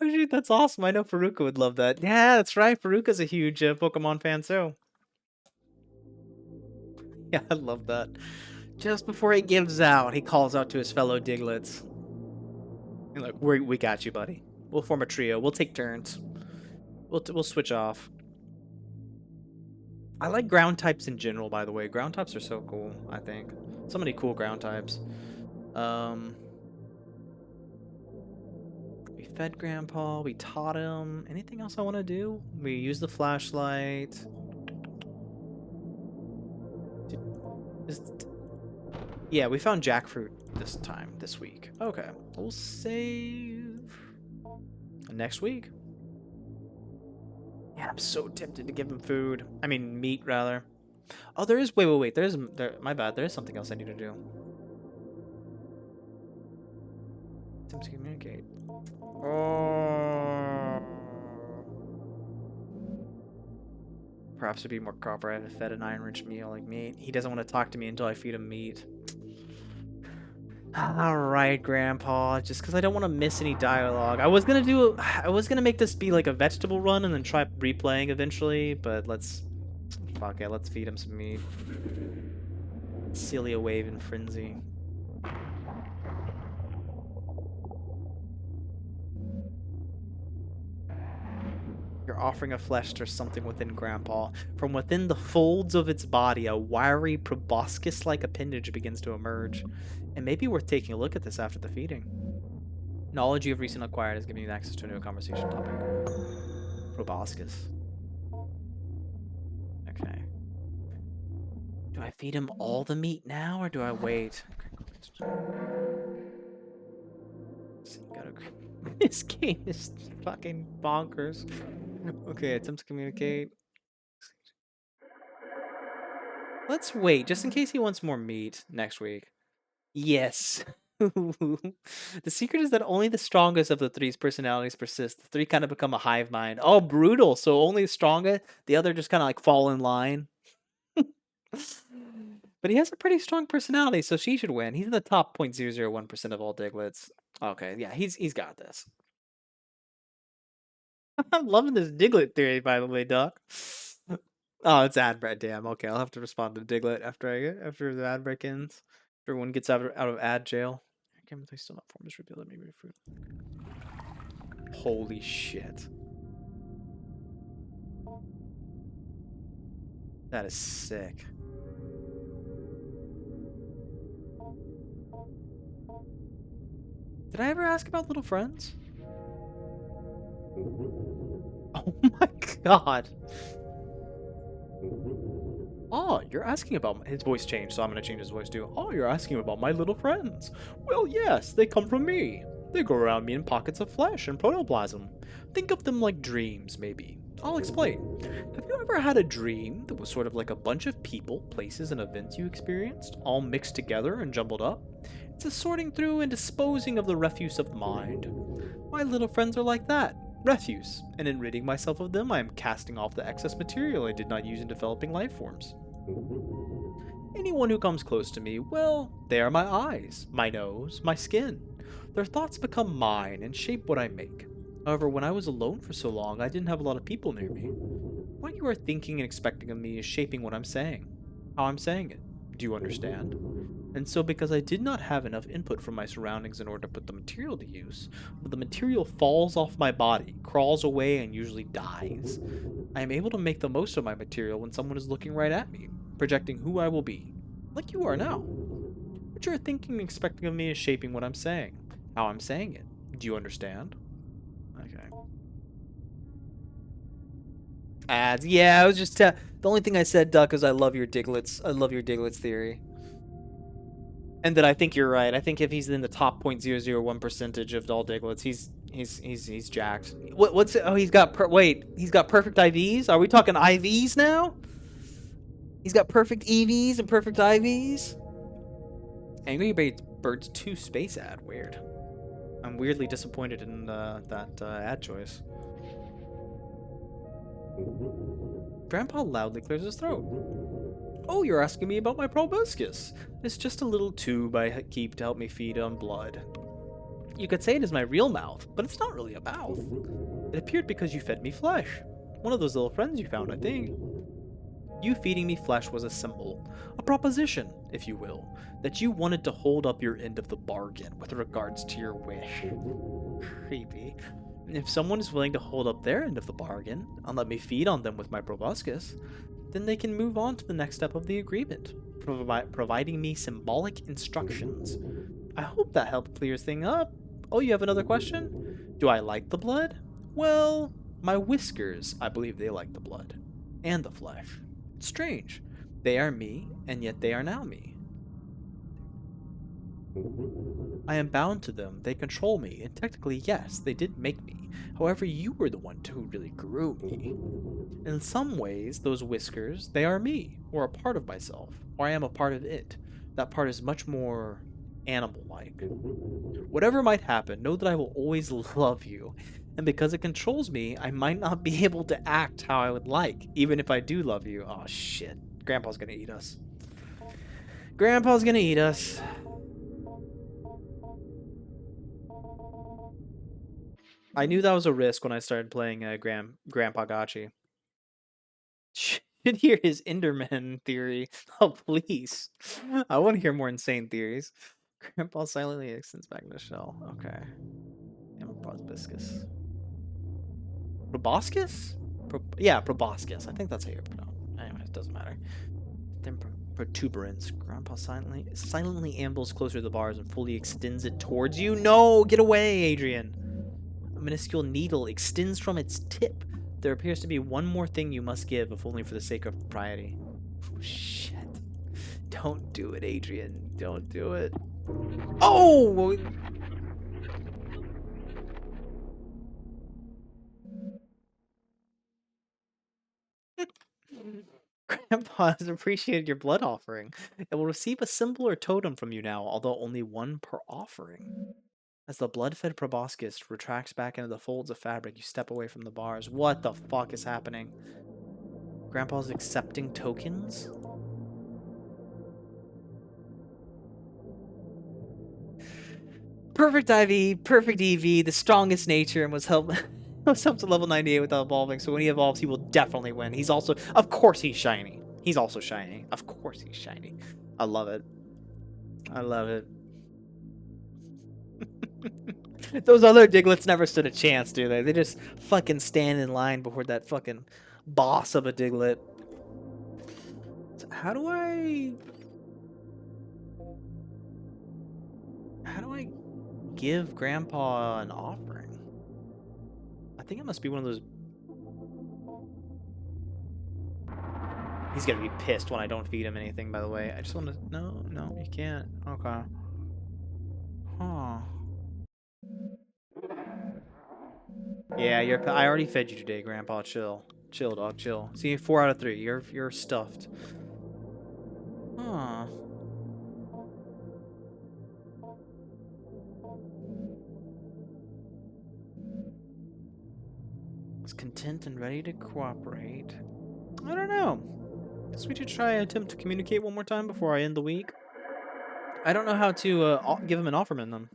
shoot, that's awesome. I know Faruka would love that. Yeah, that's right. Faruka's a huge Pokemon fan too. Yeah, I love that. Just before he gives out, he calls out to his fellow Diglets. And like, we got you, buddy. We'll form a trio. We'll take turns. We'll switch off. I like ground types in general, by the way. Ground types are so cool, I think. So many cool ground types. We fed Grandpa. We taught him. Anything else I want to do? We used the flashlight. Yeah, we found jackfruit. this week. Okay, we'll save next week. Yeah, I'm so tempted to give him food. I mean, meat, rather. Oh, there is... Wait. My bad. There is something else I need to do. Attempt to communicate. Oh. Perhaps it'd be more proper if I fed an iron-rich meal like meat. He doesn't want to talk to me until I feed him meat. Alright, Grandpa. Just because I don't want to miss any dialogue. I was gonna make this be like a vegetable run and then try replaying eventually, but fuck it, let's feed him some meat. Celia wave in frenzy. You're offering a flesh to something within Grandpa. From within the folds of its body, a wiry, proboscis-like appendage begins to emerge. It may be worth taking a look at this after the feeding. Knowledge you have recently acquired has given you access to a new conversation topic. Proboscis. Okay. Do I feed him all the meat now, or do I wait? This game is fucking bonkers. Okay, attempt to communicate. Let's wait, just in case he wants more meat next week. Yes. The secret is that only the strongest of the three's personalities persist. The three kind of become a hive mind. Oh, brutal. So only the strongest, the other just kind of like fall in line. But he has a pretty strong personality, so she should win. He's in the top 0.001% of all Diglets. Okay, yeah, he's got this. I'm loving this Diglett theory, by the way, Doc. Oh, it's ad break. Damn. Okay, I'll have to respond to Diglett after the ad break ends. Everyone gets out of ad jail. Can they still not form this reveal that maybe fruit? Holy shit. That is sick. Did I ever ask about little friends? Oh my god. Oh, you're asking about... His voice changed, so I'm going to change his voice too. Oh, you're asking about my little friends. Well, yes, they come from me. They grow around me in pockets of flesh and protoplasm. Think of them like dreams, maybe. I'll explain. Have you ever had a dream that was sort of like a bunch of people, places, and events you experienced, all mixed together and jumbled up? It's a sorting through and disposing of the refuse of the mind. My little friends are like that. Refuse, and in ridding myself of them, I am casting off the excess material I did not use in developing life forms. Anyone who comes close to me, well, they are my eyes, my nose, my skin. Their thoughts become mine and shape what I make. However, when I was alone for so long, I didn't have a lot of people near me. What you are thinking and expecting of me is shaping what I'm saying, how I'm saying it. Do you understand? And so because I did not have enough input from my surroundings in order to put the material to use, the material falls off my body, crawls away, and usually dies. I am able to make the most of my material when someone is looking right at me, projecting who I will be, like you are now. What you are thinking and expecting of me is shaping what I'm saying, how I'm saying it. Do you understand? Okay. Ads. Yeah, I was just the only thing I said, Duck, is I love your Diglets. I love your Diglets theory. And that I think you're right. I think if he's in the top 0.001% of all Diglets, he's jacked. What's it? Oh, he's got he's got perfect IVs? Are we talking IVs now? He's got perfect EVs and perfect IVs? Angry Birds 2 space ad. Weird. I'm weirdly disappointed in that ad choice. Grandpa loudly clears his throat. Oh, you're asking me about my proboscis. It's just a little tube I keep to help me feed on blood. You could say it is my real mouth, but it's not really a mouth. It appeared because you fed me flesh. One of those little friends you found, I think. You feeding me flesh was a symbol, a proposition, if you will, that you wanted to hold up your end of the bargain with regards to your wish. Creepy. If someone is willing to hold up their end of the bargain and let me feed on them with my proboscis, then they can move on to the next step of the agreement, providing me symbolic instructions. I hope that helped clear things up. Oh, you have another question? Do I like the blood? Well, my whiskers, I believe they like the blood. And the flesh. It's strange. They are me, and yet they are now me. I am bound to them. They control me, and technically, yes, they did make me. However, you were the one who really grew me. In some ways, those whiskers, they are me, or a part of myself, or I am a part of it. That part is much more animal-like. Whatever might happen, know that I will always love you. And because it controls me, I might not be able to act how I would like, even if I do love you. Oh shit. Grandpa's gonna eat us. Grandpa's gonna eat us. I knew that was a risk when I started playing Grandpa Gotchi. Should hear his Enderman theory. Oh, please. I want to hear more insane theories. Grandpa silently extends back in the shell. Okay. And proboscis. Proboscis? Yeah, proboscis. I think that's how you pronounce it. Anyway, it doesn't matter. Then protuberance. Grandpa silently ambles closer to the bars and fully extends it towards you. No! Get away, Adrian! A minuscule needle extends from its tip. There appears to be one more thing you must give, if only for the sake of propriety. Oh, shit. Don't do it, Adrian. Don't do it. Oh! Grandpa has appreciated your blood offering. It will receive a symbol or totem from you now, although only one per offering. As the blood-fed proboscis retracts back into the folds of fabric, you step away from the bars. What the fuck is happening? Grandpa's accepting tokens? Perfect IV, perfect EV, the strongest nature, and was helped was up to level 98 without evolving, so when he evolves, he will definitely win. He's also, of course he's shiny. He's also shiny. Of course he's shiny. I love it. I love it. Those other Diglets never stood a chance, do they? They just fucking stand in line before that fucking boss of a Diglett. So how do I give Grandpa an offering? I think it must be one of those. He's gonna be pissed when I don't feed him anything, by the way. I just want to. No, you can't. Okay. Huh. Yeah, I already fed you today, Grandpa. Chill. Chill, dog. Chill. See, 4 out of 3. You're stuffed. Huh. Was content and ready to cooperate. I don't know. Guess we should try attempt to communicate one more time before I end the week. I don't know how to give him an offerman them.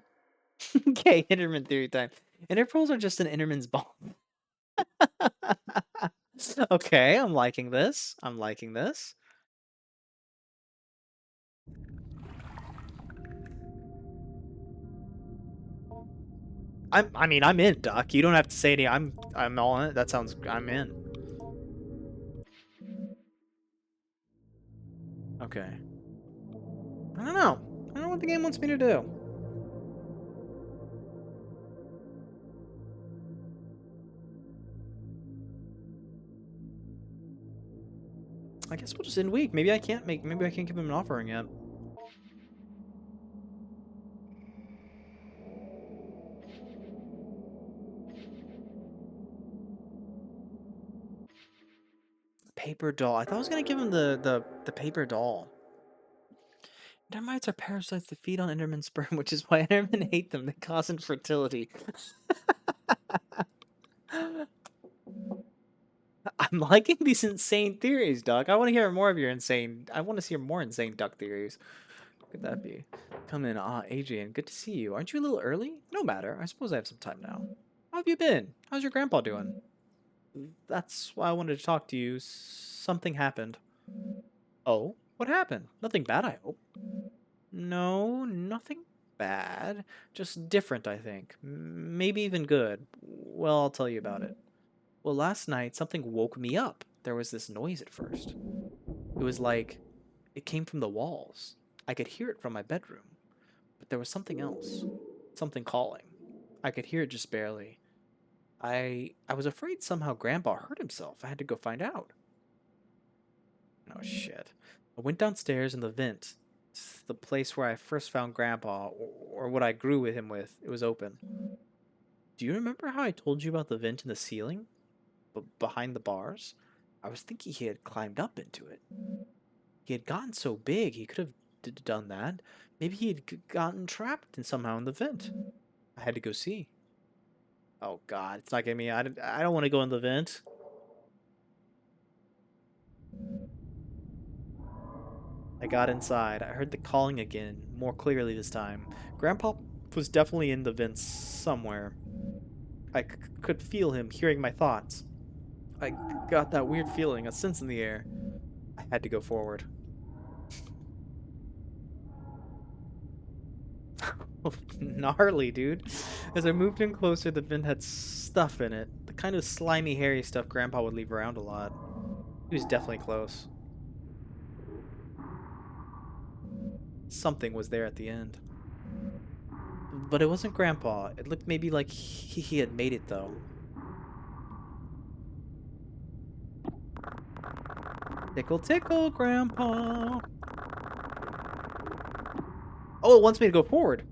Okay, Enderman theory time. Interpearls are just an Enderman's ball. Okay, I'm liking this. I'm liking this. I mean, I'm in, Duck. You don't have to say any. I'm all in it. That sounds. I'm in. Okay. I don't know. I don't know what the game wants me to do. I guess we'll just end week. Maybe I can't give him an offering yet. Paper doll. I thought I was gonna give him the paper doll. Endermites are parasites that feed on Enderman sperm, which is why Endermen hate them. They cause infertility. I'm liking these insane theories, Doc. I want to hear more of your insane. I want to hear more insane duck theories. What could that be? Come in. Ah, Adrian, good to see you. Aren't you a little early? No matter. I suppose I have some time now. How have you been? How's your grandpa doing? That's why I wanted to talk to you. Something happened. Oh, what happened? Nothing bad, I hope. No, nothing bad. Just different, I think. Maybe even good. Well, I'll tell you about it. Well, last night, something woke me up. There was this noise at first. It was like it came from the walls. I could hear it from my bedroom. But there was something else. Something calling. I could hear it just barely. I was afraid somehow Grandpa hurt himself. I had to go find out. Oh shit. I went downstairs in the vent. The place where I first found Grandpa, or what I grew with him with. It was open. Do you remember how I told you about the vent in the ceiling? Behind the bars? I was thinking he had climbed up into it. He had gotten so big, he could have done that. Maybe he had gotten trapped in somehow in the vent. I had to go see. Oh God, it's not getting me. I don't want to go in the vent. I got inside. I heard the calling again, more clearly this time. Grandpa was definitely in the vents somewhere. I could feel him hearing my thoughts. I got that weird feeling, a sense in the air. I had to go forward. Gnarly, dude. As I moved in closer, the vent had stuff in it. The kind of slimy, hairy stuff Grandpa would leave around a lot. He was definitely close. Something was there at the end. But it wasn't Grandpa. It looked maybe like he had made it, though. Tickle, tickle, Grandpa. Oh, it wants me to go forward.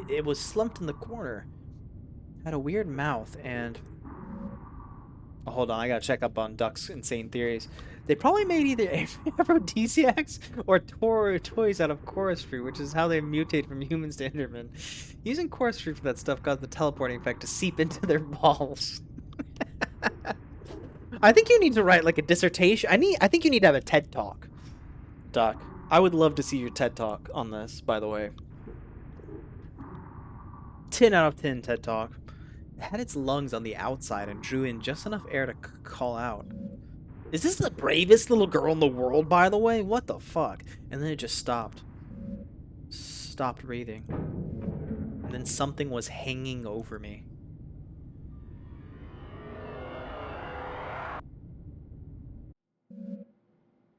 It was slumped in the corner. Had a weird mouth and... Oh, hold on, I gotta check up on Duck's insane theories. They probably made either aphrodisiacs or tore toys out of chorus fruit, which is how they mutate from humans to Endermen. Using chorus fruit for that stuff caused the teleporting effect to seep into their balls. I think you need to write like a dissertation. I think you need to have a TED Talk, Doc. I would love to see your TED Talk on this, by the way. 10 out of 10 TED Talk. It had its lungs on the outside and drew in just enough air to call out. Is this the bravest little girl in the world, by the way? What the fuck? And then it just stopped. Stopped breathing. And then something was hanging over me.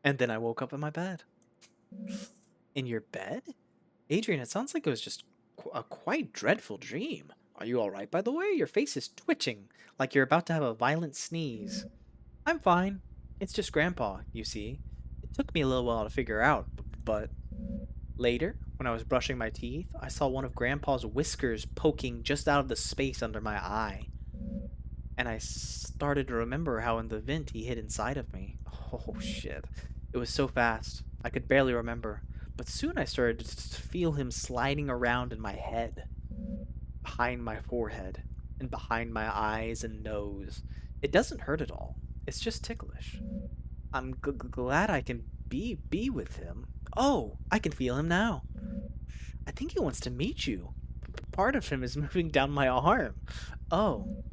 And then I woke up in my bed. In your bed? Adrian, it sounds like it was just a quite dreadful dream. Are you alright, by the way? Your face is twitching, like you're about to have a violent sneeze. I'm fine. It's just Grandpa, you see. It took me a little while to figure out, but... Later, when I was brushing my teeth, I saw one of Grandpa's whiskers poking just out of the space under my eye. And I started to remember how in the vent he hid inside of me. Oh, shit. It was so fast, I could barely remember. But soon I started to feel him sliding around in my head, behind my forehead, and behind my eyes and nose. It doesn't hurt at all. It's just ticklish. I'm glad I can be with him. Oh, I can feel him now. I think he wants to meet you. Part of him is moving down my arm. Oh,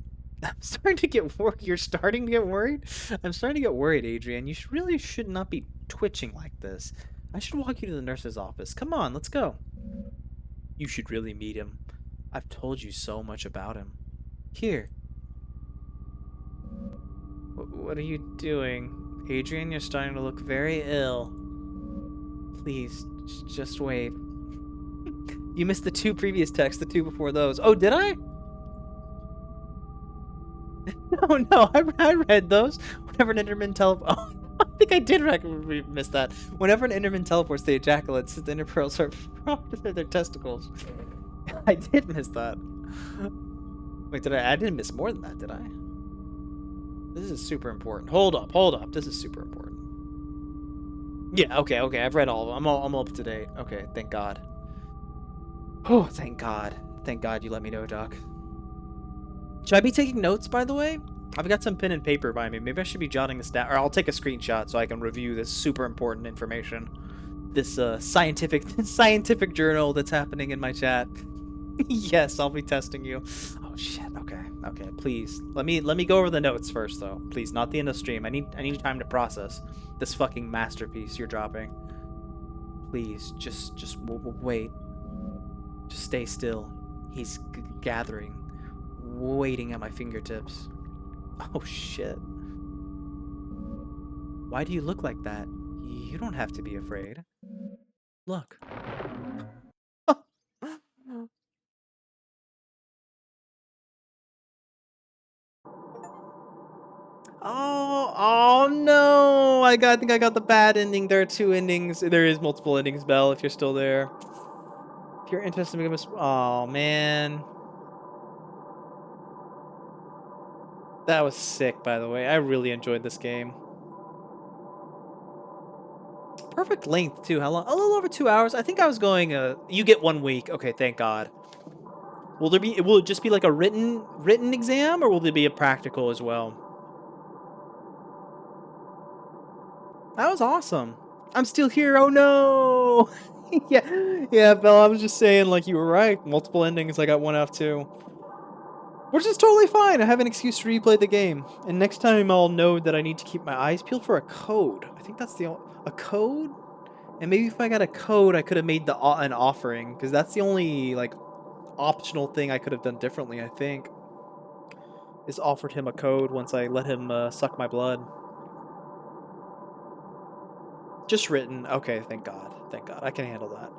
I'm starting to get worried. You're starting to get worried? I'm starting to get worried, Adrian. You really should not be twitching like this. I should walk you to the nurse's office. Come on, let's go. You should really meet him. I've told you so much about him. Here. What are you doing? Adrian, you're starting to look very ill. Please, just wait. You missed the 2 previous texts, the 2 before those. Oh, did I? No, I read those. Whenever an Enderman teleports... Oh, I think I did miss that. Whenever an Enderman teleports, they ejaculate since the Ender pearls are proper to their testicles. I did miss that. Wait, did I? I didn't miss more than that, did I? This is super important. Hold up. This is super important. Yeah, okay. I've read all of them. I'm up to date. Okay, thank God. Oh, thank God. Thank God you let me know, Doc. Should I be taking notes, by the way? I've got some pen and paper by me. Maybe I should be jotting this down. Or I'll take a screenshot so I can review this super important information. This scientific journal that's happening in my chat. Yes, I'll be testing you. Oh shit. Okay. Please let me go over the notes first, though. Please, not the end of stream. I need time to process this fucking masterpiece you're dropping. Please, just wait. Just stay still. He's gathering, waiting at my fingertips. Oh shit. Why do you look like that? You don't have to be afraid. Look. Oh no! I think I got the bad ending. There are two endings. There is multiple endings, Belle, if you're still there. If you're interested in becoming oh man. That was sick, by the way. I really enjoyed this game. Perfect length too. How long? A little over 2 hours. I think I was going you get 1 week. Okay, thank God. Will it just be like a written exam, or will there be a practical as well? That was awesome. I'm still here. Oh no. Yeah, Belle, I was just saying, like, you were right. Multiple endings. I got one out too. Which is totally fine. I have an excuse to replay the game. And next time I'll know that I need to keep my eyes peeled for a code. I think that's a code? And maybe if I got a code, I could have made an offering. Because that's the only, like, optional thing I could have done differently, I think. Is offered him a code once I let him suck my blood. Just written. Okay, thank God. Thank God. I can handle that.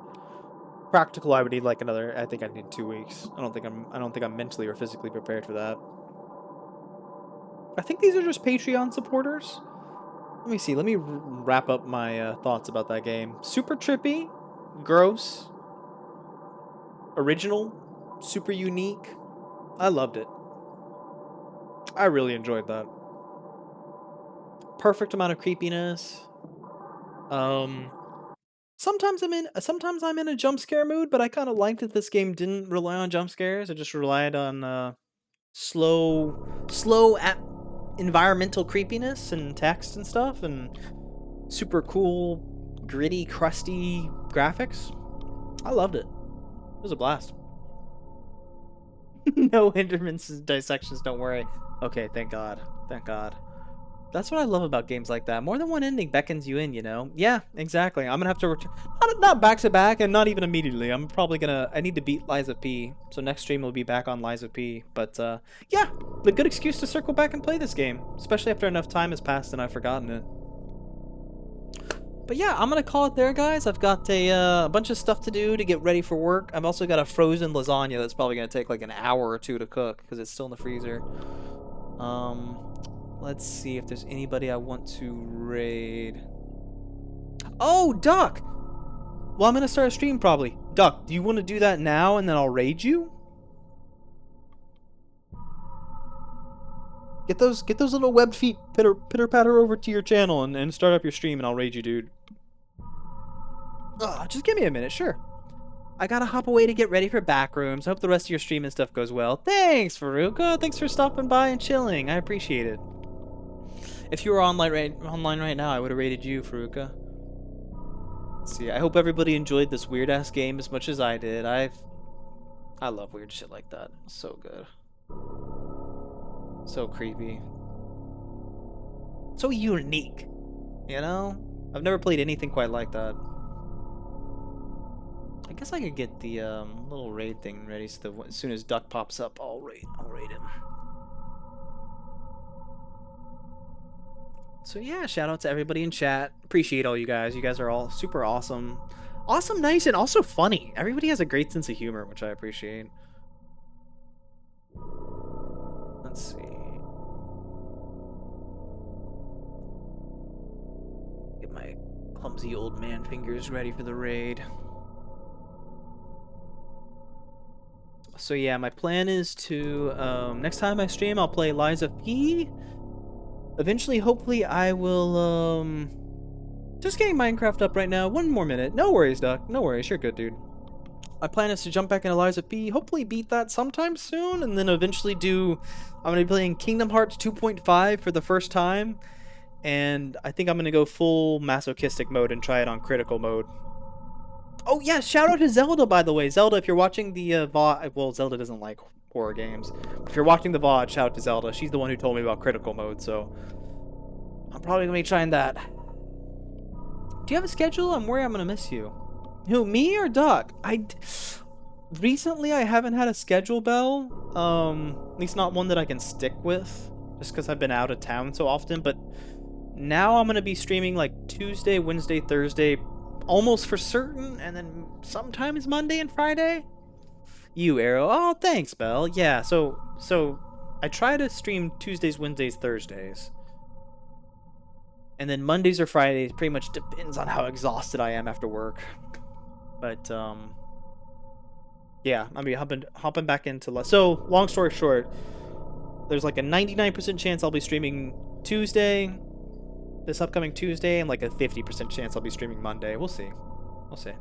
Practical, I would need like another. I think I need 2 weeks. I don't think I'm mentally or physically prepared for that. I think these are just Patreon supporters. Let me see. Let me wrap up my thoughts about that game. Super trippy, gross, original, super unique. I loved it. I really enjoyed that. Perfect amount of creepiness. Sometimes I'm in a jump scare mood, but I kind of liked that this game didn't rely on jump scares. It just relied on slow environmental creepiness and text and stuff, and super cool, gritty, crusty graphics. I loved it. It was a blast. No hindrances, dissections. Don't worry. Okay, thank God. Thank God. That's what I love about games like that. More than one ending beckons you in, you know? Yeah, exactly. I'm gonna have to return. Not back to back, and not even immediately. I'm probably gonna. I need to beat Liza P. So next stream will be back on Liza P. But yeah, a good excuse to circle back and play this game, especially after enough time has passed and I've forgotten it. But yeah, I'm gonna call it there, guys. I've got a bunch of stuff to do to get ready for work. I've also got a frozen lasagna that's probably gonna take like an hour or two to cook because it's still in the freezer. Let's see if there's anybody I want to raid. Oh, Duck! Well, I'm gonna start a stream probably. Duck, do you want to do that now and then I'll raid you? Get those little webbed feet pitter patter over to your channel and start up your stream and I'll raid you, dude. Just give me a minute, sure. I gotta hop away to get ready for backrooms. I hope the rest of your stream and stuff goes well. Thanks, Faruka. Thanks for stopping by and chilling. I appreciate it. If you were online right now, I would have rated you, Faruka. Let's see, I hope everybody enjoyed this weird-ass game as much as I did. I love weird shit like that. So good. So creepy. So unique. You know? I've never played anything quite like that. I guess I could get the little raid thing ready so that as soon as Duck pops up, I'll raid him. So yeah, shout out to everybody in chat. Appreciate all you guys. You guys are all super awesome. Awesome, nice, and also funny. Everybody has a great sense of humor, which I appreciate. Let's see. Get my clumsy old man fingers ready for the raid. So yeah, my plan is to, next time I stream, I'll play Liza P. Eventually, hopefully, I will, just getting Minecraft up right now. 1 more minute. No worries, Duck. No worries. You're good, dude. My plan is to jump back into Liza P. Hopefully beat that sometime soon, and then eventually I'm going to be playing Kingdom Hearts 2.5 for the first time. And I think I'm going to go full masochistic mode and try it on critical mode. Oh, yeah, shout out to Zelda, by the way. Zelda, if you're watching the VOD... Well, Zelda doesn't like horror games. If you're watching the VOD, shout out to Zelda. She's the one who told me about critical mode, so... I'm probably going to be trying that. Do you have a schedule? I'm worried I'm going to miss you. Who, me or Duck? Recently, I haven't had a schedule, Bell. At least not one that I can stick with. Just because I've been out of town so often. But now I'm going to be streaming like Tuesday, Wednesday, Thursday... almost for certain, and then sometimes Monday and Friday. You, Arrow. Oh, thanks, Belle. Yeah, so, I try to stream Tuesdays, Wednesdays, Thursdays. And then Mondays or Fridays pretty much depends on how exhausted I am after work. But yeah, I mean hopping back into so long story short, there's like a 99% chance I'll be streaming Tuesday, this upcoming Tuesday, and like a 50% chance I'll be streaming Monday. We'll see. We'll see.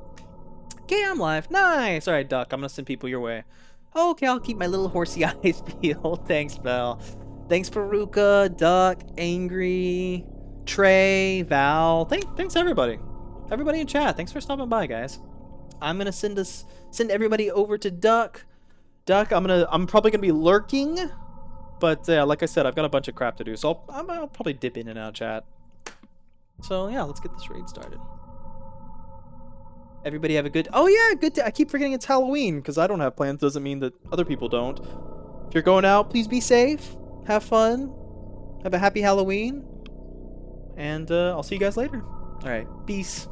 Okay, I'm live. Nice. All right, Duck. I'm gonna send people your way. Okay, I'll keep my little horsey eyes peeled. Thanks, Belle. Thanks, Faruka, Duck, Angry, Trey, Val. Thanks everybody. Everybody in chat. Thanks for stopping by, guys. I'm gonna send everybody over to Duck. Duck, I'm probably gonna be lurking, but like I said, I've got a bunch of crap to do, so I'll probably dip in and out of chat. So yeah, let's get this raid started. Everybody have a good... Oh yeah, good day. I keep forgetting it's Halloween, because I don't have plans doesn't mean that other people don't. If you're going out, please be safe. Have fun. Have a happy Halloween. And I'll see you guys later. Alright, peace.